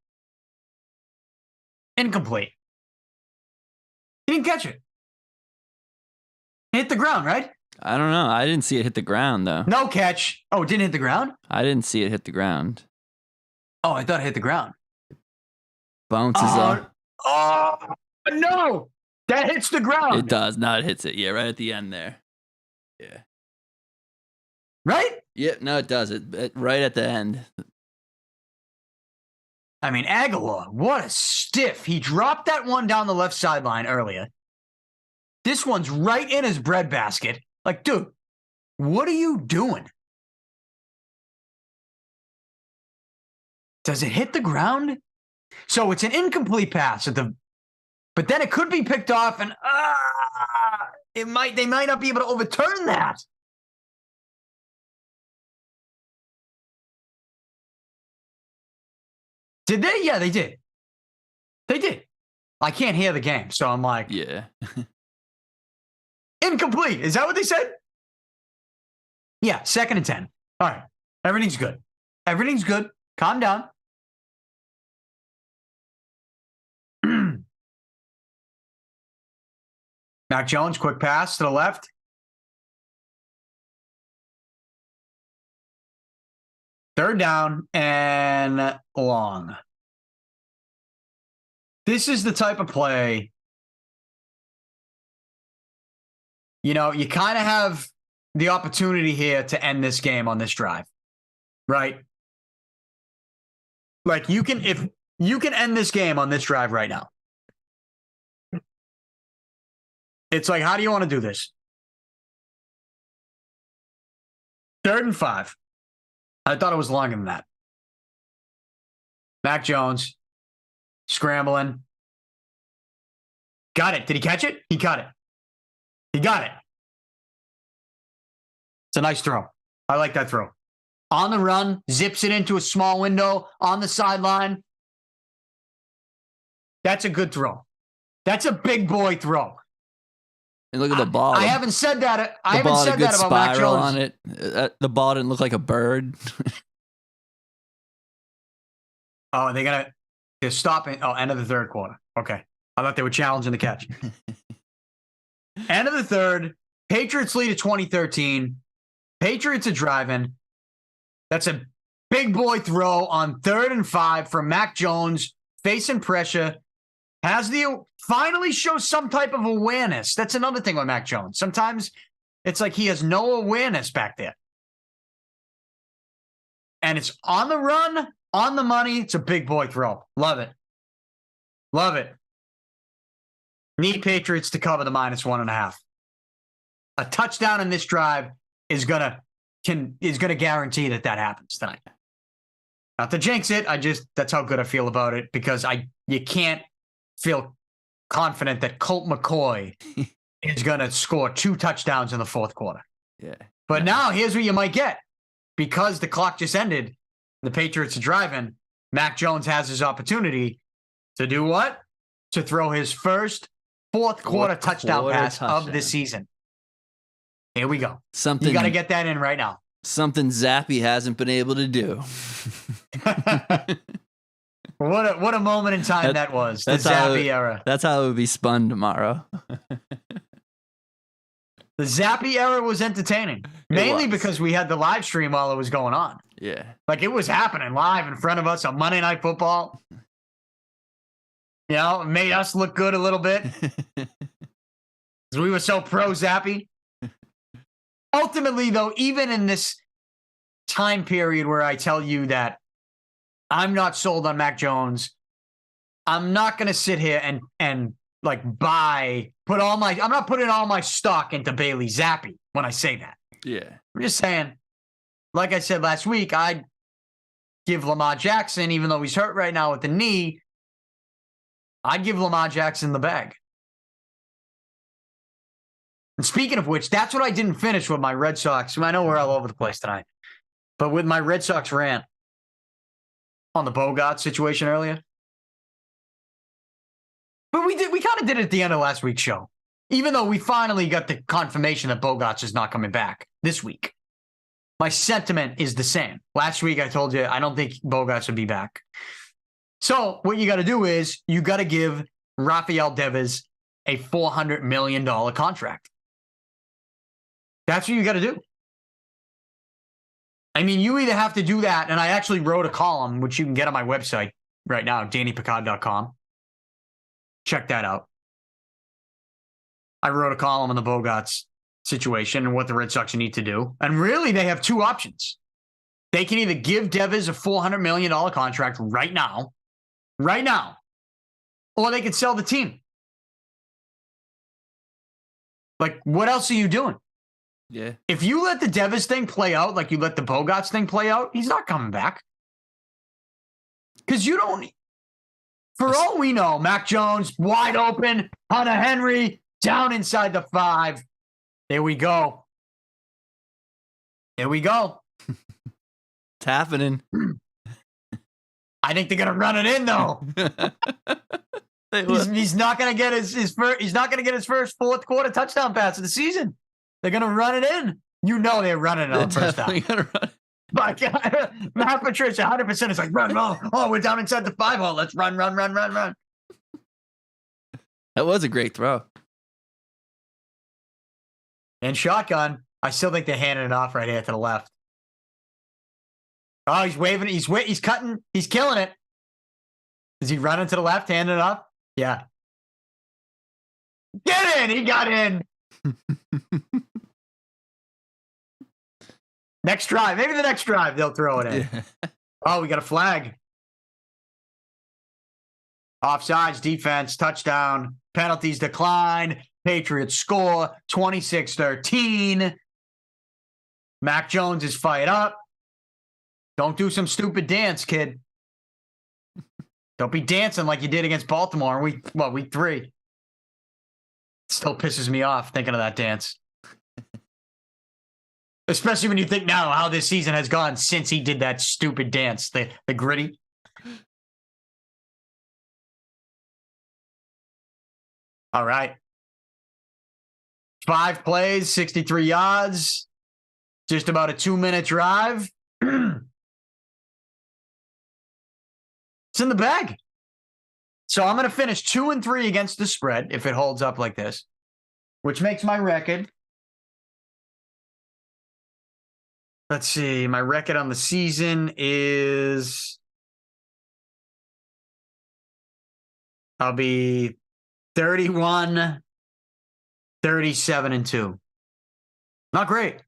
[SPEAKER 1] Incomplete. He didn't catch it. It hit the ground, right?
[SPEAKER 2] I don't know. I didn't see it hit the ground, though.
[SPEAKER 1] No catch. Oh, it didn't hit the ground?
[SPEAKER 2] I didn't see it hit the ground.
[SPEAKER 1] Oh, I thought it hit the ground.
[SPEAKER 2] Bounces up.
[SPEAKER 1] Oh, no. That hits the ground.
[SPEAKER 2] It does. No, it hits it. Yeah, right at the end there. Yeah.
[SPEAKER 1] Right?
[SPEAKER 2] Yeah, no, it does. It right at the end.
[SPEAKER 1] I mean, Aguilar, what a stiff. He dropped that one down the left sideline earlier. This one's right in his breadbasket. Like, dude, what are you doing? Does it hit the ground? So it's an incomplete pass but then it could be picked off and they might not be able to overturn that. Did they? Yeah, they did. They did. I can't hear the game, so I'm like,
[SPEAKER 2] yeah.
[SPEAKER 1] Incomplete. Is that what they said? Yeah, 2nd and 10. All right. Everything's good. Everything's good. Calm down. Mac Jones, quick pass to the left. Third down and long. This is the type of play, you kind of have the opportunity here to end this game on this drive, right? Like if you can end this game on this drive right now. It's like, how do you want to do this? 3rd and 5. I thought it was longer than that. Mac Jones scrambling. Got it. Did he catch it? He caught it. He got it. It's a nice throw. I like that throw. On the run, zips it into a small window on the sideline. That's a good throw. That's a big boy throw.
[SPEAKER 2] And look at the ball.
[SPEAKER 1] I haven't said that. I haven't said that about Mac Jones.
[SPEAKER 2] On it. The ball didn't look like a bird.
[SPEAKER 1] Oh, they're stopping. Oh, end of the third quarter. Okay. I thought they were challenging the catch. End of the third. Patriots lead at 2013. Patriots are driving. That's a big boy throw on 3rd and 5 from Mac Jones, facing pressure. Finally shows some type of awareness. That's another thing with Mac Jones. Sometimes it's like he has no awareness back there. And it's on the run, on the money. It's a big boy throw. Love it. Love it. Need Patriots to cover the -1.5. A touchdown in this drive is gonna guarantee that happens tonight. Not to jinx it, that's how good I feel about it, because you can't feel confident that Colt McCoy is gonna score 2 touchdowns in the 4th quarter.
[SPEAKER 2] Yeah.
[SPEAKER 1] But now here's what you might get. Because the clock just ended, the Patriots are driving, Mac Jones has his opportunity to do what? To throw his first 4th quarter touchdown pass of the season. Here we go. You got to get that in right now.
[SPEAKER 2] Something Zappy hasn't been able to do.
[SPEAKER 1] What a moment in time that was. The Zappy era.
[SPEAKER 2] That's how it would be spun tomorrow.
[SPEAKER 1] The Zappy era was entertaining. Mainly because we had the live stream while it was going on.
[SPEAKER 2] Yeah.
[SPEAKER 1] Like it was happening live in front of us on Monday Night Football. It made us look good a little bit. Because we were so pro Zappy. Ultimately, though, even in this time period where I tell you that I'm not sold on Mac Jones, I'm not going to sit here and like I'm not putting all my stock into Bailey Zappi when I say that.
[SPEAKER 2] Yeah.
[SPEAKER 1] I'm just saying, like I said last week, I'd give Lamar Jackson, even though he's hurt right now with the knee, I'd give Lamar Jackson the bag. And speaking of which, that's what I didn't finish with my Red Sox. I know we're all over the place tonight, but with my Red Sox rant on the Bogaerts situation earlier. But we kind of did it at the end of last week's show, even though we finally got the confirmation that Bogaerts is not coming back this week. My sentiment is the same. Last week I told you I don't think Bogaerts would be back. So what you got to do is you got to give Rafael Devers a $400 million contract. That's what you got to do. I mean, you either have to do that, and I actually wrote a column, which you can get on my website right now, DannyPicard.com. Check that out. I wrote a column on the Bogaerts situation and what the Red Sox need to do. And really, they have 2 options. They can either give Devers a $400 million contract right now, or they could sell the team. Like, what else are you doing?
[SPEAKER 2] Yeah.
[SPEAKER 1] If you let the Devers thing play out like you let the Bogaerts thing play out, he's not coming back. Because you don't... For all we know, Mac Jones, wide open, Hunter Henry, down inside the 5. There we go. There we go.
[SPEAKER 2] It's happening.
[SPEAKER 1] I think they're gonna run it in though. He's not gonna get his first. He's not gonna get his first 4th quarter touchdown pass of the season. They're gonna run it in. They're running it on the first down. But Matt Patricia, 100% is like run. Oh, we're down inside the 5 hole. Let's run.
[SPEAKER 2] That was a great throw.
[SPEAKER 1] And shotgun. I still think they're handing it off right here to the left. Oh, he's waving. He's cutting. He's killing it. Is he running to the left, handing it off? Yeah. Get in. He got in. Next drive. Maybe the next drive they'll throw it in. Yeah. Oh, we got a flag. Offsides, defense, touchdown, penalties decline. Patriots score 26-13. Mac Jones is fired up. Don't do some stupid dance, kid. Don't be dancing like you did against Baltimore in week 3. Still pisses me off thinking of that dance. Especially when you think now how this season has gone since he did that stupid dance, the gritty. All right. 5 plays, 63 yards. Just about a 2-minute drive. It's in the bag. So I'm going to finish 2-3 against the spread if it holds up like this, which makes my record. Let's see. My record on the season is I'll be 31, 37-2. Not great.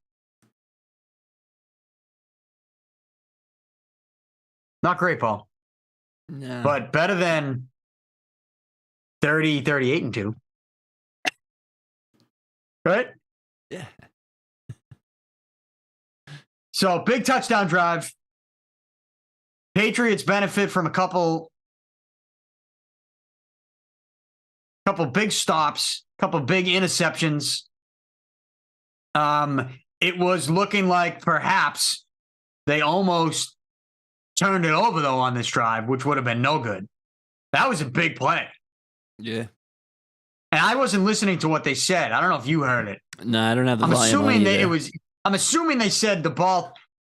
[SPEAKER 1] Not great, Paul.
[SPEAKER 2] No.
[SPEAKER 1] But better than 30, 38-2. Right?
[SPEAKER 2] Yeah.
[SPEAKER 1] So, big touchdown drive. Patriots benefit from a couple big stops, couple big interceptions. It was looking like perhaps they almost turned it over, though, on this drive, which would have been no good. That was a big play.
[SPEAKER 2] Yeah.
[SPEAKER 1] And I wasn't listening to what they said. I don't know if you heard it.
[SPEAKER 2] No, I don't have the volume.
[SPEAKER 1] I'm assuming they said the ball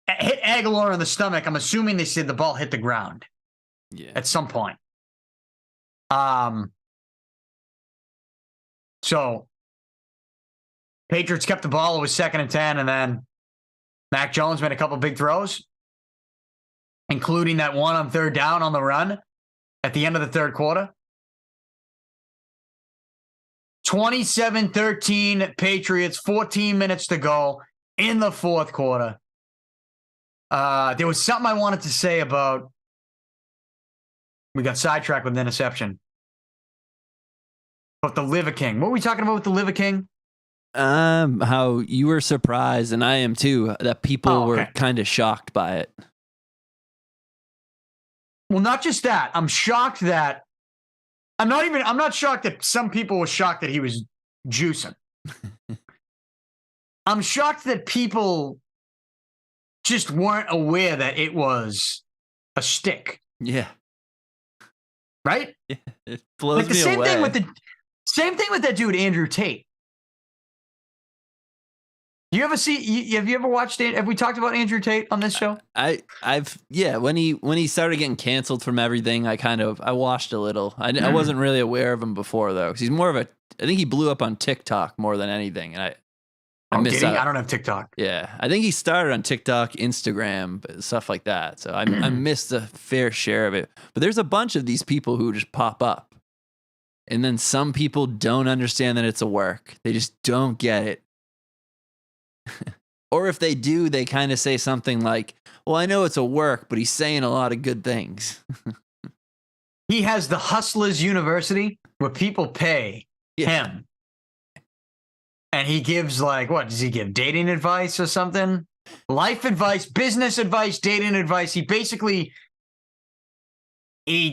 [SPEAKER 1] hit Aguilar in the stomach. I'm assuming they said the ball hit the ground.
[SPEAKER 2] Yeah.
[SPEAKER 1] At some point. So Patriots kept the ball. It was 2nd and 10, and then Mac Jones made a couple big throws, including that one on 3rd down on the run at the end of the 3rd quarter. 27-13 Patriots, 14 minutes to go in the 4th quarter. There was something I wanted to say about, we got sidetracked with an interception. But the Liver King. What were we talking about with the Liver King?
[SPEAKER 2] How you were surprised, and I am too, that people were kind of shocked by it.
[SPEAKER 1] Well, not just that. I'm shocked that I'm not shocked that some people were shocked that he was juicing. I'm shocked that people just weren't aware that it was a stick.
[SPEAKER 2] Yeah.
[SPEAKER 1] Right?
[SPEAKER 2] Yeah, it blows me
[SPEAKER 1] away. Same thing with that dude, Andrew Tate. You ever see? Have you ever watched it? Have we talked about Andrew Tate on this show?
[SPEAKER 2] When he started getting canceled from everything, I watched a little. I wasn't really aware of him before though, because he's more of I think he blew up on TikTok more than anything, and I missed out.
[SPEAKER 1] I don't have TikTok.
[SPEAKER 2] Yeah, I think he started on TikTok, Instagram, stuff like that. So I missed a fair share of it. But there's a bunch of these people who just pop up, and then some people don't understand that it's a work. They just don't get it. Or if they do, they kind of say something like, well, I know it's a work, but he's saying a lot of good things.
[SPEAKER 1] He has the Hustlers University where people pay him. And he gives what does he give? Dating advice or something? Life advice, business advice, dating advice. He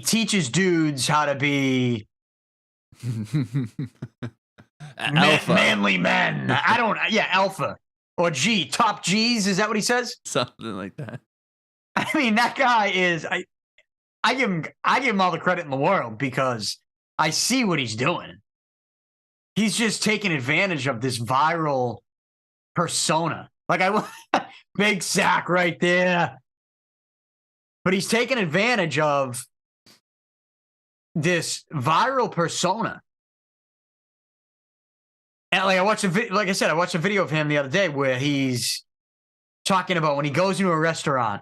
[SPEAKER 1] teaches dudes how to be manly men. Alpha. Or top G's, is that what he says?
[SPEAKER 2] Something like that.
[SPEAKER 1] I mean, that guy is I give him all the credit in the world because I see what he's doing. He's just taking advantage of this viral persona. Big sack right there. But he's taking advantage of this viral persona. And like like I said, I watched a video of him the other day where he's talking about when he goes into a restaurant,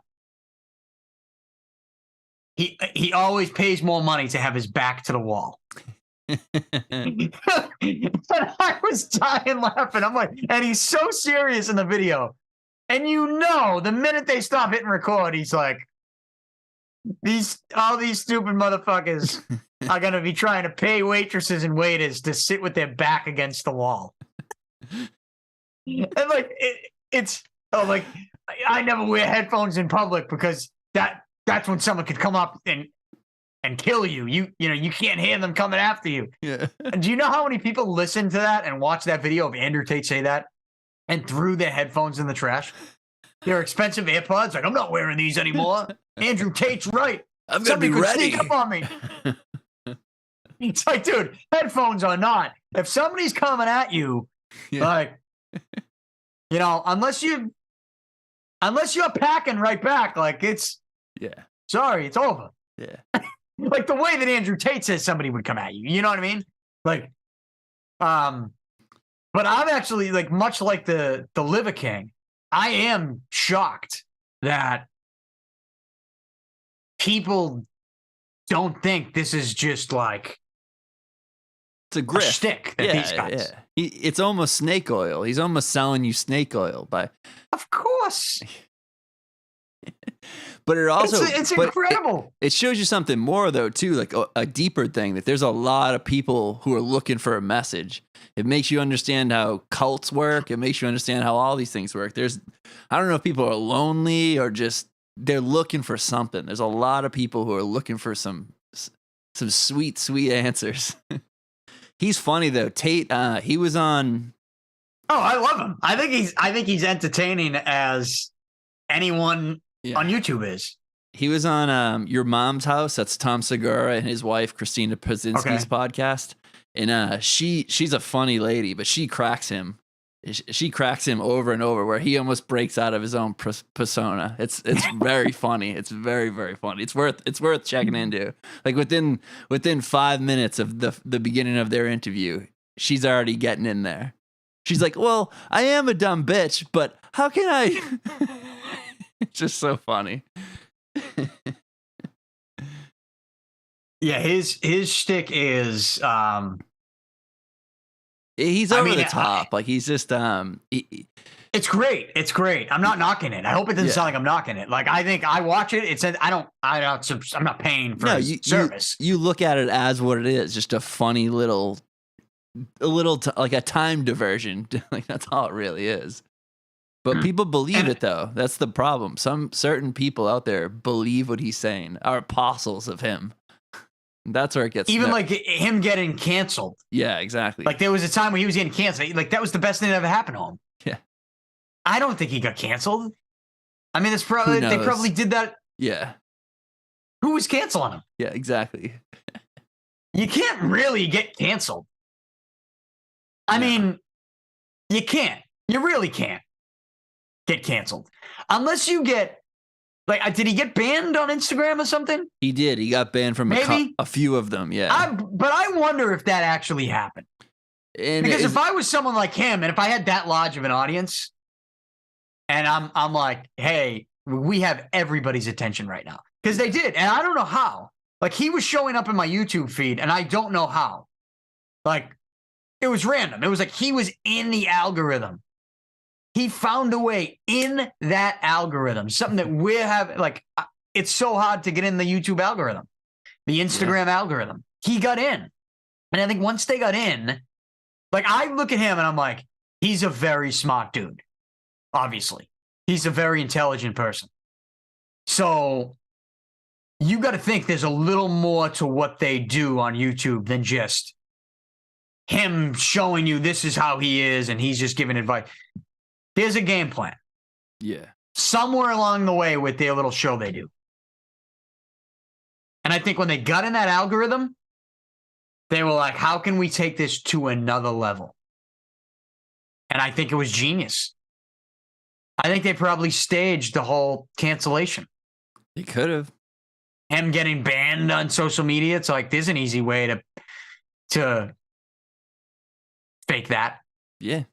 [SPEAKER 1] he always pays more money to have his back to the wall. And I was dying laughing. I'm like, and he's so serious in the video. And the minute they stop hitting record, he's like, all these stupid motherfuckers are gonna be trying to pay waitresses and waiters to sit with their back against the wall. And like like I never wear headphones in public because that's when someone could come up and kill you. You can't hear them coming after you.
[SPEAKER 2] Yeah.
[SPEAKER 1] Do you know how many people listen to that and watch that video of Andrew Tate say that and threw their headphones in the trash? They're expensive AirPods. Like, I'm not wearing these anymore. Andrew Tate's right.
[SPEAKER 2] I'm going to be ready.
[SPEAKER 1] Sneak up on me. It's like, dude, headphones are not. If somebody's coming at you, like, unless you're packing right back, like sorry, it's over.
[SPEAKER 2] Yeah.
[SPEAKER 1] Like the way that Andrew Tate says somebody would come at you. You know what I mean? Like, but I'm actually like, much like the Liver King, I am shocked that people don't think this is just like
[SPEAKER 2] it's a grift.
[SPEAKER 1] Shtick that these guys.
[SPEAKER 2] Yeah. It's almost snake oil. He's almost selling you snake oil
[SPEAKER 1] Of course.
[SPEAKER 2] But it also
[SPEAKER 1] it's incredible.
[SPEAKER 2] It shows you something more though too, like a deeper thing, that there's a lot of people who are looking for a message. It makes you understand how cults work. It makes you understand how all these things work. I don't know if people are lonely or just they're looking for something. There's a lot of people who are looking for some sweet answers. He's funny though. Tate, he was on.
[SPEAKER 1] Oh, I love him. I think he's entertaining as anyone on YouTube is.
[SPEAKER 2] He was on Your Mom's House. That's Tom Segura and his wife Christina Pazzinski's podcast. And she's a funny lady, but she cracks him. She cracks him over and over, where he almost breaks out of his own persona. It's very funny. It's very, very funny. It's worth checking into. Like within 5 minutes of the beginning of their interview, she's already getting in there. She's like, "Well, I am a dumb bitch, but how can I?" It's just so funny.
[SPEAKER 1] Yeah, his shtick is
[SPEAKER 2] he's over the top. Like he's just
[SPEAKER 1] it's great. It's great. I'm not knocking it. I hope it doesn't sound like I'm knocking it. Like I think I watch it. I'm not paying for service.
[SPEAKER 2] You look at it as what it is, just a funny little like a time diversion. Like that's all it really is. But people believe it though. That's the problem. Some certain people out there believe what he's saying, are apostles of him. That's where it gets
[SPEAKER 1] even like him getting canceled.
[SPEAKER 2] Yeah, exactly.
[SPEAKER 1] Like there was a time when he was getting canceled. Like that was the best thing that ever happened to him.
[SPEAKER 2] Yeah.
[SPEAKER 1] I don't think he got canceled. I mean, they probably did that.
[SPEAKER 2] Yeah.
[SPEAKER 1] Who was canceling him?
[SPEAKER 2] Yeah, exactly.
[SPEAKER 1] You can't really get canceled. I mean, you can't. You really can't get canceled unless you get. Like, did he get banned on Instagram or something?
[SPEAKER 2] He did. He got banned from a few of them. Yeah.
[SPEAKER 1] But I wonder if that actually happened. Because if I was someone like him, and if I had that large of an audience, and I'm like, hey, we have everybody's attention right now, because they did, and I don't know how. Like he was showing up in my YouTube feed, and I don't know how. Like it was random. It was like he was in the algorithm. He found a way in that algorithm, something that we're having. Like, it's so hard to get in the YouTube algorithm, the Instagram algorithm. He got in. And I think once they got in, like, I look at him and I'm like, he's a very smart dude. Obviously, he's a very intelligent person. So you got to think there's a little more to what they do on YouTube than just him showing you this is how he is and he's just giving advice. There's a game plan.
[SPEAKER 2] Yeah.
[SPEAKER 1] Somewhere along the way with their little show they do. And I think when they got in that algorithm, they were like, how can we take this to another level? And I think it was genius. I think they probably staged the whole cancellation.
[SPEAKER 2] They could have.
[SPEAKER 1] Him getting banned on social media. It's like, there's an easy way to fake that.
[SPEAKER 2] Yeah.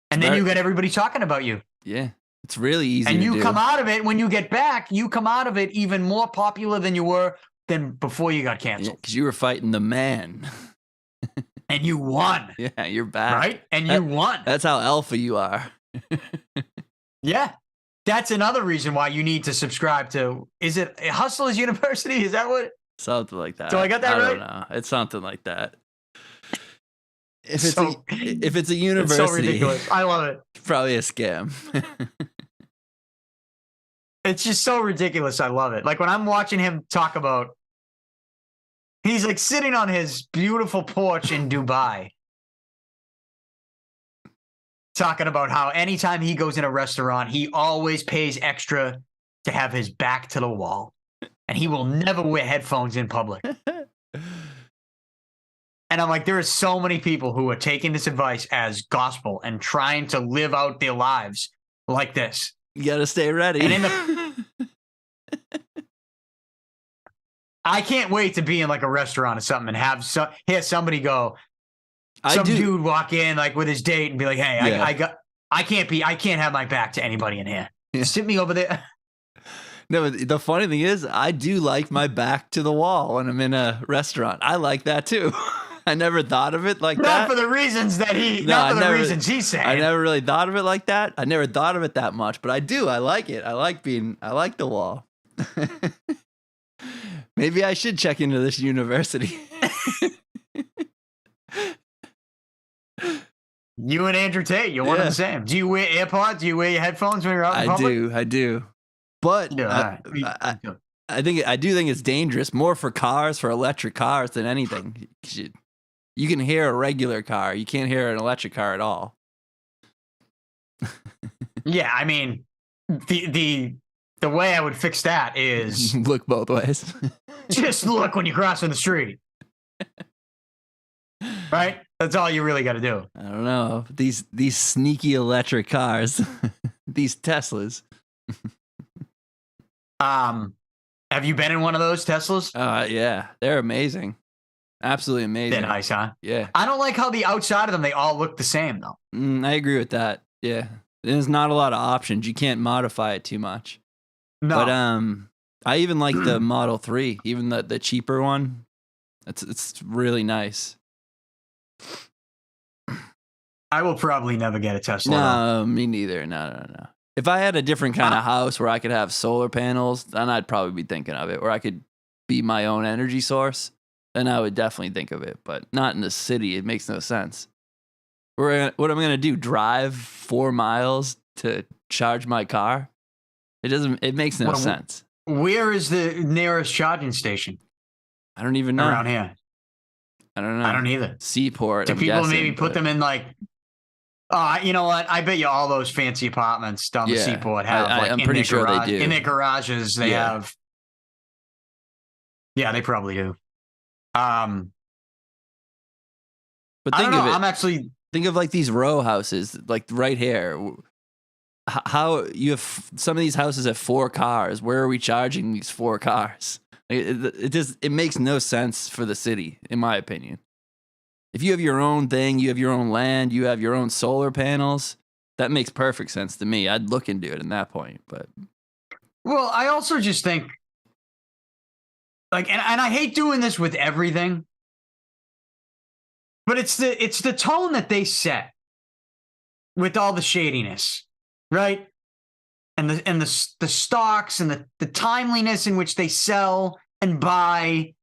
[SPEAKER 1] And then you get everybody talking about you.
[SPEAKER 2] Yeah. It's really easy
[SPEAKER 1] and
[SPEAKER 2] to
[SPEAKER 1] you
[SPEAKER 2] do.
[SPEAKER 1] come out of it, when you get back, you come out of it even more popular than you were than before you got canceled.
[SPEAKER 2] Because you were fighting the man.
[SPEAKER 1] And you won.
[SPEAKER 2] Yeah, you're back.
[SPEAKER 1] Right? And you won.
[SPEAKER 2] That's how alpha you are.
[SPEAKER 1] Yeah. That's another reason why you need to subscribe to, is it Hustlers University? Is that what?
[SPEAKER 2] Something like that.
[SPEAKER 1] So I got that right?
[SPEAKER 2] I don't know. It's something like that. If it's a university,
[SPEAKER 1] it's so ridiculous. I love it.
[SPEAKER 2] Probably a scam.
[SPEAKER 1] It's just so ridiculous. I love it. Like when I'm watching him talk about, he's like sitting on his beautiful porch in Dubai, talking about how anytime he goes in a restaurant, he always pays extra to have his back to the wall, and he will never wear headphones in public. And I'm like, there are so many people who are taking this advice as gospel and trying to live out their lives like this.
[SPEAKER 2] You got to stay ready.
[SPEAKER 1] And I can't wait to be in like a restaurant or something and have hear somebody go, dude walk in like with his date and be like, hey, yeah. I can't have my back to anybody in here. Yeah. Sit me over there.
[SPEAKER 2] No, the funny thing is, I do like my back to the wall when I'm in a restaurant. I like that too. I never thought of it like that.
[SPEAKER 1] Not for the reasons that reasons he's saying.
[SPEAKER 2] I never really thought of it like that. I never thought of it that much, but I do. I like it. I like the wall. Maybe I should check into this university.
[SPEAKER 1] You and Andrew Tate, you're one and the same. Do you wear AirPods? Do you wear your headphones when you're out in public?
[SPEAKER 2] I do. But I do think it's dangerous, more for cars, for electric cars than anything. You can hear a regular car. You can't hear an electric car at all.
[SPEAKER 1] Yeah, I mean, the way I would fix that is
[SPEAKER 2] look both ways.
[SPEAKER 1] Just look when you cross in the street. Right? That's all you really got to do.
[SPEAKER 2] I don't know. These sneaky electric cars, these Teslas.
[SPEAKER 1] Have you been in one of those Teslas?
[SPEAKER 2] Yeah, they're amazing. Absolutely amazing.
[SPEAKER 1] They're nice, huh?
[SPEAKER 2] Yeah.
[SPEAKER 1] I don't like how the outside of them, they all look the same, though.
[SPEAKER 2] I agree with that. Yeah. There's not a lot of options. You can't modify it too much.
[SPEAKER 1] No.
[SPEAKER 2] But I even like the Model 3, even the cheaper one. It's really nice.
[SPEAKER 1] I will probably never get a Tesla.
[SPEAKER 2] No, me neither. No. If I had a different kind of house where I could have solar panels, then I'd probably be thinking of it. Where I could be my own energy source, then I would definitely think of it. But not in the city. It makes no sense. What am I going to do? Drive 4 miles to charge my car? It makes no sense.
[SPEAKER 1] Where is the nearest charging station?
[SPEAKER 2] I don't even know.
[SPEAKER 1] Around here. I don't know. I don't either.
[SPEAKER 2] Seaport.
[SPEAKER 1] Do people maybe put them in like, you know what? I bet you all those fancy apartments down the seaport have like I'm pretty sure they do. In their garages, they have. Yeah, they probably do. But
[SPEAKER 2] think of it. Think of like these row houses, like right here. How you have some of these houses have 4 cars. Where are we charging these 4 cars? It makes no sense for the city, in my opinion. If you have your own thing, you have your own land, you have your own solar panels, that makes perfect sense to me. I'd look into it at that point. But
[SPEAKER 1] well, I also just think like, and I hate doing this with everything, but it's the tone that they set with all the shadiness, right? And the stocks and the timeliness in which they sell and buy.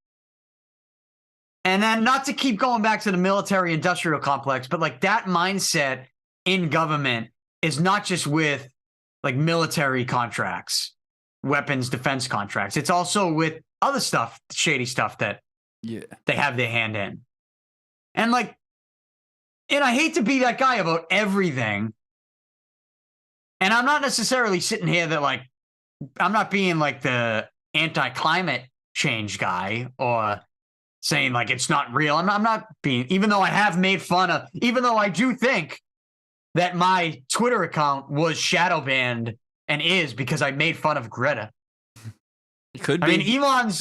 [SPEAKER 1] And then not to keep going back to the military industrial complex, but like that mindset in government is not just with like military contracts, weapons, defense contracts. It's also with other stuff, shady stuff that they have their hand in. And like, and I hate to be that guy about everything. And I'm not necessarily sitting here that like, I'm not being like the anti-climate change guy or saying like it's not real. I'm not being, even though I have made fun of, even though I do think that my Twitter account was shadow banned and is because I made fun of Greta.
[SPEAKER 2] It could be.
[SPEAKER 1] I mean,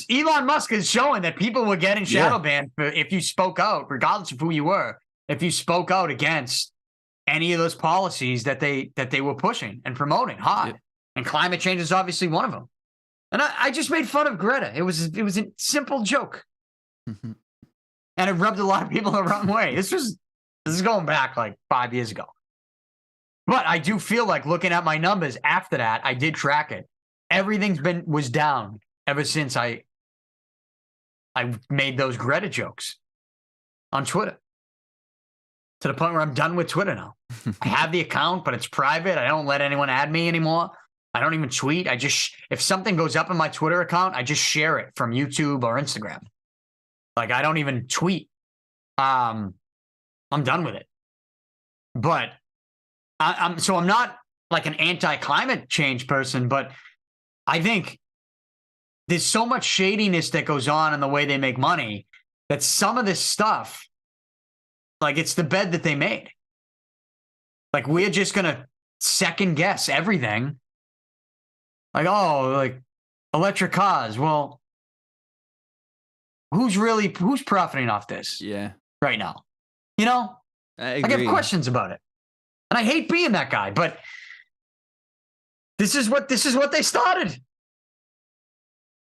[SPEAKER 1] Elon Musk is showing that people were getting shadow banned if you spoke out, regardless of who you were. If you spoke out against any of those policies that they were pushing and promoting hard. Yep. And climate change is obviously one of them. And I just made fun of Greta. It was a simple joke. Mm-hmm. And it rubbed a lot of people the wrong way. This is going back like 5 years ago. But I do feel like looking at my numbers after that, I did track it. Everything's was down ever since I made those Greta jokes on Twitter. To the point where I'm done with Twitter now. I have the account, but it's private. I don't let anyone add me anymore. I don't even tweet. If something goes up in my Twitter account, I just share it from YouTube or Instagram. Like, I don't even tweet. I'm done with it. But I'm not like an anti-climate change person, but I think there's so much shadiness that goes on in the way they make money that some of this stuff, like, it's the bed that they made. Like, we're just going to second guess everything. Like, oh, like electric cars. Well, who's profiting off this?
[SPEAKER 2] Yeah.
[SPEAKER 1] Right now. You know? I have questions about it. And I hate being that guy, but this is what they started.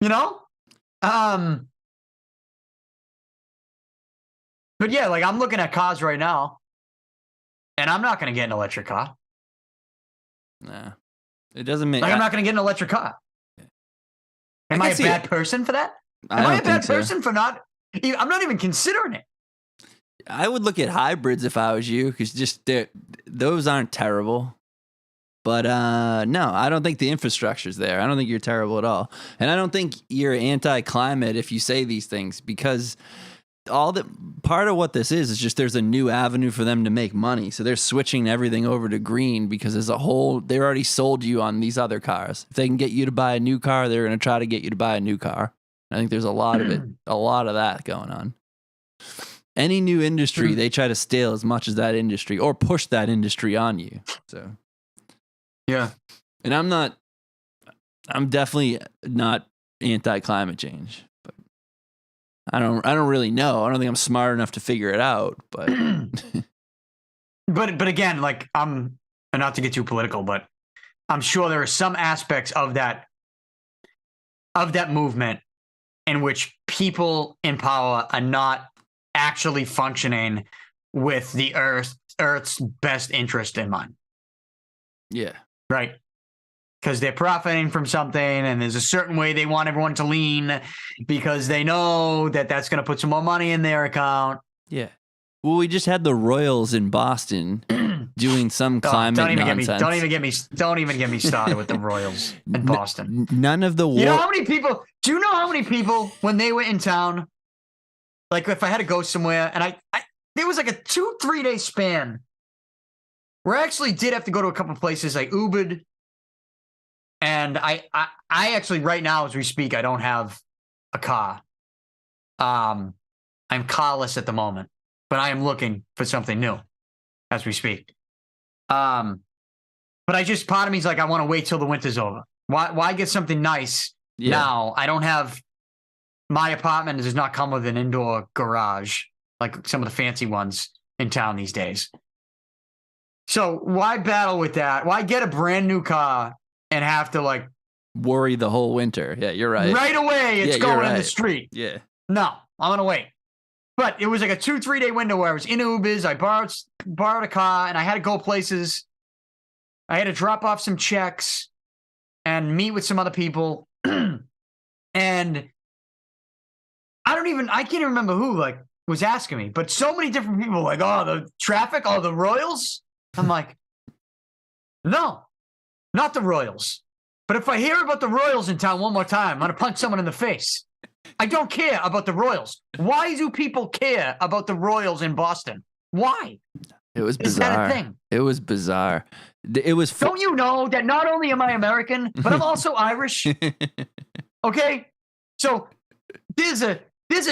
[SPEAKER 1] You know? But yeah, like, I'm looking at cars right now, and I'm not going to get an electric car.
[SPEAKER 2] Nah. It doesn't make...
[SPEAKER 1] Like, I'm not going to get an electric car. Am I a bad person for that? Am I a bad person for not... I'm not even considering it.
[SPEAKER 2] I would look at hybrids if I was you, because those aren't terrible. But no, I don't think the infrastructure's there. I don't think you're terrible at all. And I don't think you're anti-climate if you say these things, because part of what this is just there's a new avenue for them to make money. So they're switching everything over to green because as a whole, they already sold you on these other cars. If they can get you to buy a new car, they're going to try to get you to buy a new car. I think there's a lot of that going on. Any new industry, they try to steal as much as that industry or push that industry on you. So,
[SPEAKER 1] yeah.
[SPEAKER 2] And I'm definitely not anti-climate change, but I don't really know. I don't think I'm smart enough to figure it out, but
[SPEAKER 1] but again, like, I'm not to get too political, but I'm sure there are some aspects of that movement in which people in power are not actually functioning with the Earth's best interest in mind.
[SPEAKER 2] Yeah.
[SPEAKER 1] Right. Because they're profiting from something, and there's a certain way they want everyone to lean because they know that that's going to put some more money in their account.
[SPEAKER 2] Yeah. Well, we just had the Royals in Boston doing some climate nonsense.
[SPEAKER 1] Don't even get me started with the Royals in Boston.
[SPEAKER 2] None of the...
[SPEAKER 1] You know how many people... Do you know how many people, when they were in town, like, if I had to go somewhere, and there was like a 2-3 day span where I actually did have to go to a couple of places. I Ubered, and I actually, right now as we speak, I don't have a car. I'm carless at the moment, but I am looking for something new as we speak. But part of me is like, I want to wait till the winter's over. Why get something nice now? I don't have... My apartment does not come with an indoor garage like some of the fancy ones in town these days. So why battle with that? Why get a brand new car and have to, like,
[SPEAKER 2] worry the whole winter? Yeah, you're right.
[SPEAKER 1] Right away, it's going in the street.
[SPEAKER 2] Yeah.
[SPEAKER 1] No, I'm going to wait. But it was like a 2-3 day window where I was in Ubers. I borrowed a car, and I had to go places. I had to drop off some checks and meet with some other people. And I can't even remember who, like, was asking me, but so many different people, like, oh, the traffic, oh, the Royals. I'm like, no, not the Royals. But if I hear about the Royals in town one more time, I'm going to punch someone in the face. I don't care about the Royals. Why do people care about the Royals in Boston? Why?
[SPEAKER 2] It was bizarre.
[SPEAKER 1] Is that a thing?
[SPEAKER 2] It was bizarre. It was.
[SPEAKER 1] Don't you know that not only am I American, but I'm also Irish? Okay? So there's a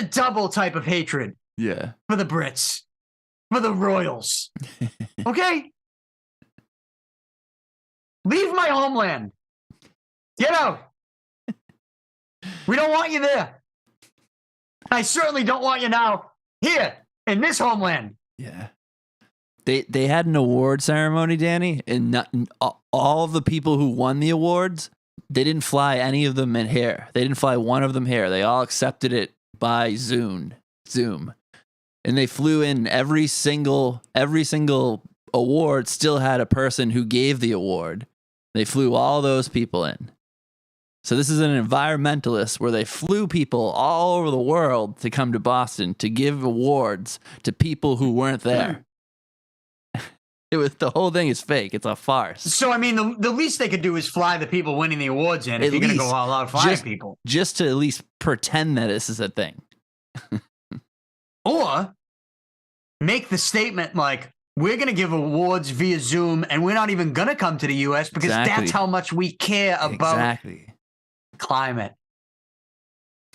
[SPEAKER 1] double type of hatred.
[SPEAKER 2] Yeah.
[SPEAKER 1] For the Brits, for the Royals. Okay? Leave my homeland. Get out. We don't want you there. I certainly don't want you now here in this homeland.
[SPEAKER 2] Yeah. They had an award ceremony, Danny, and all of the people who won the awards, they didn't fly any of them in here. They didn't fly one of them here. They all accepted it by Zoom. And they flew in every single award still had a person who gave the award. They flew all those people in. So this is an environmentalist where they flew people all over the world to come to Boston to give awards to people who weren't there. The whole thing is fake. It's a farce.
[SPEAKER 1] So, I mean, the least they could do is fly the people winning the awards in if you're going to go all out flying people.
[SPEAKER 2] Just to at least pretend that this is a thing.
[SPEAKER 1] Or make the statement like, we're going to give awards via Zoom and we're not even going to come to the U.S. because that's how much we care about climate,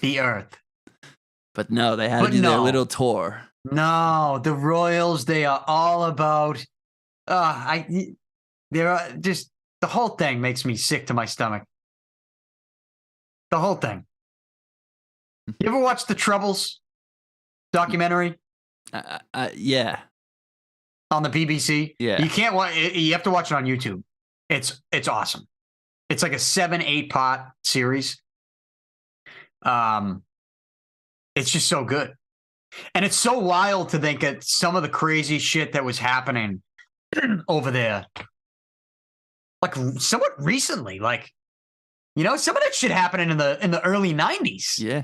[SPEAKER 1] the earth.
[SPEAKER 2] But no, they had to do their little tour.
[SPEAKER 1] No, the Royals, they are all about... they're just... The whole thing makes me sick to my stomach. The whole thing. You ever watch the Troubles documentary?
[SPEAKER 2] Yeah.
[SPEAKER 1] On the BBC?
[SPEAKER 2] Yeah.
[SPEAKER 1] You can't watch... You have to watch it on YouTube. It's awesome. It's like a 7-8 part series. It's just so good. And it's so wild to think that some of the crazy shit that was happening over there, like somewhat recently, like, you know, some of that shit happening in the early 90s.
[SPEAKER 2] Yeah.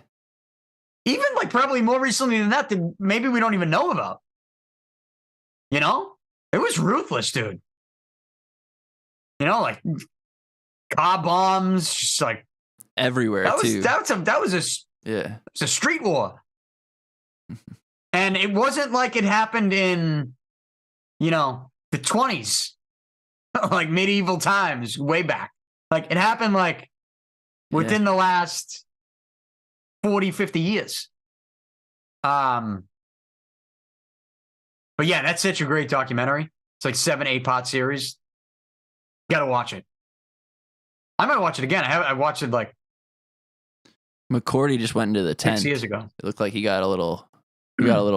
[SPEAKER 1] Even like probably more recently than that maybe we don't even know about. You know? It was ruthless, dude. You know, like car bombs, just like
[SPEAKER 2] everywhere.
[SPEAKER 1] That was
[SPEAKER 2] it was
[SPEAKER 1] a street war. And it wasn't like it happened in, you know, the 20s, like medieval times, way back. Like it happened like within the last 40, 50 years. But yeah, that's such a great documentary. It's like 7-8 part series. Got to watch it. I might watch it again. I watched it like
[SPEAKER 2] McCourty just went into the tent
[SPEAKER 1] 6 years ago.
[SPEAKER 2] It looked like he got a little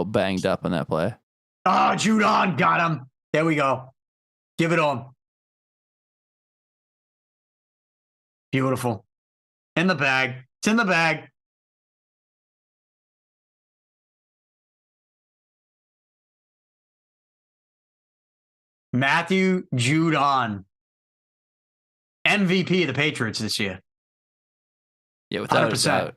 [SPEAKER 2] banged up on that play.
[SPEAKER 1] Oh, Judon got him. There we go. Give it on. Beautiful. In the bag. It's in the bag. Matthew Judon. MVP of the Patriots this year.
[SPEAKER 2] Yeah, without 100%.
[SPEAKER 1] A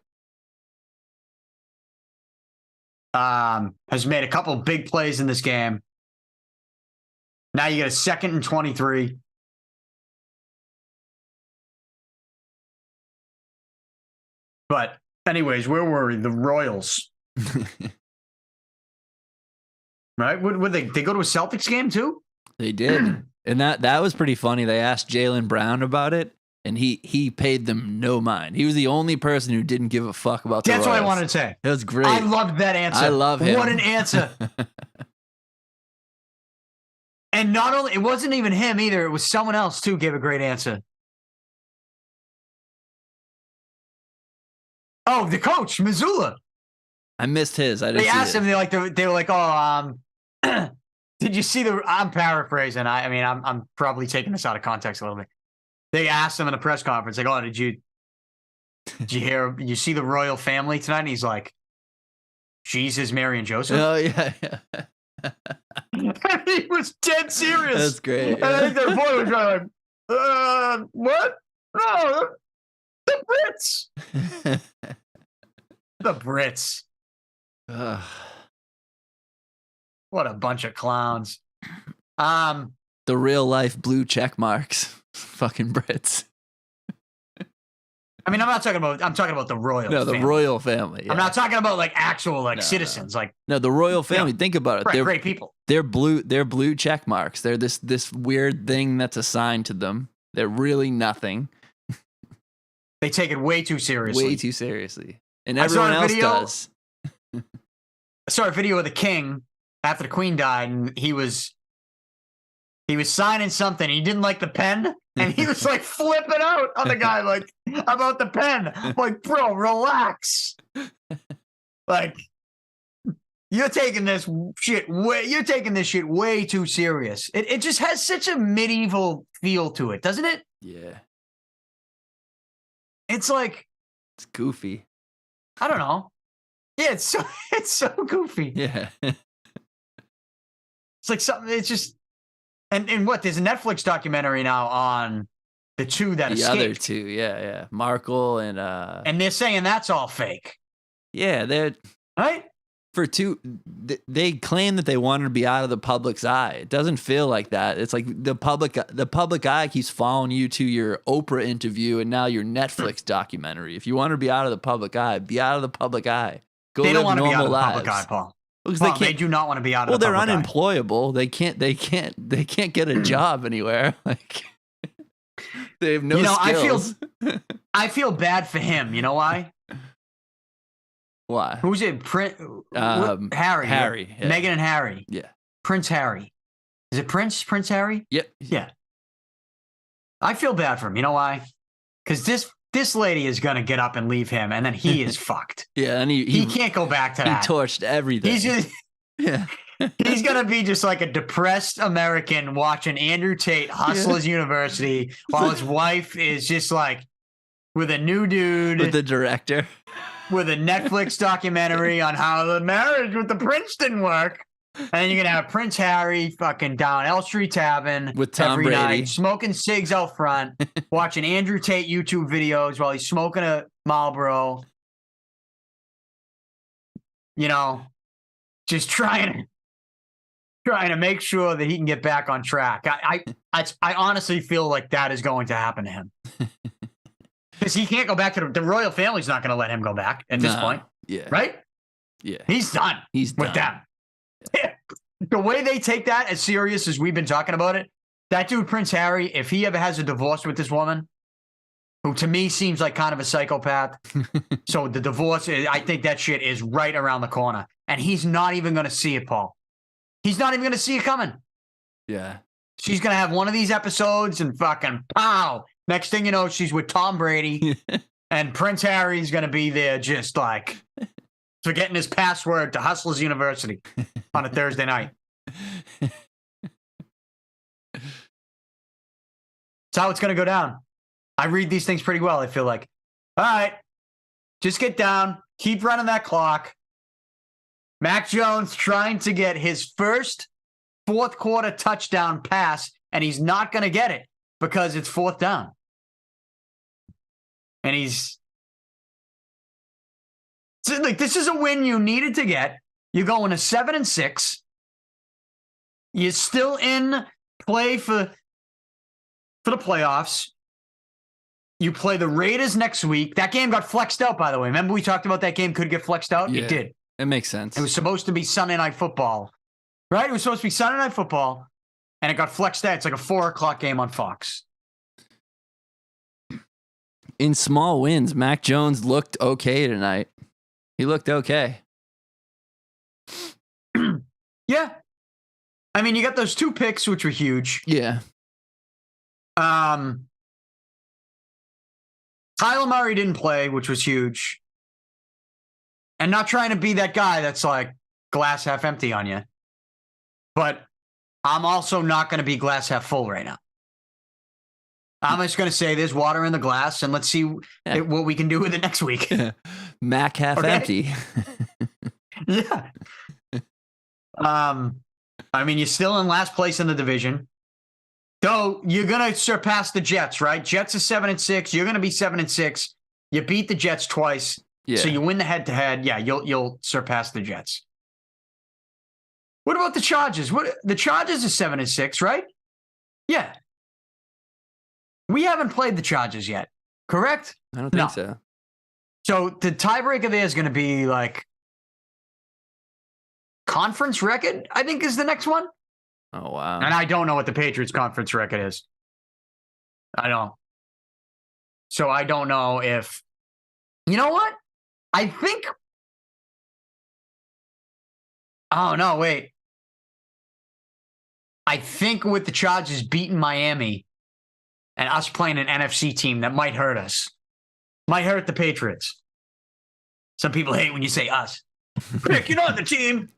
[SPEAKER 1] doubt. Has made a couple big plays in this game. Now you get a 2nd and 23. But anyways, where were we? The Royals. Right? Would they go to a Celtics game too?
[SPEAKER 2] They did. And that was pretty funny. They asked Jaylen Brown about it, and he paid them no mind. He was the only person who didn't give a fuck about the Royals.
[SPEAKER 1] That's what I wanted to say.
[SPEAKER 2] It was great.
[SPEAKER 1] I loved that answer.
[SPEAKER 2] I love him.
[SPEAKER 1] What an answer. And not only, it wasn't even him either. It was someone else too gave a great answer. Oh, the coach, Missoula.
[SPEAKER 2] I missed his.
[SPEAKER 1] They asked him. They were like, "Oh, did you see the?" I'm paraphrasing. I mean, I'm probably taking this out of context a little bit. They asked him in a press conference, like, "Oh, did you hear? You see the royal family tonight?" And he's like, "Jesus, Mary, and Joseph."
[SPEAKER 2] Oh yeah.
[SPEAKER 1] He was dead serious.
[SPEAKER 2] That's great.
[SPEAKER 1] And I think their boy was like, "What? No, the Brits." The Brits. What a bunch of clowns.
[SPEAKER 2] The real life blue check marks. Fucking Brits.
[SPEAKER 1] I mean, I'm talking about the royal family.
[SPEAKER 2] No, the royal family. Yeah.
[SPEAKER 1] I'm not talking about like actual citizens. Like
[SPEAKER 2] no, the royal family. Think about it.
[SPEAKER 1] They're great people.
[SPEAKER 2] They're blue check marks. They're this weird thing that's assigned to them. They're really nothing.
[SPEAKER 1] They take it way too seriously.
[SPEAKER 2] Way too seriously. And everyone else does.
[SPEAKER 1] I saw a video of the king after the queen died, and he was signing something. He didn't like the pen, and he was like flipping out on the guy, like about the pen. I'm like, bro, relax. Like, you're taking this shit way too serious. It just has such a medieval feel to it, doesn't it?
[SPEAKER 2] Yeah.
[SPEAKER 1] It's like,
[SPEAKER 2] it's goofy.
[SPEAKER 1] I don't know. Yeah, it's so goofy.
[SPEAKER 2] Yeah.
[SPEAKER 1] It's like something. It's just and what? There's a Netflix documentary now on the two that escaped.
[SPEAKER 2] The other two, yeah. Markle and
[SPEAKER 1] they're saying that's all fake.
[SPEAKER 2] Yeah, they're
[SPEAKER 1] right.
[SPEAKER 2] They claim that they wanted to be out of the public's eye. It doesn't feel like that. It's like the public eye keeps following you to your Oprah interview and now your Netflix documentary. If you want to be out of the public eye, be out of the public eye. Go
[SPEAKER 1] they
[SPEAKER 2] live
[SPEAKER 1] don't want to be out of the
[SPEAKER 2] lives.
[SPEAKER 1] public eye, Paul.
[SPEAKER 2] Because
[SPEAKER 1] they do not want to be out of the public eye.
[SPEAKER 2] Well, they're unemployable. They can't get a job anywhere. Like they have no skills.
[SPEAKER 1] I feel bad for him. You know why?
[SPEAKER 2] Why?
[SPEAKER 1] Who's it? Harry.
[SPEAKER 2] Harry. Yeah.
[SPEAKER 1] Meghan and Harry.
[SPEAKER 2] Yeah.
[SPEAKER 1] Prince Harry. Is it Prince Harry?
[SPEAKER 2] Yep.
[SPEAKER 1] Yeah. I feel bad for him. You know why? Because this lady is going to get up and leave him, and then he is fucked.
[SPEAKER 2] Yeah, and
[SPEAKER 1] he can't go back to that.
[SPEAKER 2] He torched everything.
[SPEAKER 1] He's going to be just like a depressed American watching Andrew Tate hustle his university while his wife is just like with a new dude.
[SPEAKER 2] With the director.
[SPEAKER 1] With a Netflix documentary on how the marriage with the prince didn't work. And then you're going to have Prince Harry fucking down L Street Tavern
[SPEAKER 2] with Tom
[SPEAKER 1] every
[SPEAKER 2] Brady.
[SPEAKER 1] Night, smoking cigs out front, watching Andrew Tate YouTube videos while he's smoking a Marlboro. You know, just trying to make sure that he can get back on track. I honestly feel like that is going to happen to him. Because he can't go back to the royal family's not going to let him go back at this point.
[SPEAKER 2] Yeah.
[SPEAKER 1] Right?
[SPEAKER 2] Yeah.
[SPEAKER 1] He's done. With them. Yeah. The way they take that as serious as we've been talking about it, that dude, Prince Harry, if he ever has a divorce with this woman, who to me seems like kind of a psychopath, so the divorce, I think that shit is right around the corner. And he's not even going to see it, Paul. He's not even going to see it coming.
[SPEAKER 2] Yeah. She's
[SPEAKER 1] going to have one of these episodes and fucking pow. Next thing you know, she's with Tom Brady, and Prince Harry's going to be there just like forgetting his password to Hustlers University on a Thursday night. That's how it's going to go down. I read these things pretty well, I feel like. All right, just get down, keep running that clock. Mac Jones trying to get his first fourth quarter touchdown pass, and he's not going to get it. Because it's fourth down. And he's like, this is a win you needed to get. You're going to 7-6. You're still in play for the playoffs. You play the Raiders next week. That game got flexed out, by the way. Remember we talked about that game could get flexed out?
[SPEAKER 2] Yeah,
[SPEAKER 1] it did.
[SPEAKER 2] It makes sense.
[SPEAKER 1] It was supposed to be Sunday Night Football. Right? It was supposed to be Sunday Night Football. And it got flexed out. It's like a 4:00 game on Fox.
[SPEAKER 2] In small wins, Mac Jones looked okay tonight. He looked okay.
[SPEAKER 1] Yeah. I mean, you got those 2 picks, which were huge.
[SPEAKER 2] Yeah.
[SPEAKER 1] Kyler Murray didn't play, which was huge. And not trying to be that guy that's like glass half empty on you. But I'm also not going to be glass half full right now. I'm just going to say there's water in the glass, and let's see what we can do with it next week.
[SPEAKER 2] Mac half empty.
[SPEAKER 1] Yeah. I mean, you're still in last place in the division. Though you're going to surpass the Jets, right? Jets are 7-6. You're going to be 7-6. You beat the Jets twice.
[SPEAKER 2] Yeah.
[SPEAKER 1] So you win the head-to-head. Yeah, you'll surpass the Jets. What about the Chargers? The Chargers are 7-6, right? Yeah. We haven't played the Chargers yet, correct?
[SPEAKER 2] I don't think so.
[SPEAKER 1] So the tiebreaker there is going to be like conference record, I think is the next one.
[SPEAKER 2] Oh, wow.
[SPEAKER 1] And I don't know what the Patriots conference record is. I don't. So I don't know if, you know what? I think, oh, no, wait. I think with the Chargers beating Miami and us playing an NFC team, that might hurt us. Might hurt the Patriots. Some people hate when you say us. Rick, you're not the team.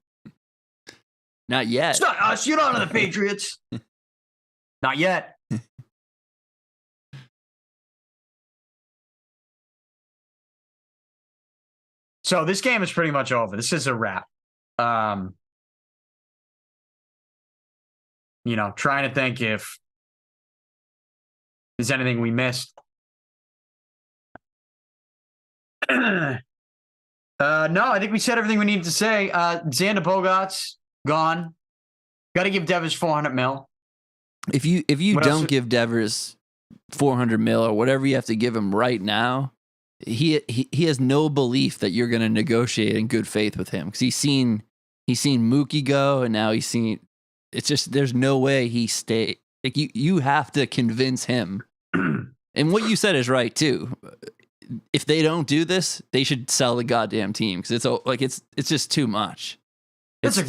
[SPEAKER 2] Not yet.
[SPEAKER 1] It's not us. You're not on the Patriots. Not yet. So this game is pretty much over. This is a wrap. Trying to think if there's anything we missed. No, I think we said everything we needed to say. Xander Bogaerts gone. Got to give Devers $400 million.
[SPEAKER 2] If you don't give Devers $400 million or whatever you have to give him right now, he has no belief that you're going to negotiate in good faith with him, because he's seen Mookie go, and now he's seen. It's just there's no way he stay. Like you have to convince him. And what you said is right too. If they don't do this, they should sell the goddamn team, because it's just too much.
[SPEAKER 1] It's like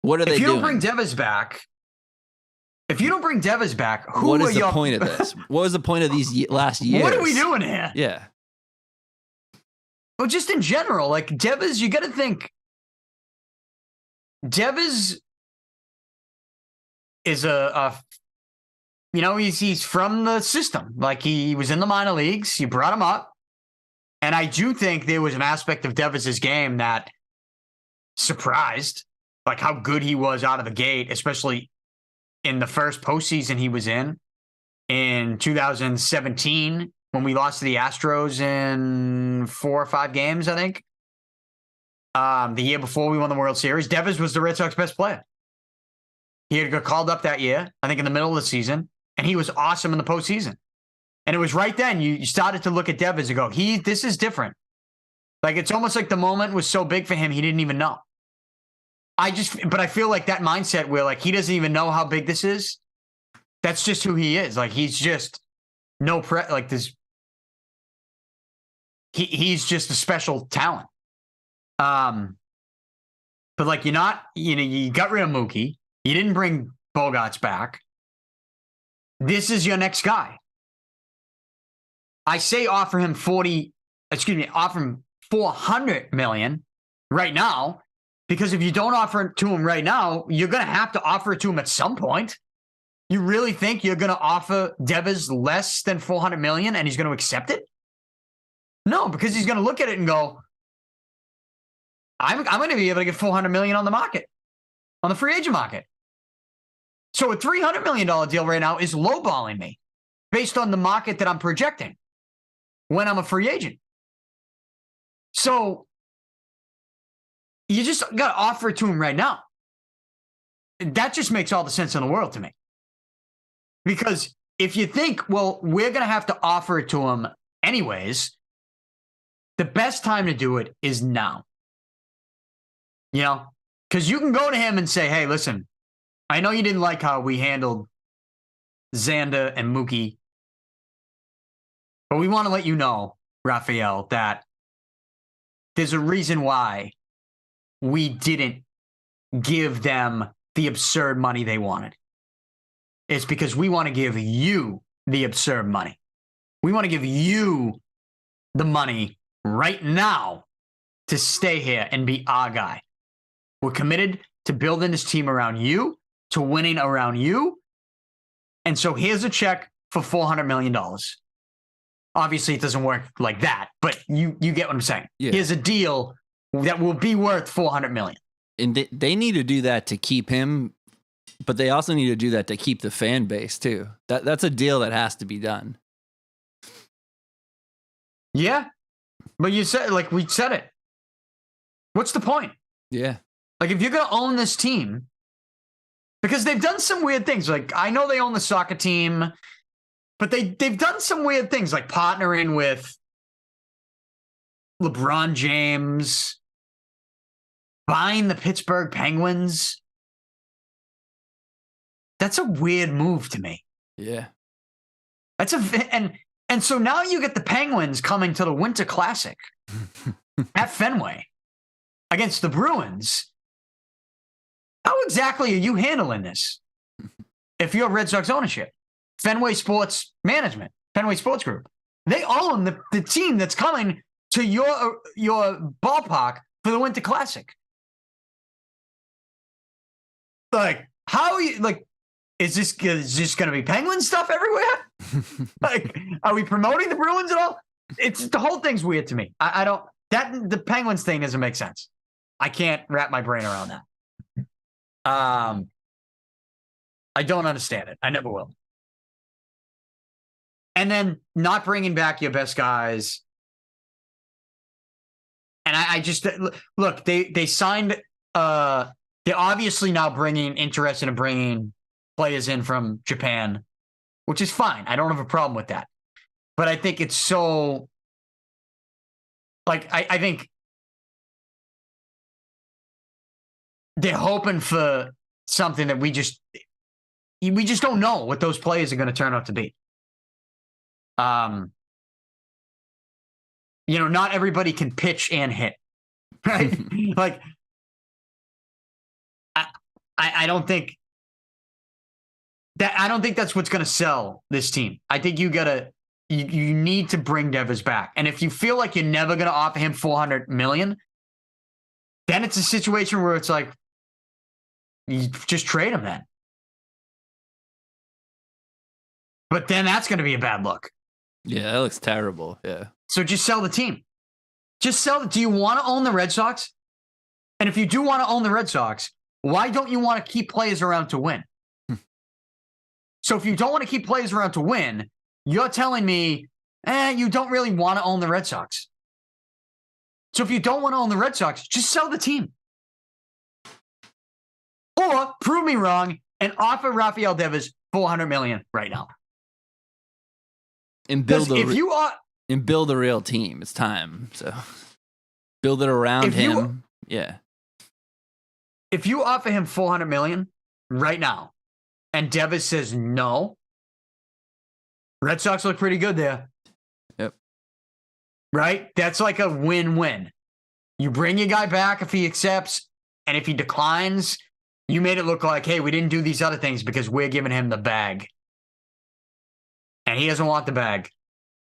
[SPEAKER 2] what are they doing?
[SPEAKER 1] If you don't bring Devers back,
[SPEAKER 2] what is the point of this? What was the point of these last years?
[SPEAKER 1] What are we doing here?
[SPEAKER 2] Yeah.
[SPEAKER 1] Well, just in general, like Devers, you got to think. Devers is he's from the system. Like he was in the minor leagues. You brought him up. And I do think there was an aspect of Devers' game that surprised, like how good he was out of the gate, especially in the first postseason he was in 2017 when we lost to the Astros in 4 or 5 games, I think. The year before we won the World Series, Devers was the Red Sox best player. He had got called up that year, I think in the middle of the season, and he was awesome in the postseason. And it was right then you started to look at Devers and go, this is different. Like it's almost like the moment was so big for him, he didn't even know. But I feel like that mindset where like he doesn't even know how big this is. That's just who he is. Like he's just like this. He's just a special talent. But like you got rid of Mookie. You didn't bring Bogaerts back. This is your next guy. I say offer him $400 million right now, because if you don't offer it to him right now, you're going to have to offer it to him at some point. You really think you're going to offer Devers less than $400 million and he's going to accept it? No, because he's going to look at it and go, I'm going to be able to get $400 million on the market, on the free agent market. So a $300 million deal right now is lowballing me based on the market that I'm projecting when I'm a free agent. So you just got to offer it to him right now. That just makes all the sense in the world to me. Because if you think, well, we're going to have to offer it to him anyways, the best time to do it is now. Because you can go to him and say, hey, listen, I know you didn't like how we handled Xander and Mookie, but we want to let you know, Rafael, that there's a reason why we didn't give them the absurd money they wanted. It's because we want to give you the absurd money. We want to give you the money right now to stay here and be our guy. We're committed to building this team around you, to winning around you. And so here's a check for $400 million. Obviously, it doesn't work like that, but you get what I'm saying. Yeah. Here's a deal that will be worth $400 million.
[SPEAKER 2] And they need to do that to keep him, but they also need to do that to keep the fan base too. That's a deal that has to be done.
[SPEAKER 1] Yeah. But you said, like we said it. What's the point?
[SPEAKER 2] Yeah.
[SPEAKER 1] Like if you're going to own this team, because they've done some weird things. Like I know they own the soccer team, but they've done some weird things like partnering with LeBron James, buying the Pittsburgh Penguins. That's a weird move to me.
[SPEAKER 2] Yeah.
[SPEAKER 1] And so now you get the Penguins coming to the Winter Classic at Fenway against the Bruins. How exactly are you handling this if you're Red Sox ownership? Fenway Sports Management, Fenway Sports Group. They own the team that's coming to your ballpark for the Winter Classic. Like, how are you, like, is this going to be Penguin stuff everywhere? Like, are we promoting the Bruins at all? It's the whole thing's weird to me. I don't, the Penguins thing doesn't make sense. I can't wrap my brain around that. I don't understand it. I never will. And then not bringing back your best guys. And I just, look, they signed, they're obviously now interested in bringing players in from Japan, which is fine. I don't have a problem with that. But I think it's so, like, I think they're hoping for something that we just don't know what those players are going to turn out to be. Not everybody can pitch and hit, right? Like, I don't think that's what's going to sell this team. I think you need to bring Devers back. And if you feel like you're never going to offer him $400 million, then it's a situation where it's like, you just trade him then. But then that's going to be a bad look.
[SPEAKER 2] Yeah, that looks terrible. Yeah. So
[SPEAKER 1] just sell the team. Do you want to own the Red Sox? And if you do want to own the Red Sox, why don't you want to keep players around to win? So if you don't want to keep players around to win, you're telling me, you don't really want to own the Red Sox. So if you don't want to own the Red Sox, just sell the team. Or prove me wrong and offer Rafael Devers $400 million right now.
[SPEAKER 2] And build a real team. It's time. So build it around him. Yeah.
[SPEAKER 1] If you offer him $400 million right now, and Devers says no, Red Sox look pretty good there.
[SPEAKER 2] Yep.
[SPEAKER 1] Right? That's like a win-win. You bring your guy back if he accepts, and if he declines, you made it look like, hey, we didn't do these other things because we're giving him the bag. And he doesn't want the bag.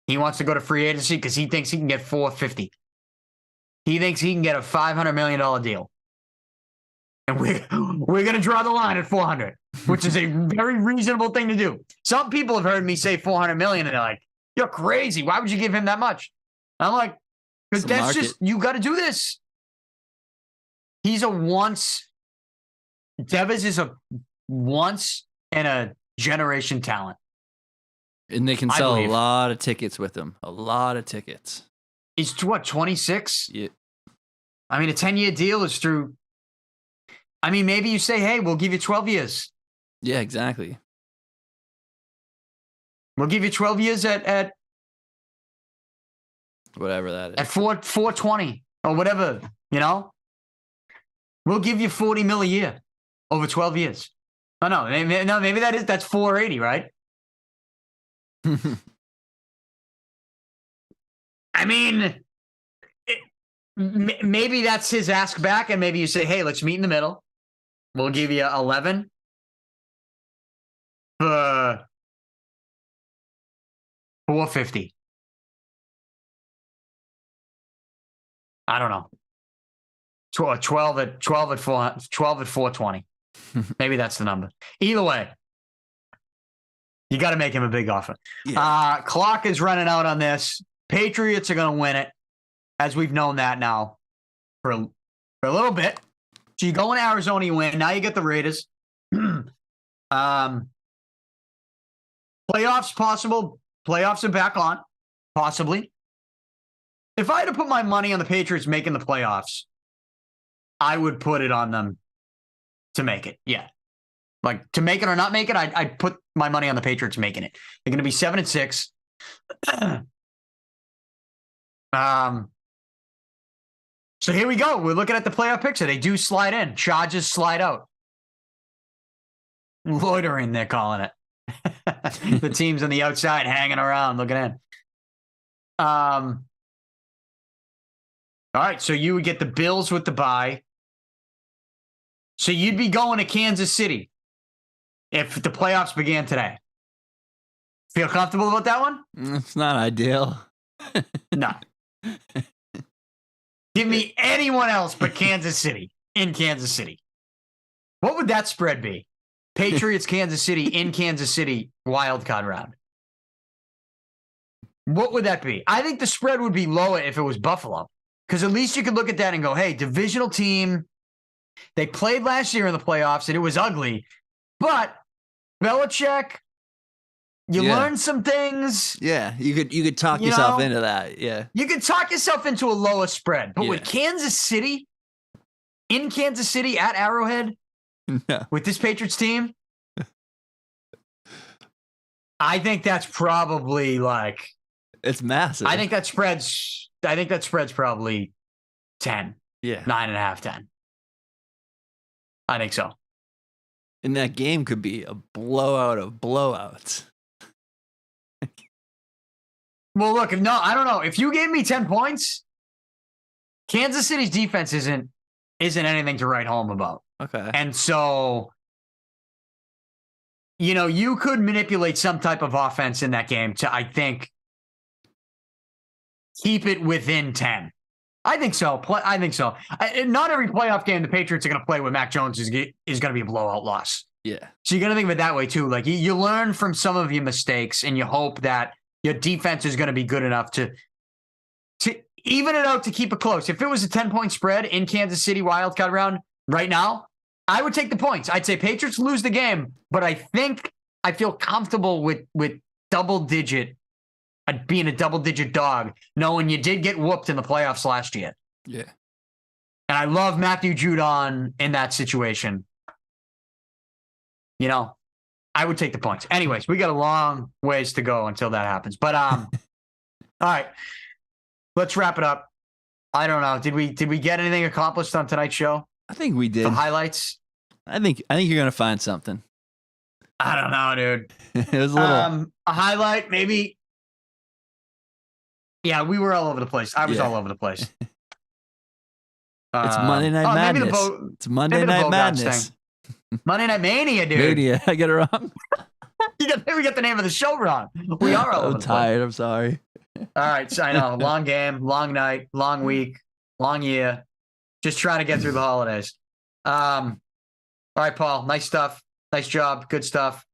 [SPEAKER 1] He wants to go to free agency because he thinks he can get $450. He thinks he can get a $500 million deal. And we're going to draw the line at $400, which is a very reasonable thing to do. Some people have heard me say $400 million, and they're like, you're crazy. Why would you give him that much? I'm like, because that's just, you got to do this. Devers is a once in a generation talent.
[SPEAKER 2] And they can sell a lot of tickets with him. A lot of tickets.
[SPEAKER 1] He's 26?
[SPEAKER 2] Yeah.
[SPEAKER 1] I mean, a 10-year deal is through. I mean, maybe you say, hey, we'll give you 12 years.
[SPEAKER 2] Yeah, exactly.
[SPEAKER 1] We'll give you 12 years at
[SPEAKER 2] whatever that is.
[SPEAKER 1] At 420 or whatever, We'll give you $40 million a year over 12 years. Oh, no, maybe that's 480, right? I mean, maybe that's his ask back, and maybe you say, hey, let's meet in the middle. We'll give you 11 for $450. I don't know. 12 at 420. Maybe that's the number. Either way, you got to make him a big offer. Yeah. Clock is running out on this. Patriots are going to win it, as we've known that now for a little bit. So you go in Arizona, you win. Now you get the Raiders. Playoffs possible. Playoffs are back on, possibly. If I had to put my money on the Patriots making the playoffs, I would put it on them to make it. Yeah. Like, to make it or not make it, I'd put my money on the Patriots making it. They're going to be 7-6. So here we go. We're looking at the playoff picture. They do slide in. Chargers slide out. Loitering, they're calling it. The teams on the outside hanging around, looking in. All right, so you would get the Bills with the bye. So you'd be going to Kansas City if the playoffs began today. Feel comfortable about that one?
[SPEAKER 2] It's not ideal.
[SPEAKER 1] No. Give me anyone else but Kansas City in Kansas City. What would that spread be? Patriots, Kansas City, in Kansas City, wild card round. What would that be? I think the spread would be lower if it was Buffalo. Because at least you could look at that and go, hey, divisional team. They played last year in the playoffs, and it was ugly. But Belichick, you learn some things.
[SPEAKER 2] Yeah, you could talk yourself into that. Yeah.
[SPEAKER 1] You could talk yourself into a lower spread. But with Kansas City, in Kansas City at Arrowhead, with this Patriots team, I think that's probably like
[SPEAKER 2] it's massive.
[SPEAKER 1] I think that spread's probably 10. Yeah. 9.5, 10. I think so.
[SPEAKER 2] And that game could be a blowout of blowouts.
[SPEAKER 1] Well, look, I don't know. If you gave me 10 points, Kansas City's defense isn't anything to write home about.
[SPEAKER 2] Okay.
[SPEAKER 1] And so, you could manipulate some type of offense in that game to, I think, keep it within 10. I think so. I think so. Not every playoff game the Patriots are going to play with Mac Jones is going to be a blowout loss.
[SPEAKER 2] Yeah.
[SPEAKER 1] So you got to think of it that way too. Like you learn from some of your mistakes, and you hope that your defense is going to be good enough to even it out to keep it close. If it was a 10-point spread in Kansas City wildcard round right now, I would take the points. I'd say Patriots lose the game, but I think I feel comfortable with double-digit. Being a double-digit dog, knowing you did get whooped in the playoffs last year.
[SPEAKER 2] Yeah.
[SPEAKER 1] And I love Matthew Judon in that situation. I would take the points. Anyways, we got a long ways to go until that happens. But all right. Let's wrap it up. I don't know. Did we get anything accomplished on tonight's show?
[SPEAKER 2] I think we did.
[SPEAKER 1] The highlights?
[SPEAKER 2] I think you're gonna find something.
[SPEAKER 1] I don't know, dude.
[SPEAKER 2] It was a little
[SPEAKER 1] a highlight, maybe. Yeah, we were all over the place. I was all over the place.
[SPEAKER 2] It's Monday Night Madness. It's Monday Night Madness.
[SPEAKER 1] Monday Night Mania, dude.
[SPEAKER 2] Mania. I got it wrong.
[SPEAKER 1] We got the name of the show wrong. We are all over the place.
[SPEAKER 2] I'm tired. I'm sorry.
[SPEAKER 1] All right. So I know. Long game, long night, long week, long year. Just trying to get through the holidays. All right, Paul. Nice stuff. Nice job. Good stuff.